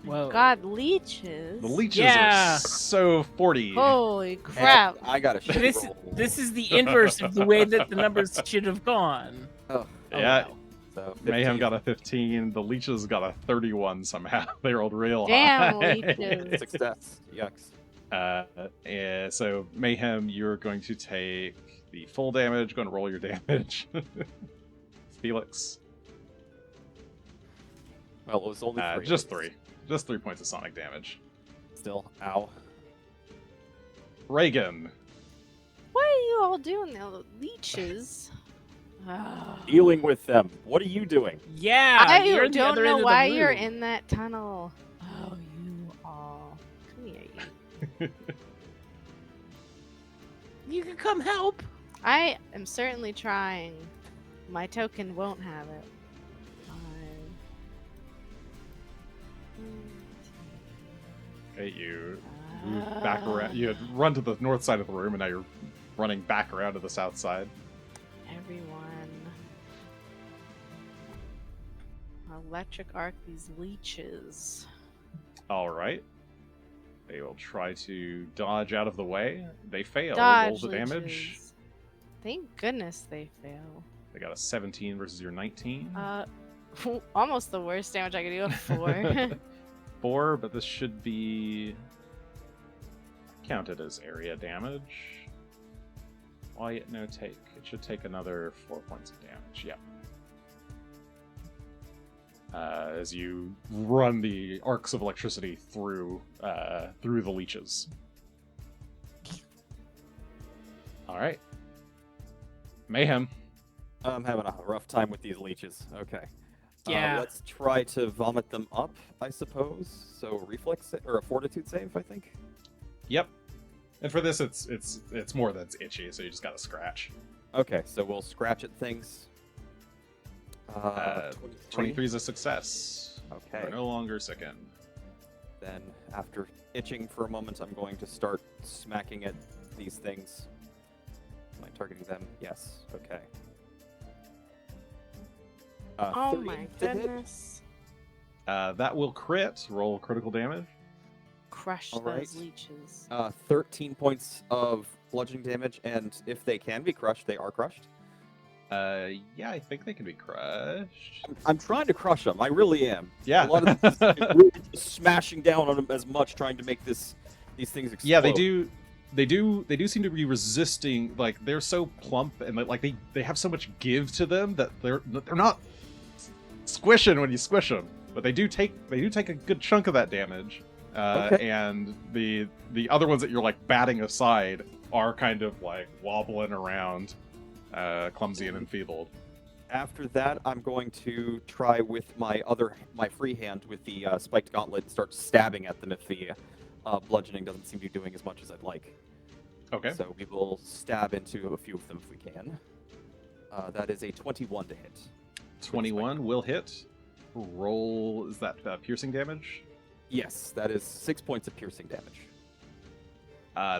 Whoa. God, leeches. The leeches Yeah. are so 40. Holy And crap. I got a shit This roll. this is the inverse of the way that the numbers should have gone. Oh, Yeah, wow. so Mayhem 15. got a 15. The leeches got a 31 somehow. They rolled real Damn, high. leeches. Success. Yucks. And so, Mayhem, you're going to take the full damage. Going to roll your damage. Felix. Well, it was only 3. Just 3. Just 3 points of sonic damage. Still, ow. Regan. What are you all doing there? The leeches. Dealing with them. What are you doing? Yeah, I you're in the don't other know end why of the you're room. in that tunnel. Oh, you all. Come here, you. You can come help. I am certainly trying. My token won't have it. Okay, you move back around. You had run to the north side of the room, and now you're running back around to the south side. Everyone. Electric arc these leeches. All right. They will try to dodge out of the way. They fail. Dodge Roll the damage. leeches. Thank goodness they fail. They got a 17 versus your 19. Almost the worst damage I could do. A 4. 4, but this should be counted as area damage. Why no take? It should take another 4 points of damage. Yep. As you run the arcs of electricity through the leeches. All right. Mayhem. I'm having a rough time with these leeches. Okay. Yeah. Let's try to vomit them up, I suppose. So reflex or a fortitude save, I think. Yep. And for this, it's more that's itchy, so you just gotta scratch. Okay, so we'll scratch at things. 23 is a success. Okay. We're no longer sickened. Then, after itching for a moment, I'm going to start smacking at these things. Am I targeting them? Yes. Okay. Oh 3 my to hit. goodness. That will crit. Roll critical damage. Crush All those right. leeches. 13 points of bludgeoning damage, and if they can be crushed, they are crushed. Yeah, I think they can be crushed. I'm trying to crush them. I really am. Yeah. A lot of this is really just smashing down on them as much, trying to make these things explode. Yeah, they do seem to be resisting. Like, they're so plump and like they have so much give to them that they're not squishing when you squish them, but they do take a good chunk of that damage. Okay. And the other ones that you're like batting aside are kind of like wobbling around, clumsy and enfeebled. After that, I'm going to try with my free hand with the spiked gauntlet and start stabbing at them if the bludgeoning doesn't seem to be doing as much as I'd like. Okay. So we will stab into a few of them if we can. That is a 21 to hit. 21 will hit. Roll, is that piercing damage? Yes, that is 6 points of piercing damage.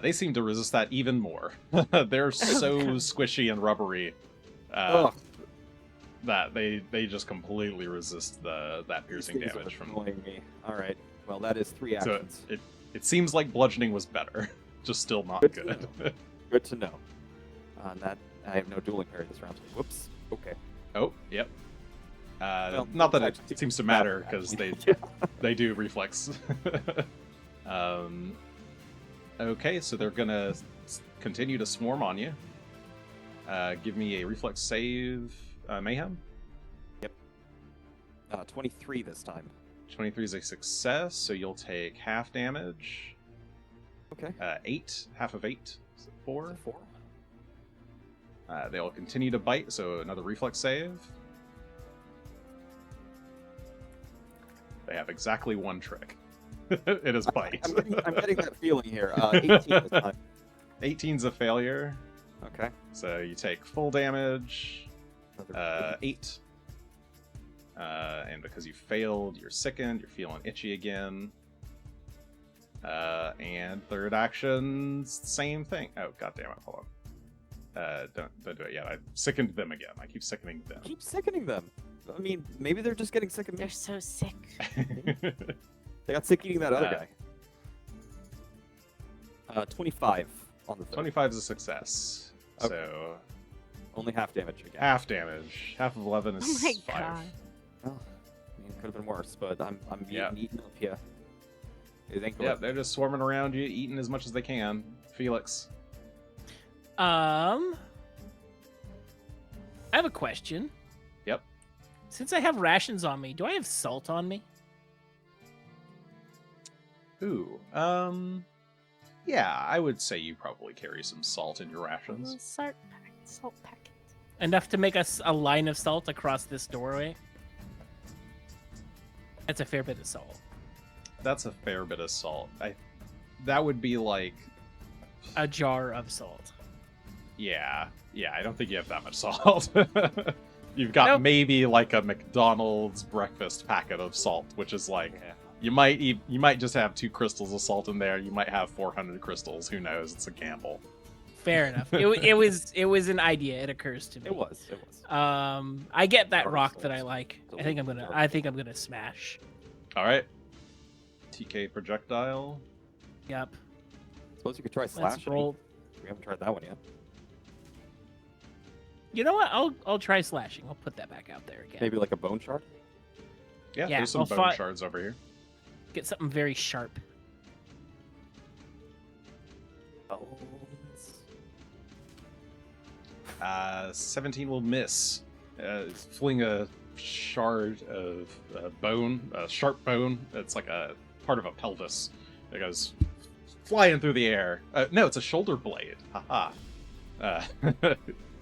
They seem to resist that even more. They're so squishy and rubbery that they just completely resist that piercing These things damage are from. annoying me. All right. Well, that is 3 So actions. it seems like bludgeoning was better, just still not Good to good. Good to know. That I have no dueling parry this round. Whoops. Okay. Oh, yep. Well, Not that actually it seems to matter, matter because actually. they do reflex. Okay, so they're gonna continue to swarm on you. Give me a reflex save, Mayhem. 23 this time. 23 is a success, so you'll take half damage. Okay. 8, half of 8, is it 4? 4. They'll continue to bite, so another reflex save. They have exactly one trick. It is bite. I'm getting that feeling here. 18 this time. 18's a failure, Okay. so you take full damage. Another 8. And because you failed, you're sickened, you're feeling itchy again. And third action, same thing. Oh, goddammit, hold on. Don't do it yet. I sickened them again. I keep sickening them. Keep sickening them. I mean, maybe they're just getting sick of me. They're so sick. They got sick eating that other Uh, guy. 25 on the third. 25 is a success. Okay. So, Only half damage again. half damage. Half of 11 is Oh my 5. god. Well, I mean, it could have been worse, but I'm Yeah. eating up here. It ain't Yeah, good. they're just swarming around you, eating as much as they can. Felix. I have a question. Yep. Since I have rations on me, do I have salt on me? Ooh, yeah, I would say you probably carry some salt in your rations. Salt packet. Enough to make us a line of salt across this doorway. That's a fair bit of salt. That's a fair bit of salt. That would be like A jar of salt. yeah. I don't think you have that much salt. You've got Nope. maybe like a McDonald's breakfast packet of salt, which is like you might just have 2 crystals of salt in there. You might have 400 crystals. Who knows? It's a gamble. Fair enough. It was an idea. It occurs to me. It was. I get that Dark rock that salt. I like. It's a I think I'm little gonna. dark. I think I'm gonna smash. All right. TK projectile. Yep. Suppose you could try Let's slashing. roll. We haven't tried that one yet. You know what? I'll try slashing. I'll put that back out there again. Maybe like a bone shard. Yeah, Yeah, there's some I'll bone shards over here. Get something very sharp. Bones. 17 will miss. Fling a shard of bone, a sharp bone. It's like a part of a pelvis that goes flying through the air. No, it's a shoulder blade. Haha.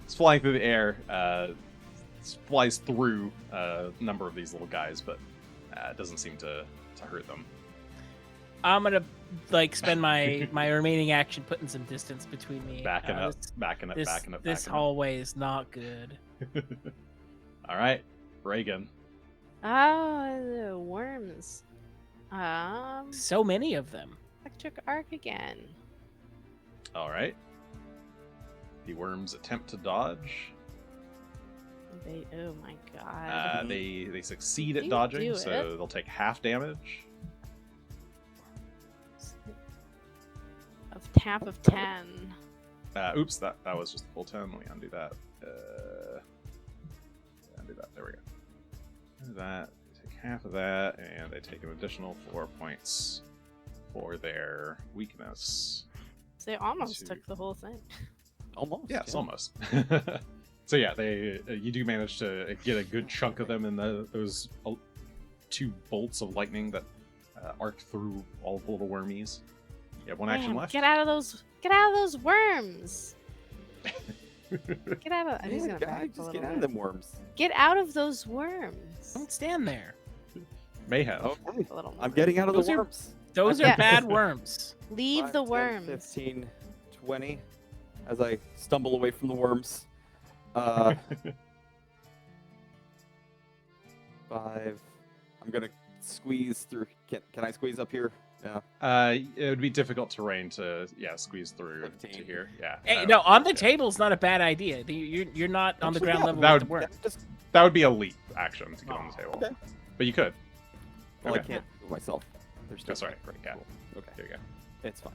It's flying through the air. Flies through a number of these little guys, but it doesn't seem to hurt them. I'm gonna spend my remaining action putting some distance between me. Backing up. This hallway is not good. All right, Regan. Oh, the worms. So many of them. Electric arc again. All right. The worms attempt to dodge. Oh my god. They succeed at You dodging, do so it. they'll take half damage. Of half of 10. Oops, that was just the full 10. Let me undo that. Undo that. There we go. Do that. They take half of that, and they take an additional 4 points for their weakness. So they almost Two. took the whole thing. Almost. Yeah, it's almost. So yeah, you do manage to get a good chunk of them in those 2 bolts of lightning that arc through all the little wormies. You have 1 action Man, left. Get out of those worms. Get out of. I'm just gonna guy, back a just little get out bit. of them worms. Get out of those worms. Don't stand there. Mayhem. Okay. A little more. I'm getting out of Those the are- worms. Those are Yes. bad worms. Leave 5, the 10, worms. 15, 20. As I stumble away from the worms. 5. I'm gonna squeeze through. Can I squeeze up here? Yeah. It would be difficult terrain to squeeze through 15. to here. Yeah. Hey, no, on the table's not a bad idea. You're not on the Actually, ground yeah, level that with would- the worm. Just, That would be a leap action to get on the table. okay. But you could. Well, I Okay. can't do it myself. There's Oh, sorry. Great. Yeah. Cool. Okay. There you go. It's fine.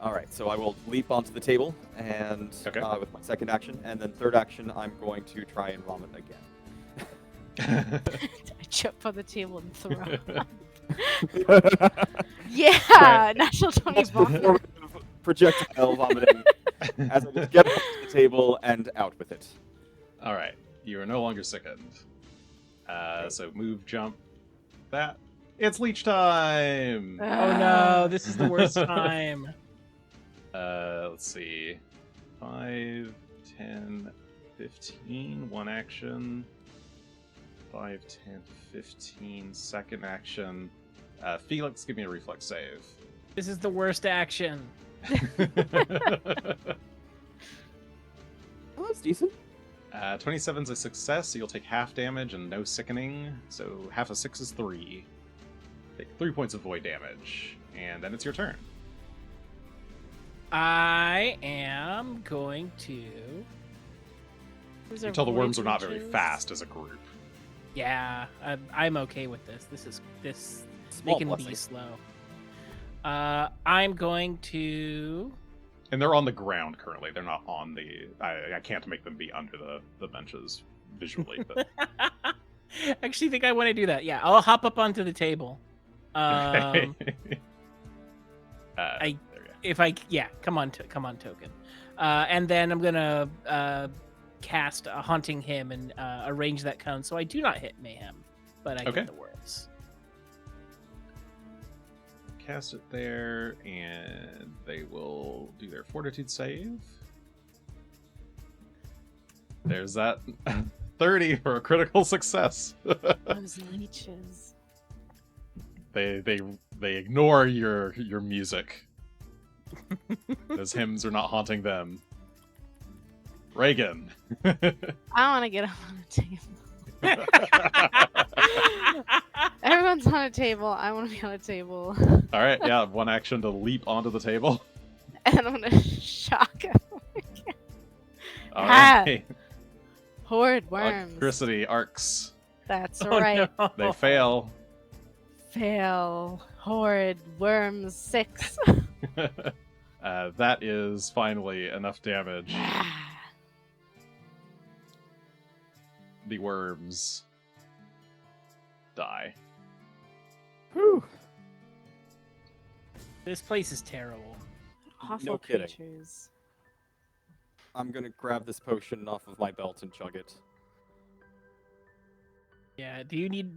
All right, so I will leap onto the table and Okay. with my second action, and then third action, I'm going to try and vomit again. I jump on the table and throw. Right. Yeah, natural 20 vomit. Projectile vomiting as I just get onto the table and out with it. All right. You are no longer sickened. So move, jump, that. It's leech time. Oh no, this is the worst time. Let's see. 5, 10, 15. 1 action. 5, 10, 15. Second action. Felix, give me a reflex save. This is the worst action. Oh, that's decent. 27's a success, so you'll take half damage and no sickening. So half of 6 is 3. Take 3 points of void damage. And then it's your turn. I am going to. These You are tell the worms void are not very leeches. fast as a group. Yeah, I'm okay with this. This they Small can blessing. be slow. I'm going to. And they're on the ground currently. They're not on the... I can't make them be under the benches visually. But I actually think I want to do that. Yeah, I'll hop up onto the table. there I- you go. If I come on token, and then I'm gonna cast a haunting hymn and arrange that cone so I do not hit mayhem, but I Okay. get the worms. cast it there, and they will do their fortitude save. There's that 30 for a critical success. Those leeches. They ignore your music. Those hymns are not haunting them. Regan. I want to get up on a table. Everyone's on a table. I want to be on a table. All right, yeah, one action to leap onto the table. And I'm going to shock him. All Ah. right. Horde worms. Electricity arcs. That's Oh, right. no. They fail. Fail. Horde worms 6. That is finally enough damage. The worms die. Whew. This place is terrible. Awful No kidding. creatures. I'm gonna grab this potion off of my belt and chug it. Yeah. Do you need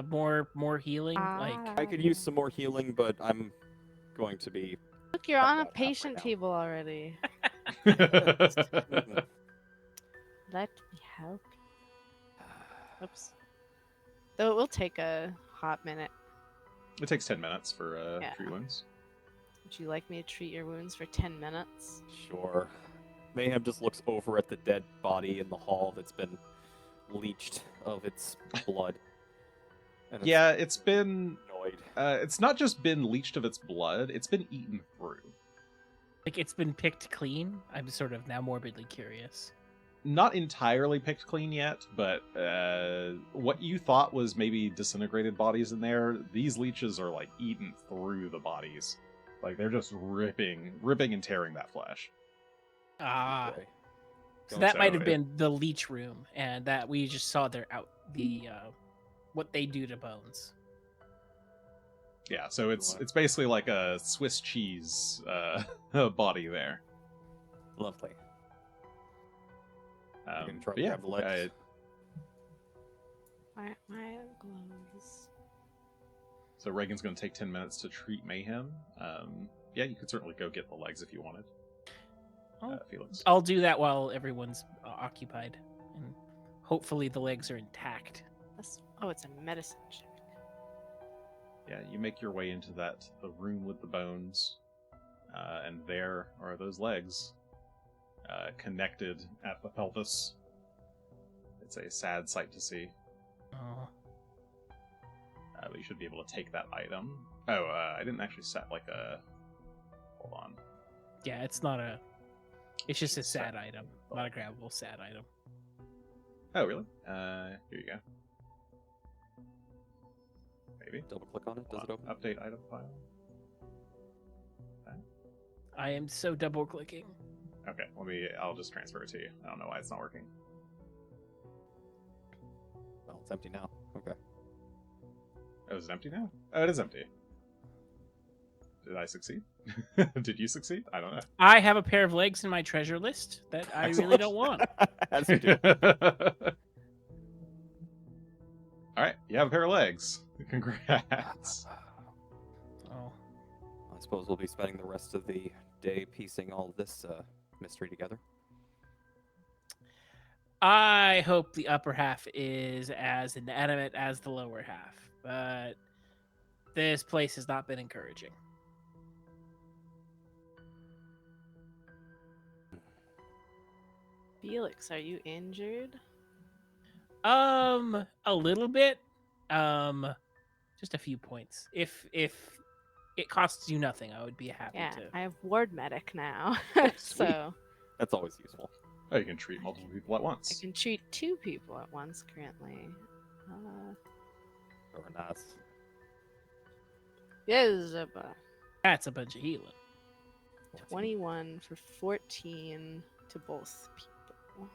more healing? I could use some more healing, but I'm going to be. Look, you're on a about half patient right now. table already. Mhm. Let me help. Oops. Though it will take a hot minute. It takes 10 minutes for Yeah. treat wounds. Would you like me to treat your wounds for 10 minutes? Sure. Mayhem just looks over at the dead body in the hall that's been leached of its blood. And is Yeah, it's been. annoyed. It's not just been leached of its blood, it's been eaten through. Like it's been picked clean? I'm sort of now morbidly curious. Not entirely picked clean yet, but what you thought was maybe disintegrated bodies in there, these leeches are like eaten through the bodies. Like they're just ripping and tearing that flesh. Ah. Okay. So that So might have it- been the leech room, and that we just saw their what they do to bones. Yeah, so it's basically like a Swiss cheese body there. Lovely. You can try But to yeah, grab the legs. My gloves. So Reagan's going to take 10 minutes to treat Mayhem. Yeah, you could certainly go get the legs if you wanted. Felix. I'll do that while everyone's occupied, and hopefully the legs are intact. Oh, it's a medicine check. Yeah, you make your way into the room with the bones, and there are those legs connected at the pelvis. It's a sad sight to see. Oh. But you should be able to take that item. Oh, I didn't actually set like a... Hold on. Yeah, it's not a. It's just a sad item, not a grabbable sad item. Oh, really? Here you go. Maybe. Double click on it. Does it open? Update item file. I am so double clicking. Okay, I'll just transfer it to you. I don't know why it's not working. Well, it's empty now. Okay. Oh, is it empty now? Oh, it is empty. Did I succeed? Did you succeed? I don't know. I have a pair of legs in my treasure list that I really don't want. As you do. Alright, you have a pair of legs. Congrats. Oh, I suppose we'll be spending the rest of the day piecing all this mystery together. I hope the upper half is as inanimate as the lower half, but this place has not been encouraging. Felix, are you injured? A little bit. Just a few points. If it costs you nothing, I would be happy Yeah, to. I have ward medic now. Sweet. So That's always useful. Oh, you can treat multiple people at I once. can treat 2 people at once currently. Very nice. Yes, That's a bunch of healing. 21 for 14 to both people.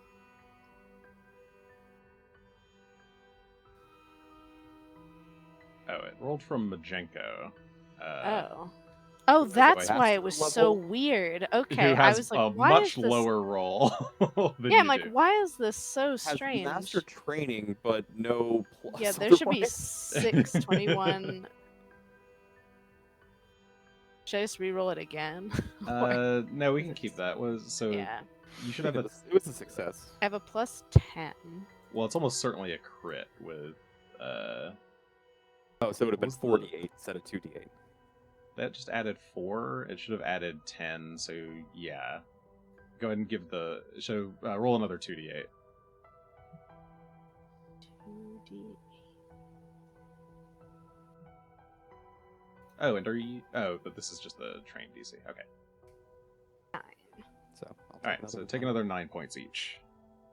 Oh, it rolled from Majenko. Oh, Who has a that's why master it was so level? weird. Who Okay, I has was like, a why much is this... lower roll than Yeah, you I'm like, do. why is this so Has strange? master training, but no plus. Yeah, there should be otherwise. 6, 21. Should I just re-roll it again? Or- No, we can keep that. So yeah. you should have a. It was a success. I have a plus 10. Well, it's almost certainly a crit with. Oh, so it would have been What's the- 4d8 instead of 2d8. That just added 4. It should have added 10. So yeah, go ahead and give the. So roll another 2d8. 2d. Oh, and are you? Oh, but this is just the train DC. Okay. 9. So I'll All right. So take another 9 points each.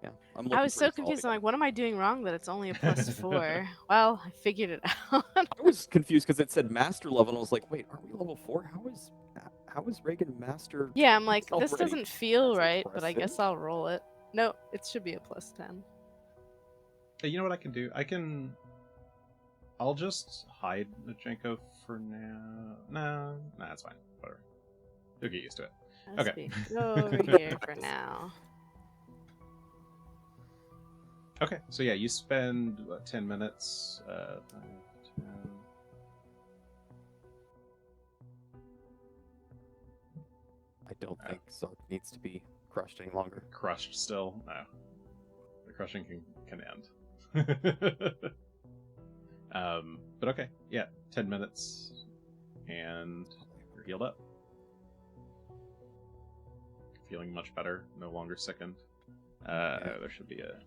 Yeah, I was so confused. I'm like, what am I doing wrong that it's only a plus 4? Well, I figured it out. I was confused because it said master level, and I was like, wait, aren't we level 4? How is Regan master? Yeah, I'm like, this already? doesn't feel That's right, but I guess impressive. I'll roll it. No, it should be a plus 10. Hey, you know what I can do? I'll just hide the Jenko for now. No, that's fine. Whatever. You'll get used to it. Let's Okay. Go over here for now. Okay, so yeah, you spend 10 minutes. 5, 10. I don't think Sark needs to be crushed any longer. Crushed still? No. The crushing can end. But okay, yeah, 10 minutes, and you're healed up. Feeling much better, no longer sickened. There should be a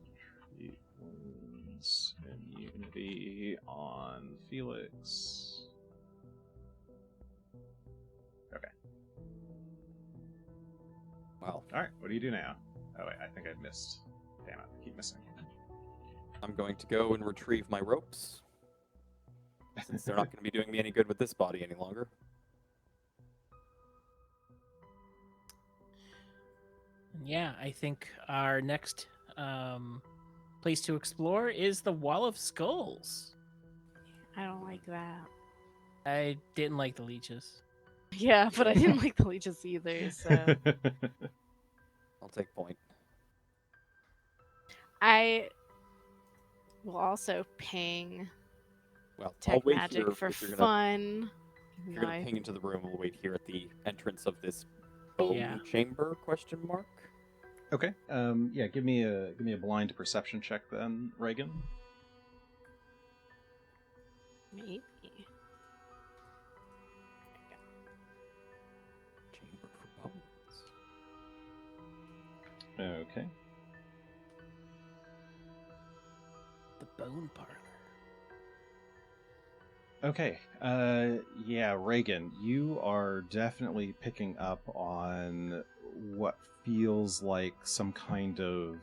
treat wounds immunity on Felix. Okay. Wow. Alright, what do you do now? Oh wait, I think I missed. Damn it, I keep missing. I'm going to go and retrieve my ropes, since they're not going to be doing me any good with this body any longer. Yeah, I think our next place to explore is the Wall of Skulls. I don't like that. I didn't like the leeches. Yeah, but I didn't like the leeches either, so. I'll take point. I will also ping Well, I'll Tech wait Magic here for if you're gonna, fun. if you're gonna ping into the room. We'll wait here at the entrance of this bone Yeah. chamber? Question mark. Okay. Yeah. Give me a blind perception check then, Regan. Maybe. Chamber for bones. Okay. The Bone Parlor. Okay. Yeah, Reagan, you are definitely picking up on what feels like some kind of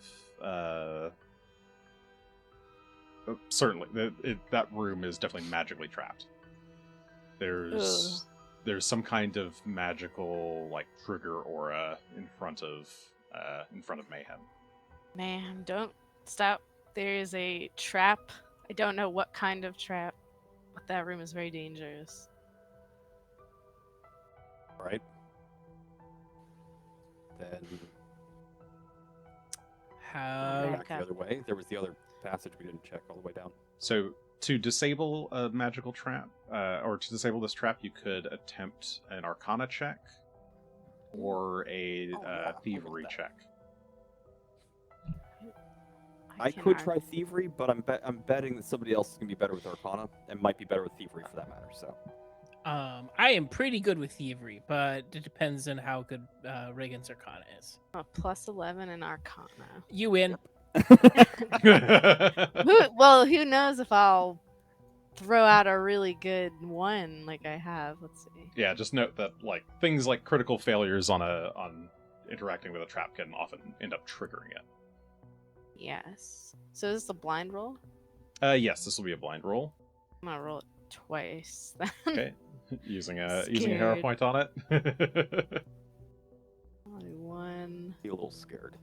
certainly that room is definitely magically trapped. There's some kind of magical like trigger aura in front of Mayhem. Man, don't stop. There is a trap. I don't know what kind of trap, but that room is very dangerous. Right. Then How? back the other way. There was the other passage we didn't check all the way down. So to disable a magical trap, or to disable this trap, you could attempt an Arcana check or a thievery check. I could try thievery, but I'm betting that somebody else is gonna be better with Arcana and might be better with thievery for that matter. So I am pretty good with thievery, but it depends on how good Regan's Arcana is. A plus 11 in Arcana. You win. Who knows if I'll throw out a really good one like I have. Let's see. Yeah, just note that like things like critical failures on interacting with a trap can often end up triggering it. Yes. So is this a blind roll? Yes, this will be a blind roll. I'm gonna roll it twice then. Okay, using a hero Scared. point on it. Only one. be a little scared.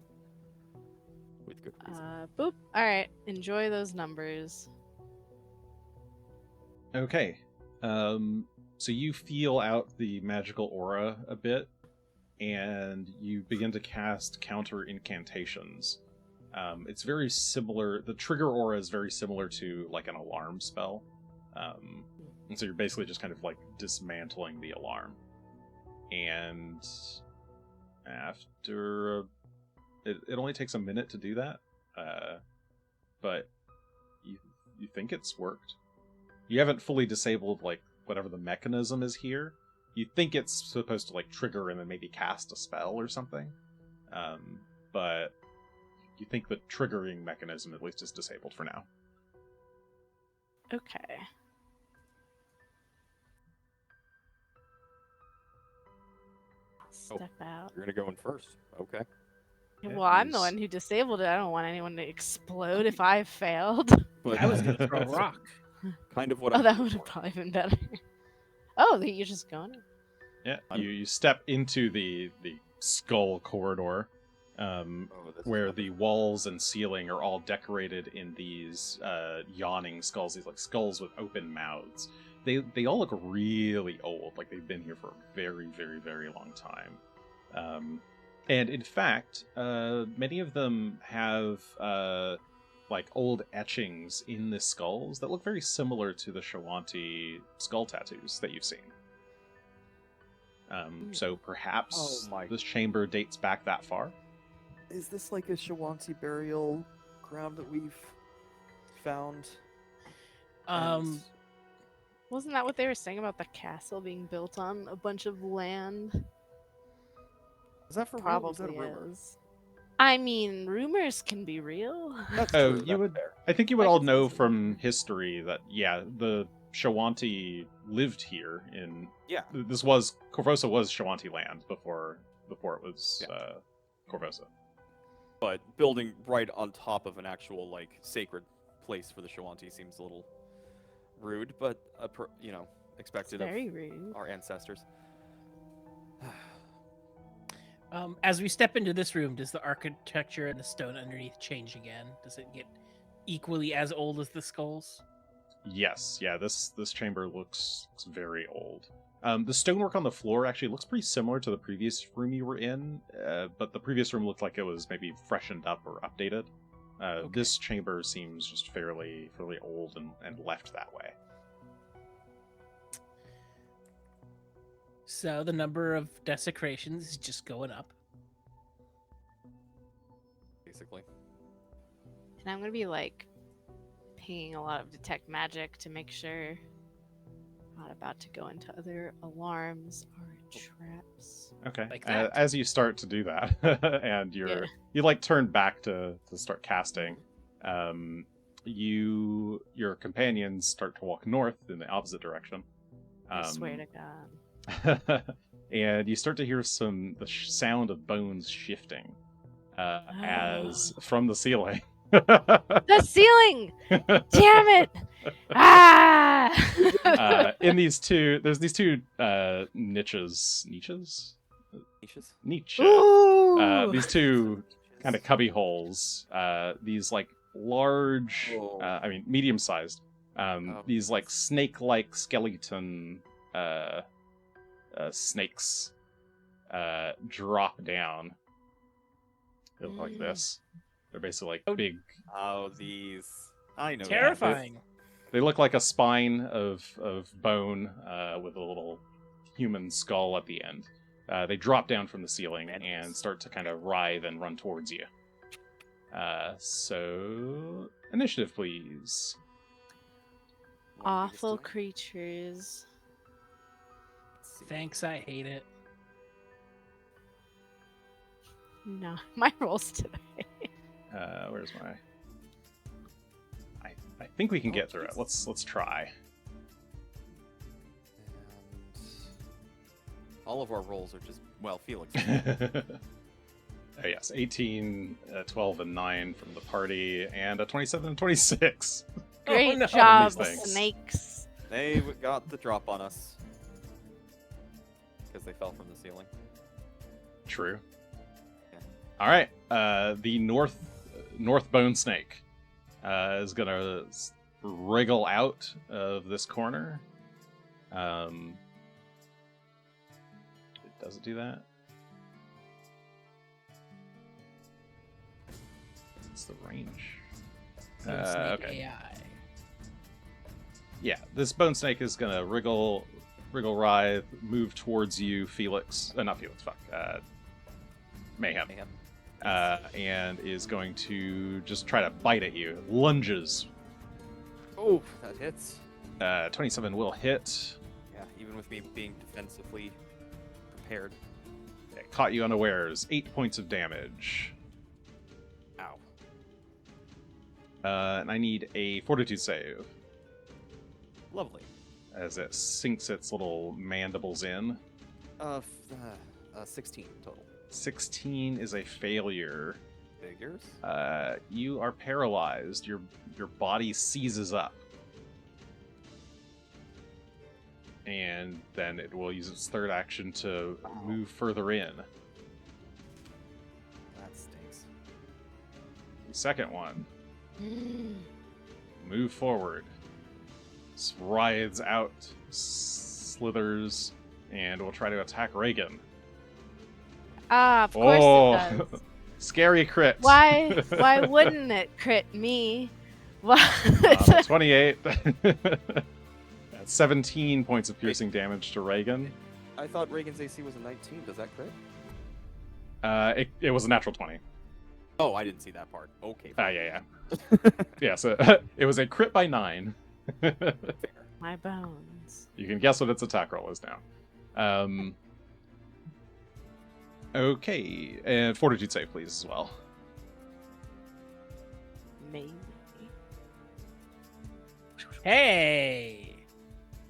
With good reason. Boop. All right. Enjoy those numbers. Okay, so you feel out the magical aura a bit, and you begin to cast counter incantations. It's very similar. The trigger aura is very similar to like an alarm spell, and so you're basically just kind of like dismantling the alarm. and after it only takes a minute to do that, but you think it's worked. You haven't fully disabled like whatever the mechanism is here. You think it's supposed to like trigger and then maybe cast a spell or something, but you think the triggering mechanism at least is disabled for now. Okay. Step out. You're gonna go in first. Okay. Yeah, Well, I'm the use- one who disabled it. I don't want anyone to explode if I failed. But I was gonna throw a rock. kind of what Oh, I'm that here would have for. probably been better. Oh, you're just going. Yeah, I'm- you step into the skull corridor, Oh, this is where not- the walls and ceiling are all decorated in these yawning skulls, these like skulls with open mouths. They all look really old, like they've been here for a very, very, very long time. And in fact, many of them have like old etchings in the skulls that look very similar to the Shawanti skull tattoos that you've seen. So perhaps Oh my- this chamber dates back that far. Is this like a Shawanti burial ground that we've found? And- Wasn't that what they were saying about the castle being built on a bunch of land? is that for real? Or is that a Probably rumor? is. I mean, rumors can be real. That's Oh, true, you that's would- fair. I think you would I all can see know some from history that, yeah, the Shawanti lived here in... Yeah. Corvosa was Shawanti land before it was Yeah. Corvosa. But building right on top of an actual like sacred place for the Shawanti seems a little rude, but It's expected very of rude. our ancestors. As we step into this room, does the architecture and the stone underneath change again? Does it get equally as old as the skulls? Yes, yeah, this chamber looks very old. The stonework on the floor actually looks pretty similar to the previous room you were in, but the previous room looked like it was maybe freshened up or updated. Okay. This chamber seems just fairly old and left that way. So the number of desecrations is just going up. Basically. And I'm gonna be like pinging a lot of detect magic to make sure I'm not about to go into other alarms or traps. Okay. Like that. As you start to do that, and you like turn back to start casting, your companions start to walk north in the opposite direction. I swear to God. And you start to hear the sound of bones shifting as from the ceiling. The ceiling! Damn it! Ah! In these two, there's these two niches. Niches? Niche. Ooh! These two kind of cubby holes. These like large, Oh. medium-sized. These like snake-like skeleton snakes drop down. They look like this. They're basically like big. Oh, these. I know. Terrifying. They look like a spine of bone with a little human skull at the end. They drop down from the ceiling and start to kind of writhe and run towards you. So initiative, please. Awful creatures. Thanks, I hate it. No, my rolls today. Where's my? I think we can get through it. Jesus. Let's try. And all of our rolls are just Felix. Oh, yes, 18, 12, and 9 from the party, and a 27 and 26. Great no. job, These things. snakes. They got the drop on us because they fell from the ceiling. True. Yeah. All right. The north bone snake is gonna wriggle out of this corner. Does it do that? What's the range? Bone snake Okay. AI. Yeah, this bone snake is gonna wriggle Wriggle Writhe move towards you, Felix. Not Felix, fuck. Mayhem. And is going to just try to bite at you. Lunges. Oh, that hits. 27 will hit. Yeah, even with me being defensively prepared. It caught you unawares. 8 points of damage. Ow. And I need a fortitude save. Lovely. As it sinks its little mandibles in. 16 total. 16 is a failure. Figures. You are paralyzed. Your body seizes up. And then it will use its third action to move further in. That stinks. The second one. Move forward. Writhes out, slithers, and will try to attack Regan. Ah, of course it does. Scary crit. Why wouldn't it crit me? Why? 28. That's 17 points of piercing damage to Regan. I thought Regan's AC was a 19. Does that crit? It was a natural 20. Oh, I didn't see that part. Okay. Yeah. Yeah, so it was a crit by 9. My bones. You can guess what its attack roll is now. Okay, and fortitude save, please, as well. Maybe. Hey.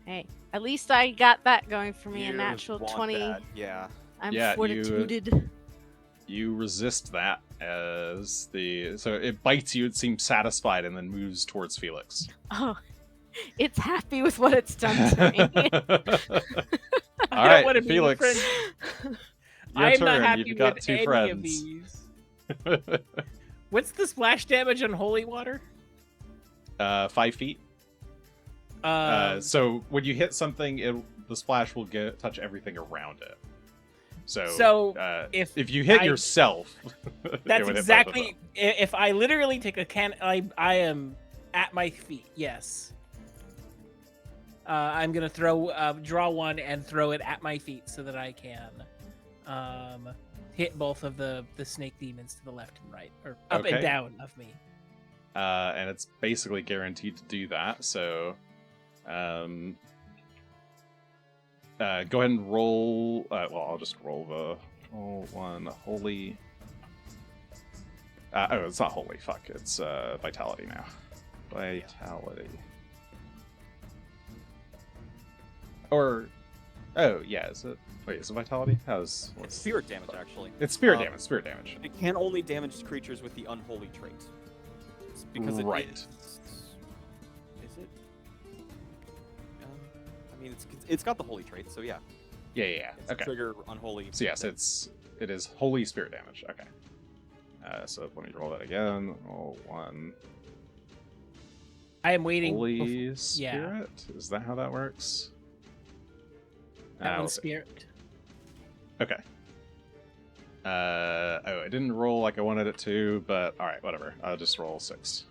Hey, at least I got that going for me. A You natural want 20. that, yeah. I'm Yeah, fortituded. You resist that as so it bites you. It seems satisfied and then moves towards Felix. Oh, it's happy with what it's done to me. All right, wanna be Felix. friends. Your I'm turn. not happy You've got with 2 any friends. of these. What's the splash damage on holy water? 5 feet. So when you hit something, the splash will touch everything around it. So if you hit yourself, that's exactly. If I literally take a can, I am at my feet. Yes. I'm gonna draw one and throw it at my feet so that I can hit both of the snake demons to the left and right, or up and down of me. And it's basically guaranteed to do that. So, go ahead and roll. Well, I'll just roll the one holy. It's not holy. Fuck. It's vitality now. Vitality. Or, yeah. Is it? Wait, is it vitality? It's spirit damage, actually. It's spirit damage. Spirit damage. It can only damage creatures with the unholy trait. It's because it Right. is it? I mean, it's got the holy trait, so yeah. Yeah. It's Okay. Trigger unholy. So yes, it is holy spirit damage. Okay. So let me roll that again. Roll 1. I am waiting. Holy spirit? Is that how that works? That one's spirit. Okay. I didn't roll like I wanted it to, but alright, whatever. I'll just roll 6.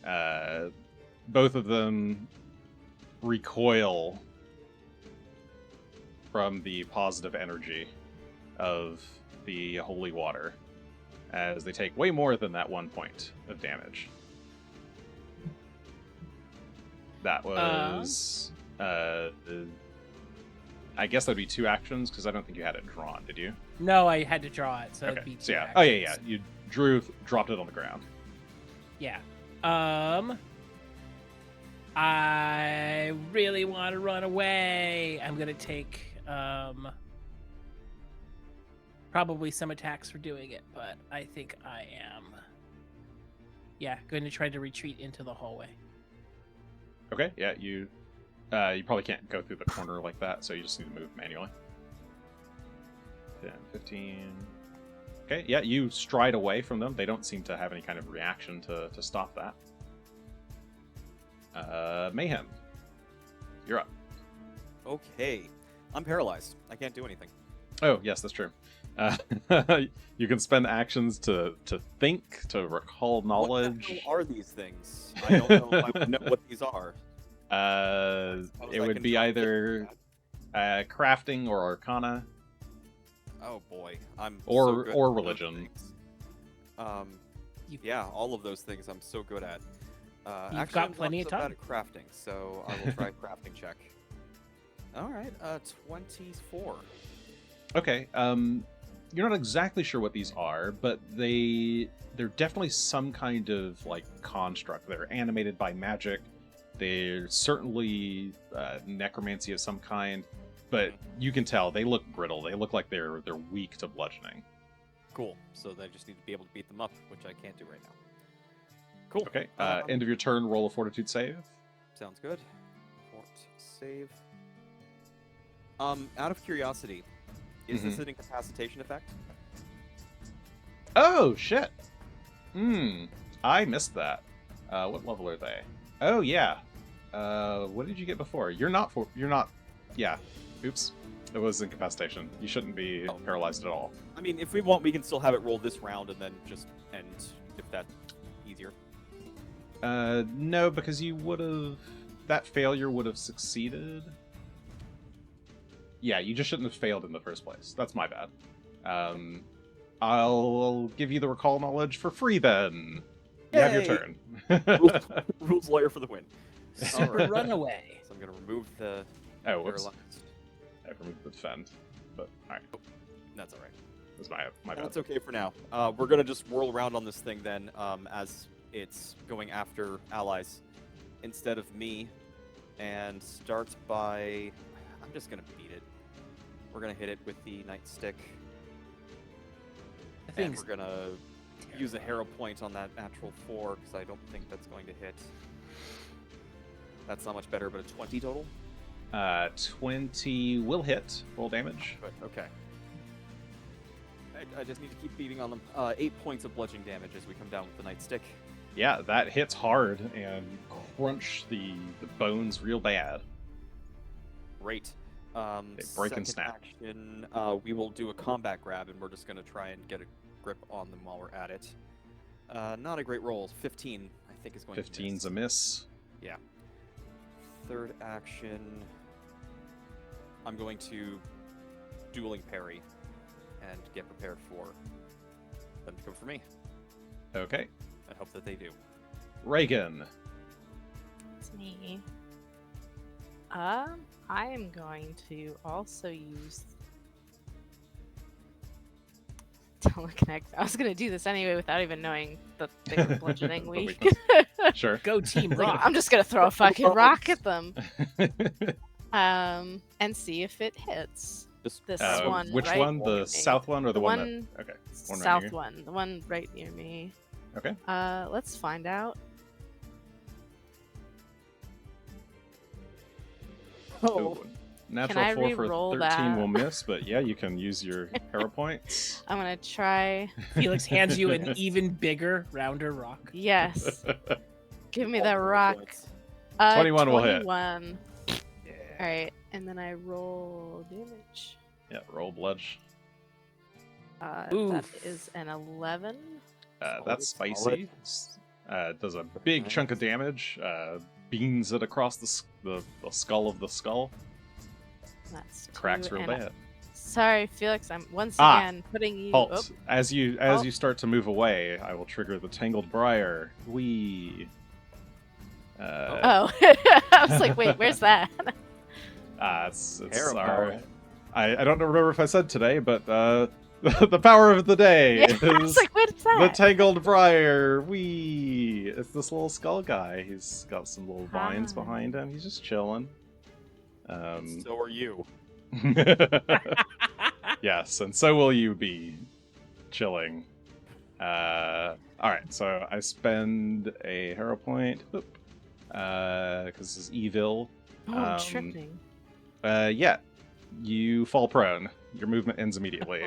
Both of them recoil from the positive energy of the holy water, as they take way more than that 1 point of damage. That was... I guess that'd be 2 actions, because I don't think you had it drawn, did you? No, I had to draw it, so Okay. it'd be 2 So yeah. actions. Oh yeah. You dropped it on the ground. Yeah. I really want to run away. I'm gonna take probably some attacks for doing it, but I think I am going to try to retreat into the hallway. Okay. Yeah. You probably can't go through the corner like that, so you just need to move manually. 10, 15. Okay. Yeah. You stride away from them. They don't seem to have any kind of reaction to stop that. Mayhem, you're up. Okay. I'm paralyzed. I can't do anything. Oh, yes, that's true. You can spend actions to think, to recall knowledge. What the hell are these things? I don't know if I would know what these are. It would be either Crafting or Arcana, Oh boy, I'm or so good at those religion. things. Yeah, all of those things I'm so good at. You've Actually, got I'm plenty not of so time. bad at crafting, so I will try a crafting check. All right, 24. Okay. You're not exactly sure what these are, but they're definitely some kind of like construct. They're animated by magic. They're certainly necromancy of some kind, but you can tell they look brittle. They look like they're weak to bludgeoning. Cool. So I just need to be able to beat them up, which I can't do right now. Cool. Okay. End of your turn. Roll a fortitude save. Sounds good. Fort save. Out of curiosity, is this an incapacitation effect? Oh shit. I missed that. What level are they? Oh yeah. What did you get before? You're not. Yeah. Oops. It was incapacitation. You shouldn't be paralyzed at all. I mean, if we want, we can still have it roll this round and then just end if that's easier. No, because you would have. That failure would have succeeded. Yeah, you just shouldn't have failed in the first place. That's my bad. I'll give you the recall knowledge for free then. You have your Yay! turn. Rules lawyer for the win. Super runaway. So I'm gonna remove the Oh, whoops. paralyzed. I removed the defend. But alright. That's all right. That's my bad. That's okay for now. We're gonna just whirl around on this thing then, as it's going after allies instead of me, and start by. I'm just gonna beat it. We're gonna hit it with the nightstick, and we're gonna use a hero point on that natural 4 because I don't think that's going to hit. That's not much better, but a 20 total. 20 will hit. Roll damage. Good. Okay. I just need to keep beating on them. 8 points of bludgeoning damage as we come down with the nightstick. Yeah, that hits hard and crunch the bones real bad. Great. They break and second snap. Action, we will do a combat grab, and we're just going to try and get a grip on them while we're at it. Not a great roll. 15, I think, is going to miss. 15's a miss. Yeah. Third action, I'm going to dueling parry and get prepared for them to come for me. Okay. I hope that they do. Regan. It's me. I am going to also use teleconnect. I was gonna do this anyway without even knowing that they were bludgeoning The weak. weakness. Sure. Go Team Like, Rock. I'm just gonna throw a fucking rock at them. And see if it hits. Just This Uh, one. which right one? near The me. south one or the one one that? Okay. One right south near you? one. The one right near me. Okay. Let's find out. Ooh, natural I 4 for re-roll 13 that? will miss, but yeah, you can use your hero points. I'm gonna try. Felix hands you an even bigger, rounder rock. Yes. Give me that Multiple rock. points. 21 will hit. 21. Alright, and then I roll damage. Yeah, roll bludge. That Oof. is an 11. That's Solid. spicy. Does a big nice. chunk of damage. Beans it across the skull of the skull. That's Cracks 2, real and bad. Sorry, Felix. I'm once Ah, again putting you. Halt. Oh, As you Oh. start to move away, I will trigger the Tangled Briar. Wee. oh. I was like, wait, where's that? It's Hero our. power. I don't remember if I said today, but the power of the day Yeah, I was is like, where's the that? Tangled Briar. Wee. It's this little skull guy. He's got some little vines Hi. behind him. He's just chilling. So are you. Yes, and so will you be chilling. All right, so I spend a hero point because this is evil. Oh, I'm tripping. Yeah, you fall prone. Your movement ends immediately.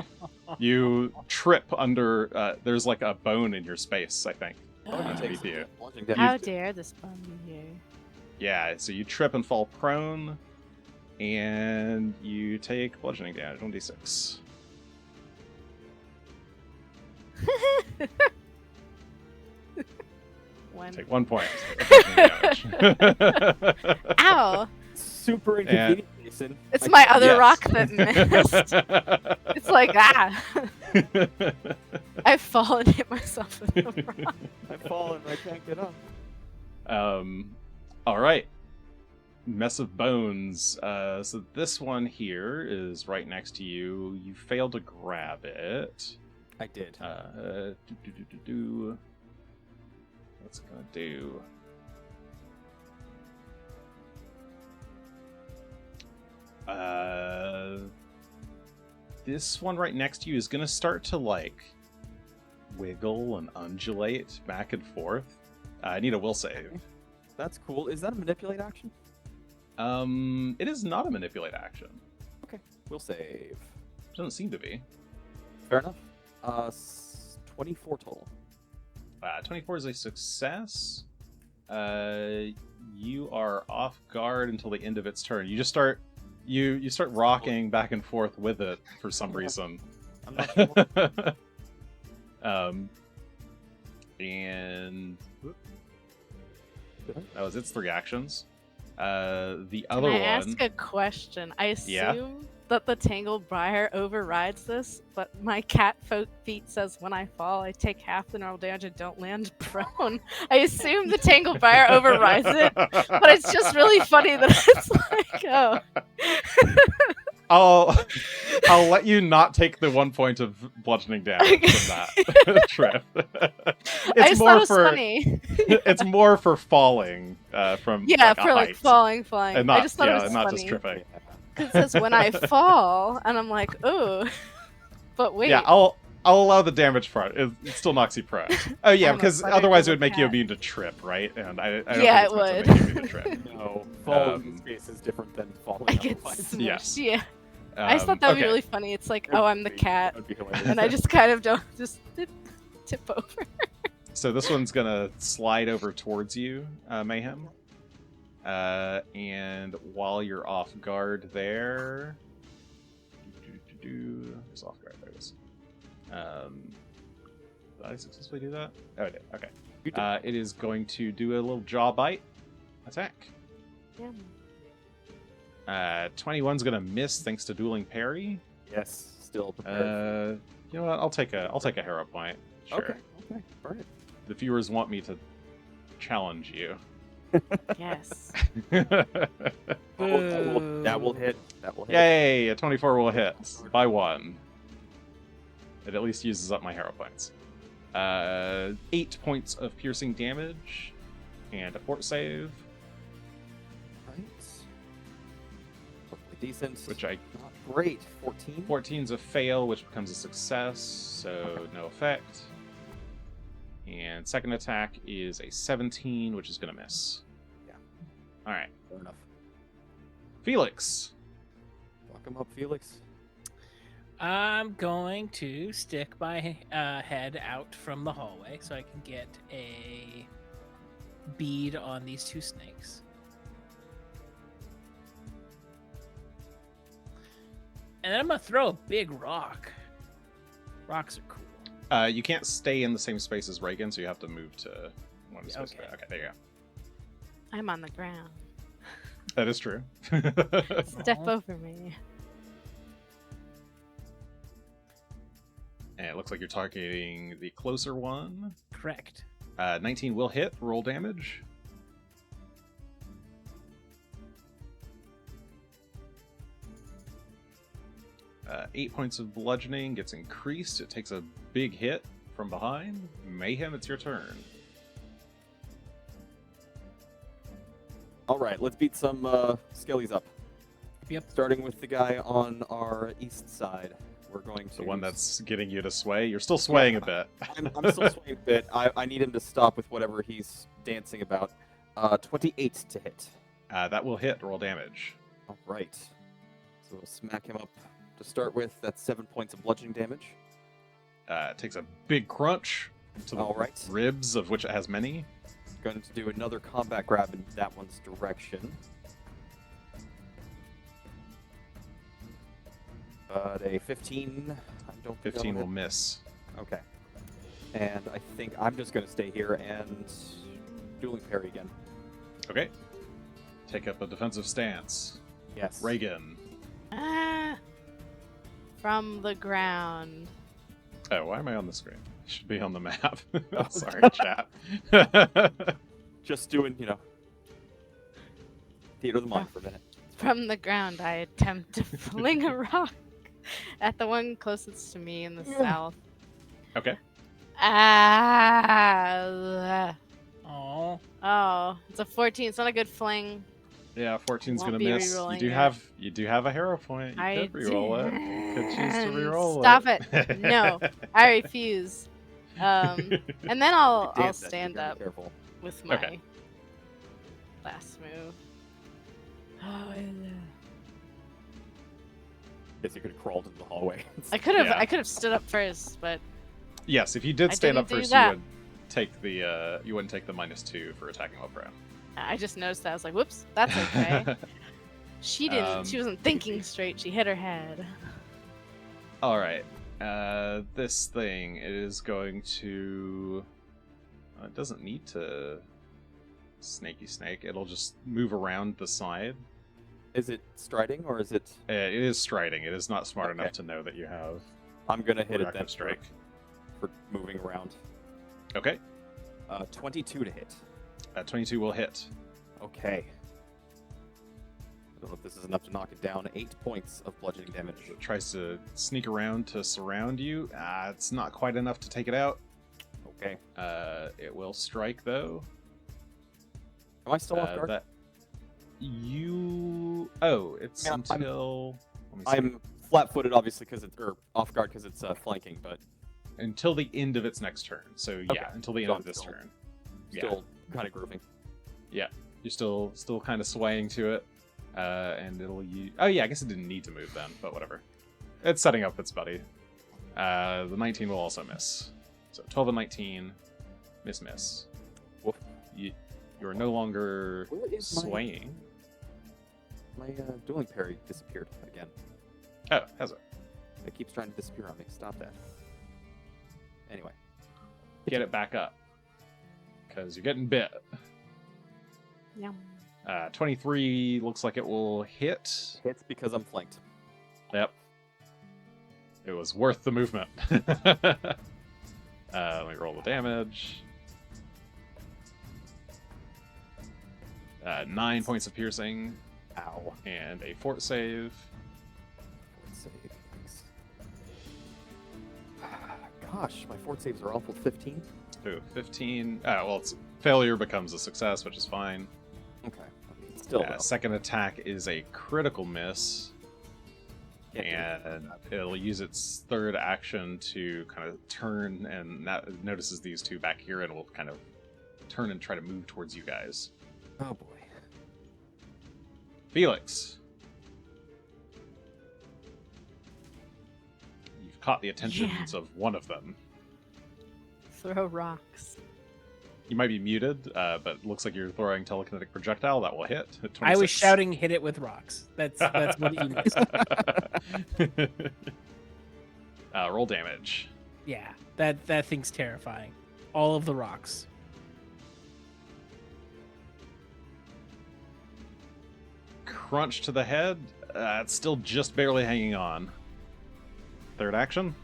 You trip under. There's like a bone in your space, I think. underneath you. How dare this bum be here? Yeah, so you trip and fall prone, and you take bludgeoning damage, 1d6. One. Take 1 point of bludgeoning damage. Ow! super inconvenient, Jason. It's my other Yes. rock that missed. It's like, I've fallen and hit myself with the rock. I've fallen. I can't get up. All right. Mess of bones. So this one here is right next to you. You failed to grab it. I did. What's it gonna do? This one right next to you is gonna start to like wiggle and undulate back and forth. I need a will save. That's cool. Is that a manipulate action? It is not a manipulate action. Okay, we'll save. Doesn't seem to be. Fair enough. 24 total. 24 is a success. You are off guard until the end of its turn. You just start, you start rocking back and forth with it for some reason. I'm not sure. And that was its 3 actions. The other Can I one. ask a question? I Yeah. assume that the Tangled Briar overrides this, but my cat feet says when I fall, I take half the normal damage and don't land prone. I assume the Tangled Briar overrides it, but it's just really funny that it's like, oh. I'll let you not take the 1 point of bludgeoning damage from that trip. I just thought it was funny. It's more for falling from Yeah, like, a for like height. falling. And not, I just thought it was not funny. just tripping. Because it says when I fall, and I'm like, oh. But wait. Yeah, I'll allow the damage part. It still knocks you prone. Oh yeah, I'm a because butter otherwise it little would make you cat. immune to trip, right? And I don't Yeah, think it's meant it to make you immune to trip. No, falling in this Um, case is different than falling I get otherwise. smushed. Yes. Yeah. I just thought that would be okay. really funny. It's like, oh, I'm the cat. That'd be hilarious. And I just kind of don't just tip over. So this one's gonna slide over towards you, Mayhem. And while you're off guard there, there's off guard. There it is. Did I successfully do that? Oh, I did. Okay. You did. It is going to do a little jaw bite attack. Yeah. 21's gonna miss thanks to dueling parry. Yes, still prepared. You know what? I'll take a hero point. Sure. Okay, burn it. The viewers want me to challenge you. Yes. Oh, that will hit. That will hit. Yay! A 24 will hit by 1. It at least uses up my hero points. 8 points of piercing damage and a fort save, Right. Hopefully decent. which I Not great. 14. 14's a fail, which becomes a success, so no effect. And second attack is a 17, which is gonna miss. Yeah. All right, Fair enough. Felix. Lock him up, Felix. I'm going to stick my head out from the hallway so I can get a bead on these 2 snakes. And then I'm going to throw a big rock. Rocks are cool. You can't stay in the same space as Regan, so you have to move to one Yeah, space. okay. Okay, there you go. I'm on the ground. That is true. Step Aw. over me. And it looks like you're targeting the closer one. Correct. 19 will hit. Roll damage. Uh, 8 points of bludgeoning gets increased. It takes a big hit from behind. Mayhem, it's your turn. All right, let's beat some skellies up. Yep. Starting with the guy on our east side. We're going to... The one that's getting you to sway. You're still swaying a bit. I'm still swaying a bit. I need him to stop with whatever he's dancing about. 28 to hit. That will hit. Roll damage. All right. So we'll smack him up to start with. That's 7 points of bludgeoning damage. It takes a big crunch to the All right. ribs, of which it has many. Going to do another combat grab in that one's direction. But a 15, I don't think 15 will that'll hit. miss. Okay. And I think I'm just going to stay here and dueling parry again. Okay. take up a defensive stance. Yes. Regan. Ah, from the ground. Oh, why am I on the screen? I should be on the map. Oh. Sorry, chat. Just doing, theater of the mind for a minute. From the ground, I attempt to fling a rock at the one closest to me in the south. Okay. Ah. Oh. Oh, it's a 14. It's not a good fling. Yeah, 14's Won't gonna be miss. You re-rolling do it. have a hero point. You could re-roll it. You could choose to re-roll Stop it. it. No, I refuse. And then I'll Damn, stand be very up Careful. with my Okay. last move. Oh, Guess you could have crawled into the hallway. I could have. Yeah. I could have stood up first, but Yes, if you did I stand didn't up do first, that. you would take the you wouldn't take the -2 for attacking while prone. I just noticed that. I was like, "Whoops, that's okay." She didn't. She wasn't thinking straight. She hit her head. All right. This thing is going to. It doesn't need to. Snaky snake. It'll just move around the side. Is it striding or is it? It is striding. It is not smart Okay. enough to know that you have I'm gonna hit it reactive then strike. for moving around. Okay. 22 to hit. 22 will hit. Okay. I don't know if this is enough to knock it down. 8 points of bludgeoning damage. It tries to sneak around to surround you. It's not quite enough to take it out. Okay. It will strike though. Am I still off guard? That you. Oh, it's Yeah, until. Let me see. I'm flat-footed, obviously, because it's or off guard because it's flanking, but Until the end of its next turn. So yeah, Okay. until the end So of I'm this still- turn. still kind of grooving. You're still kind of swaying to it, and it'll use. Oh yeah, I guess it didn't need to move then, but whatever. It's setting up its buddy. The 19 will also miss. So 12 and 19, miss. Woof. You're no longer Where is my- swaying. My dueling parry disappeared again. Oh, has it? It keeps trying to disappear on me. Stop that. Anyway. Get it back up, because you're getting bit. Yum. 23 looks like it will hit. Hits because I'm flanked. Yep. It was worth the movement. Let me roll the damage. 9 points of piercing Ow. and a fort save. Fort saves. Gosh, my fort saves are awful. 15? Ooh, 15. Well, it's failure becomes a success, which is fine. Okay. I mean, still, though. Second attack is a critical miss, Can't do and that. it'll use its third action to kind of turn, and that notices these two back here, and will kind of turn and try to move towards you guys. Oh boy. Felix, you've caught the attentions Yeah. of one of them. Throw rocks. You might be muted, but it looks like you're throwing telekinetic projectile that will hit. At 26. I was shouting, "Hit it with rocks." That's what you missed. Roll damage. Yeah, that thing's terrifying. All of the rocks. Crunch to the head. It's still just barely hanging on. Third action.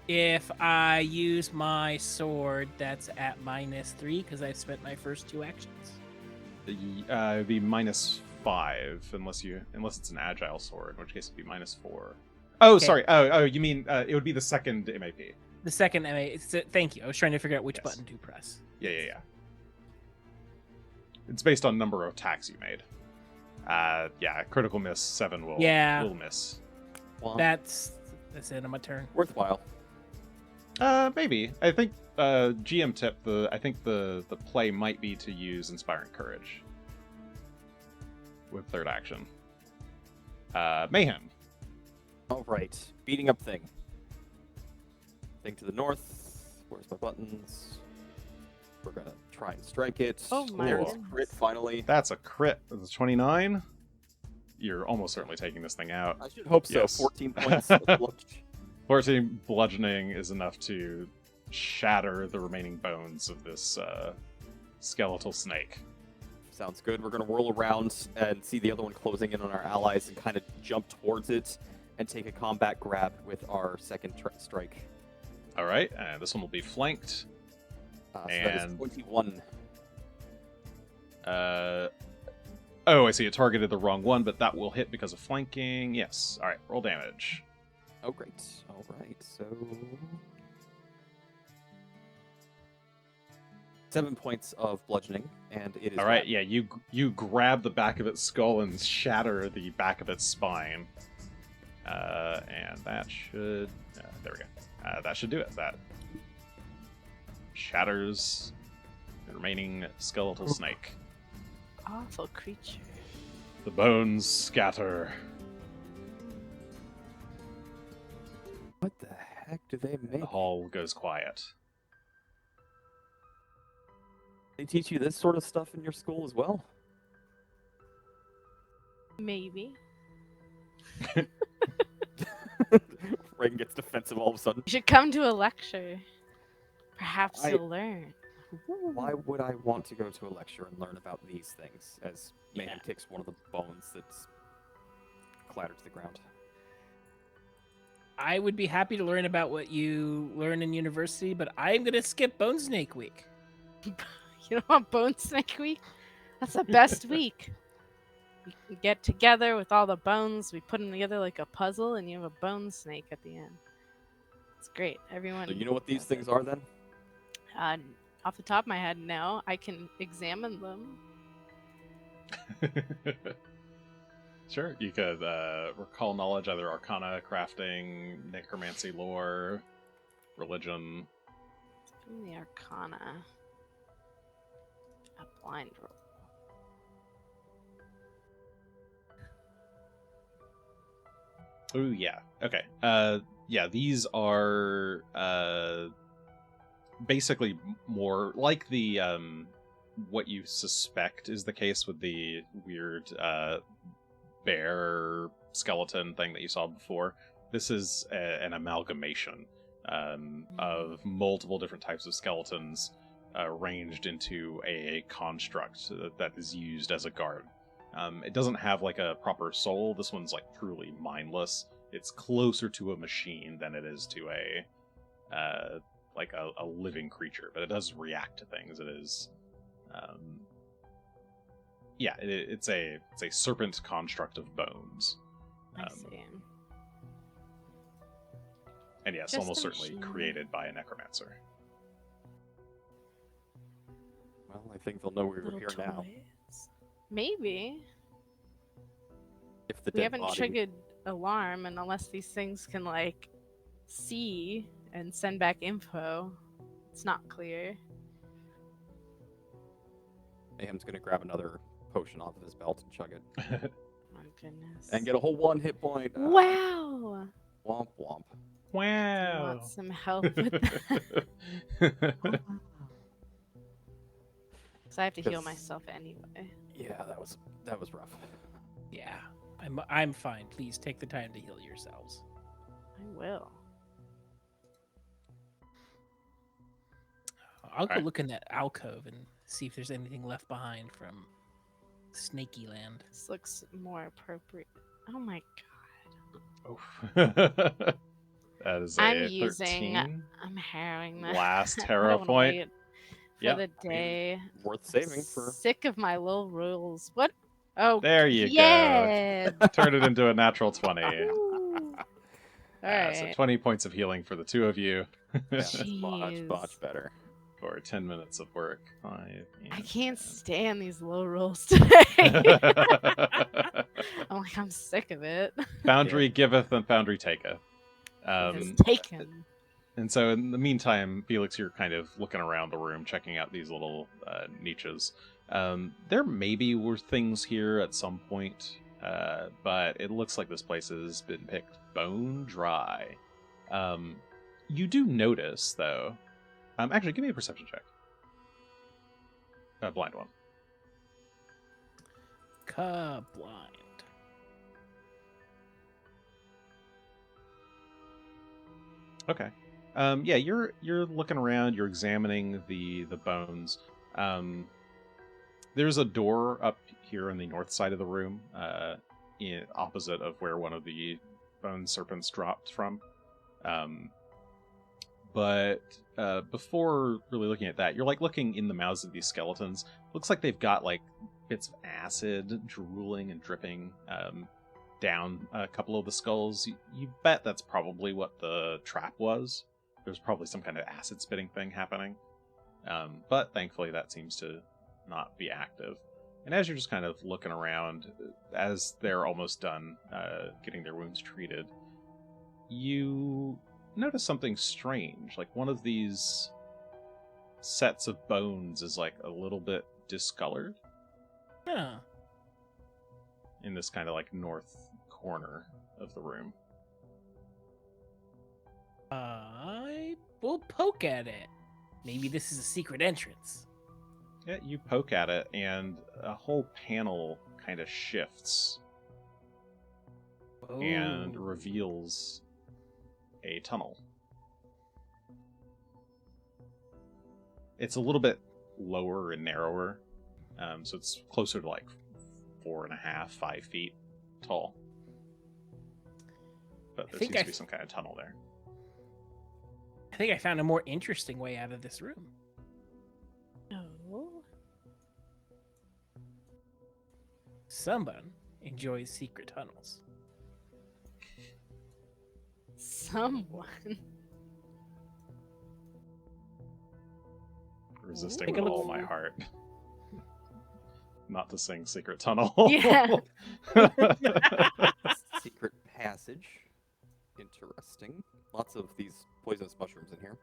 If I use my sword, that's at -3 because I've spent my first 2 actions. It'd be -5 unless it's an agile sword, in which case it'd be -4. Oh, Okay. sorry. Oh, you mean it would be the second MAP. The second MA. Thank you. I was trying to figure out which Yes. button to press. Yeah. It's based on number of attacks you made. Critical miss 7 will miss. Well, That's the end of my turn. worthwhile. Maybe. I think GM tip. I think the play might be to use Inspiring Courage with third action. Mayhem. All right, beating up thing. Thing to the north. Where's my buttons? We're gonna try and strike it. Oh my There's goodness. crit finally. That's a crit. That's a 29. You're almost certainly taking this thing out. I should hope so. Yes. 14 points. of bludge. 14 bludgeoning is enough to shatter the remaining bones of this skeletal snake. Sounds good. We're going to whirl around and see the other one closing in on our allies and kind of jump towards it and take a combat grab with our second strike. All right, and this one will be flanked. So that is 21. Oh, I see. It targeted the wrong one, but that will hit because of flanking. Yes. All right, roll damage. Oh, great. All right, so 7 points of bludgeoning, and it is. All right, yeah, you grab the back of its skull and shatter the back of its spine. And that should... there we go. That should do it. That shatters the remaining skeletal snake. Awful creature. The bones scatter. What the heck do they make? The hall goes quiet. They teach you this sort of stuff in your school as well? Maybe. Regan gets defensive all of a sudden. You should come to a lecture. Perhaps you'll learn. Why would I want to go to a lecture and learn about these things as Mayhem kicks one of the bones that's clattered to the ground? I would be happy to learn about what you learn in university, but I'm going to skip Bone Snake Week. You don't want Bone Snake Week? That's the best week. We get together with all the bones, we put them together like a puzzle, and you have a bone snake at the end. It's great. Everyone. So you know what these things are then? Off the top of my head, no. I can examine them. Sure, you could recall knowledge, either arcana, crafting, necromancy lore, religion. Give me the arcana. A blind roll. Oh, yeah. Okay. Yeah, these are basically more like the what you suspect is the case with the weird bear skeleton thing that you saw before. This is an amalgamation of multiple different types of skeletons arranged into a construct that is used as a guard. It doesn't have like a proper soul. This one's like truly mindless. It's closer to a machine than it is to a like a living creature, but it does react to things. It is, yeah, it's a serpent construct of bones. I see. And yes, Just almost a certainly machine. created by a necromancer. Well, I think they'll know we were Little here now. toys. Maybe. If the We dead haven't body... triggered alarm, and unless these things can like see and send back info, it's not clear. Mayhem's gonna grab another potion off of his belt and chug it. My goodness. And get a whole 1 hit point. Wow. Womp womp. I Wow. want some help with that. So I have to heal Because- myself anyway. Yeah, that was rough. Yeah, I'm fine. Please take the time to heal yourselves. I will. I'll go Alright. look in that alcove and see if there's anything left behind from Snaky Land. This looks more appropriate. Oh my god. Oof. That is a I'm 13. using. I'm harrowing my Last I hero don't wanna point. wait for Yep. the day. Worth saving for... Sick of my little rules. What? Oh, There you yeah. go. Turn it into a natural 20. All So right. 20 points of healing for the two of you Yeah, that's Jeez. much better. for 10 minutes of work. 5 I and can't 10. stand these low rolls today. I'm like, I'm sick of it. Foundry giveth and Foundry taketh. It's taken. And so in the meantime, Felix, you're kind of looking around the room, checking out these little niches. There maybe were things here at some point, but it looks like this place has been picked bone dry. You do notice, though... actually, give me a perception check. Blind one. Blind. Okay. Yeah, you're looking around, you're examining the bones. There's a door up here on the north side of the room, opposite of where one of the bone serpents dropped from. But before really looking at that, you're like looking in the mouths of these skeletons. Looks like they've got like bits of acid drooling and dripping down a couple of the skulls. You bet that's probably what the trap was. There's probably some kind of acid spitting thing happening. But thankfully that seems to not be active. And as you're just kind of looking around, as they're almost done getting their wounds treated, you notice something strange. Like one of these sets of bones is like a little bit discolored. Yeah. In this kind of like north corner of the room. I will poke at it. Maybe this is a secret entrance. Yeah, you poke at it, and a whole panel kind of shifts and reveals a tunnel. It's a little bit lower and narrower, so it's closer to like 4.5, 5 feet tall. But there seems to be some kind of tunnel there. I think I found a more interesting way out of this room. Oh. Someone enjoys secret tunnels. Someone. Resisting Take with a look. all my heart. Not to sing Secret Tunnel. Yeah. Secret passage. Interesting. Lots of these poisonous mushrooms in here.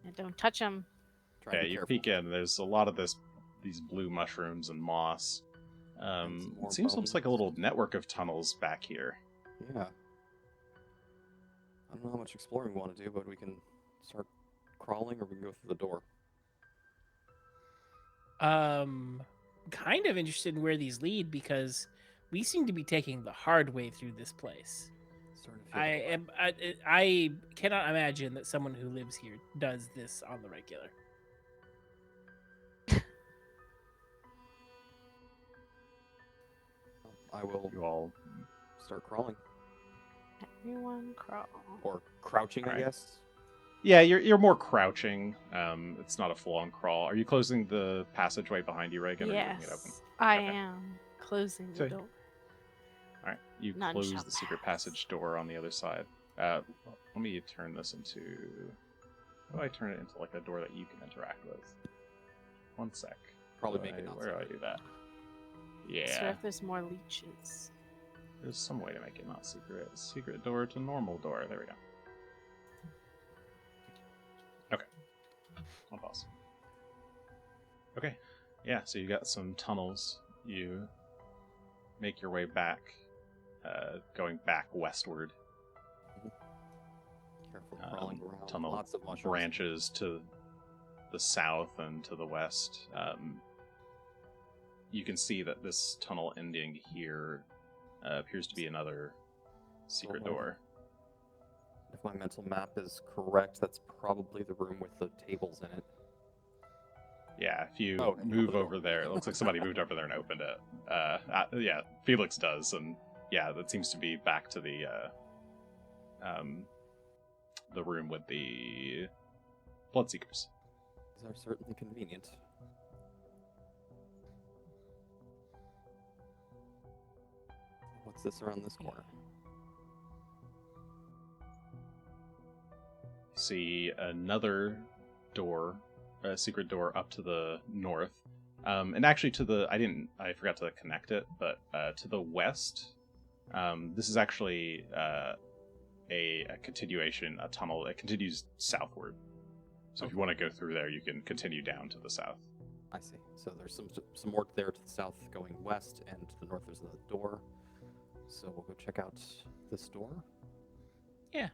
Yeah, don't touch them. Try and Yeah, be you careful. peek in. There's a lot of these blue mushrooms and moss. And some more It seems almost like a bones. little network of tunnels back here. Yeah. I don't know how much exploring we want to do, but we can start crawling or we can go through the door. Kind of interested in where these lead because we seem to be taking the hard way through this place. Starting to feel that way. I cannot imagine that someone who lives here does this on the regular. I will You all start crawling. Everyone crawl. Or crouching, I Alright. guess. Yeah, you're more crouching. It's not a full-on crawl. Are you closing the passageway behind you, Regan? Or are you leaving it open? Yes, I Okay. am closing the So- door. All right, you None close shall the secret pass. passage door on the other side. Let me turn this into. How do I turn it into like a door that you can interact with? One sec. Probably Where make it not Where do I secret. do that? So Yeah, if there's more leeches. there's some way to make it not secret. Secret door to normal door. There we go. Okay. I'll pause. Okay. Yeah, so you got some tunnels. You make your way back, going back westward. Careful crawling around. Tunnel Lots of mushrooms. branches to the south and to the west. You can see that this tunnel ending here appears to be another secret Oh. door. If my mental map is correct, that's probably the room with the tables in it. Yeah, if you Oh, okay. move over there, it looks like somebody moved over there and opened it. Yeah, Felix does, and yeah, that seems to be back to the room with the Bloodseekers. These are certainly convenient. What's this around this corner? See another door, a secret door up to the north, and actually I forgot to connect it, but to the west, this is actually a continuation, a tunnel that continues southward. So if you want to go through there, you can continue down to the south. I see. So there's some more there to the south going west, and to the north there's another door. So we'll go check out this door. Yeah.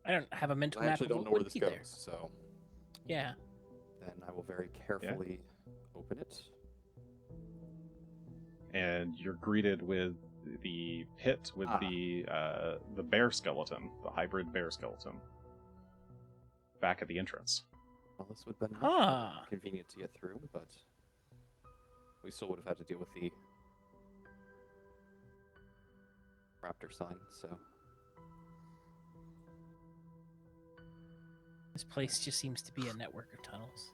I don't have a mental I map actually of don't what know where would this be goes, there. so Yeah. then I will very carefully open it. And you're greeted with the pit with the bear skeleton, the hybrid bear skeleton, back at the entrance. Well, this would have been Huh. convenient to get through, but we still would have had to deal with the raptor sign, so... This place just seems to be a network of tunnels.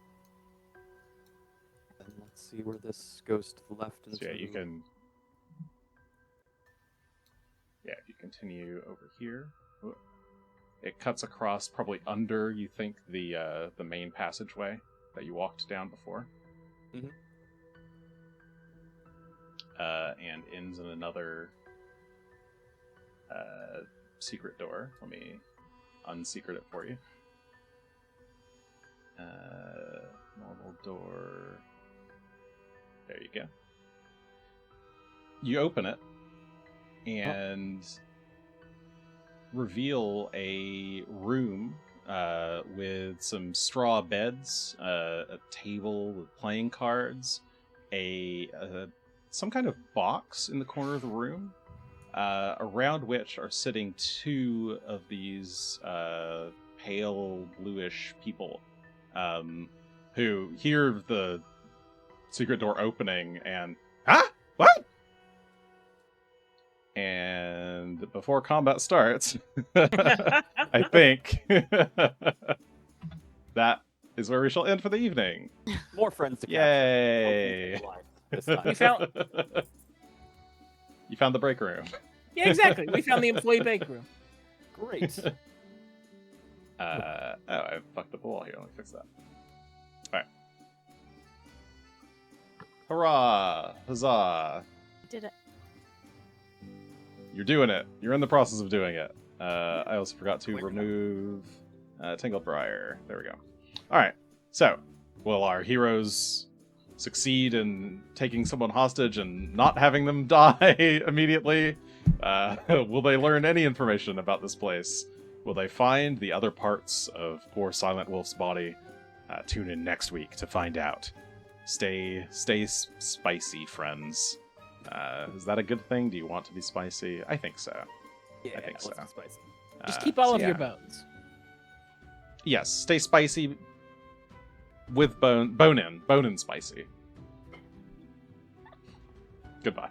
Then let's see where this goes to the left. So, yeah, you can... Yeah, if you continue over here, it cuts across probably under, you think, the main passageway that you walked down before. Mm-hmm. And ends in another secret door. Let me unsecret it for you. Normal door. There you go. You open it and reveal a room with some straw beds, a table with playing cards, some kind of box in the corner of the room, around which are sitting two of these pale bluish people who hear the secret door opening and what? And before combat starts, I think that is where we shall end for the evening. More friends to Yay! This time. We found... You found the break room. Yeah, exactly. We found the employee bank room. Great. I fucked up the wall here. Let me fix that. Alright. Hurrah! Huzzah! Did it. You're doing it. You're in the process of doing it. I also forgot to remove Tangled Briar. There we go. Alright. So, will our heroes succeed in taking someone hostage and not having them die immediately? Will they learn any information about this place? Will they find the other parts of poor Silent Wolf's body? Tune in next week to find out. Stay spicy, friends. Is that a good thing? Do you want to be spicy? I think so. Yeah, I think so. let's be spicy. Just keep all so of your yeah. bones. Yes, stay spicy with bone in spicy. Goodbye.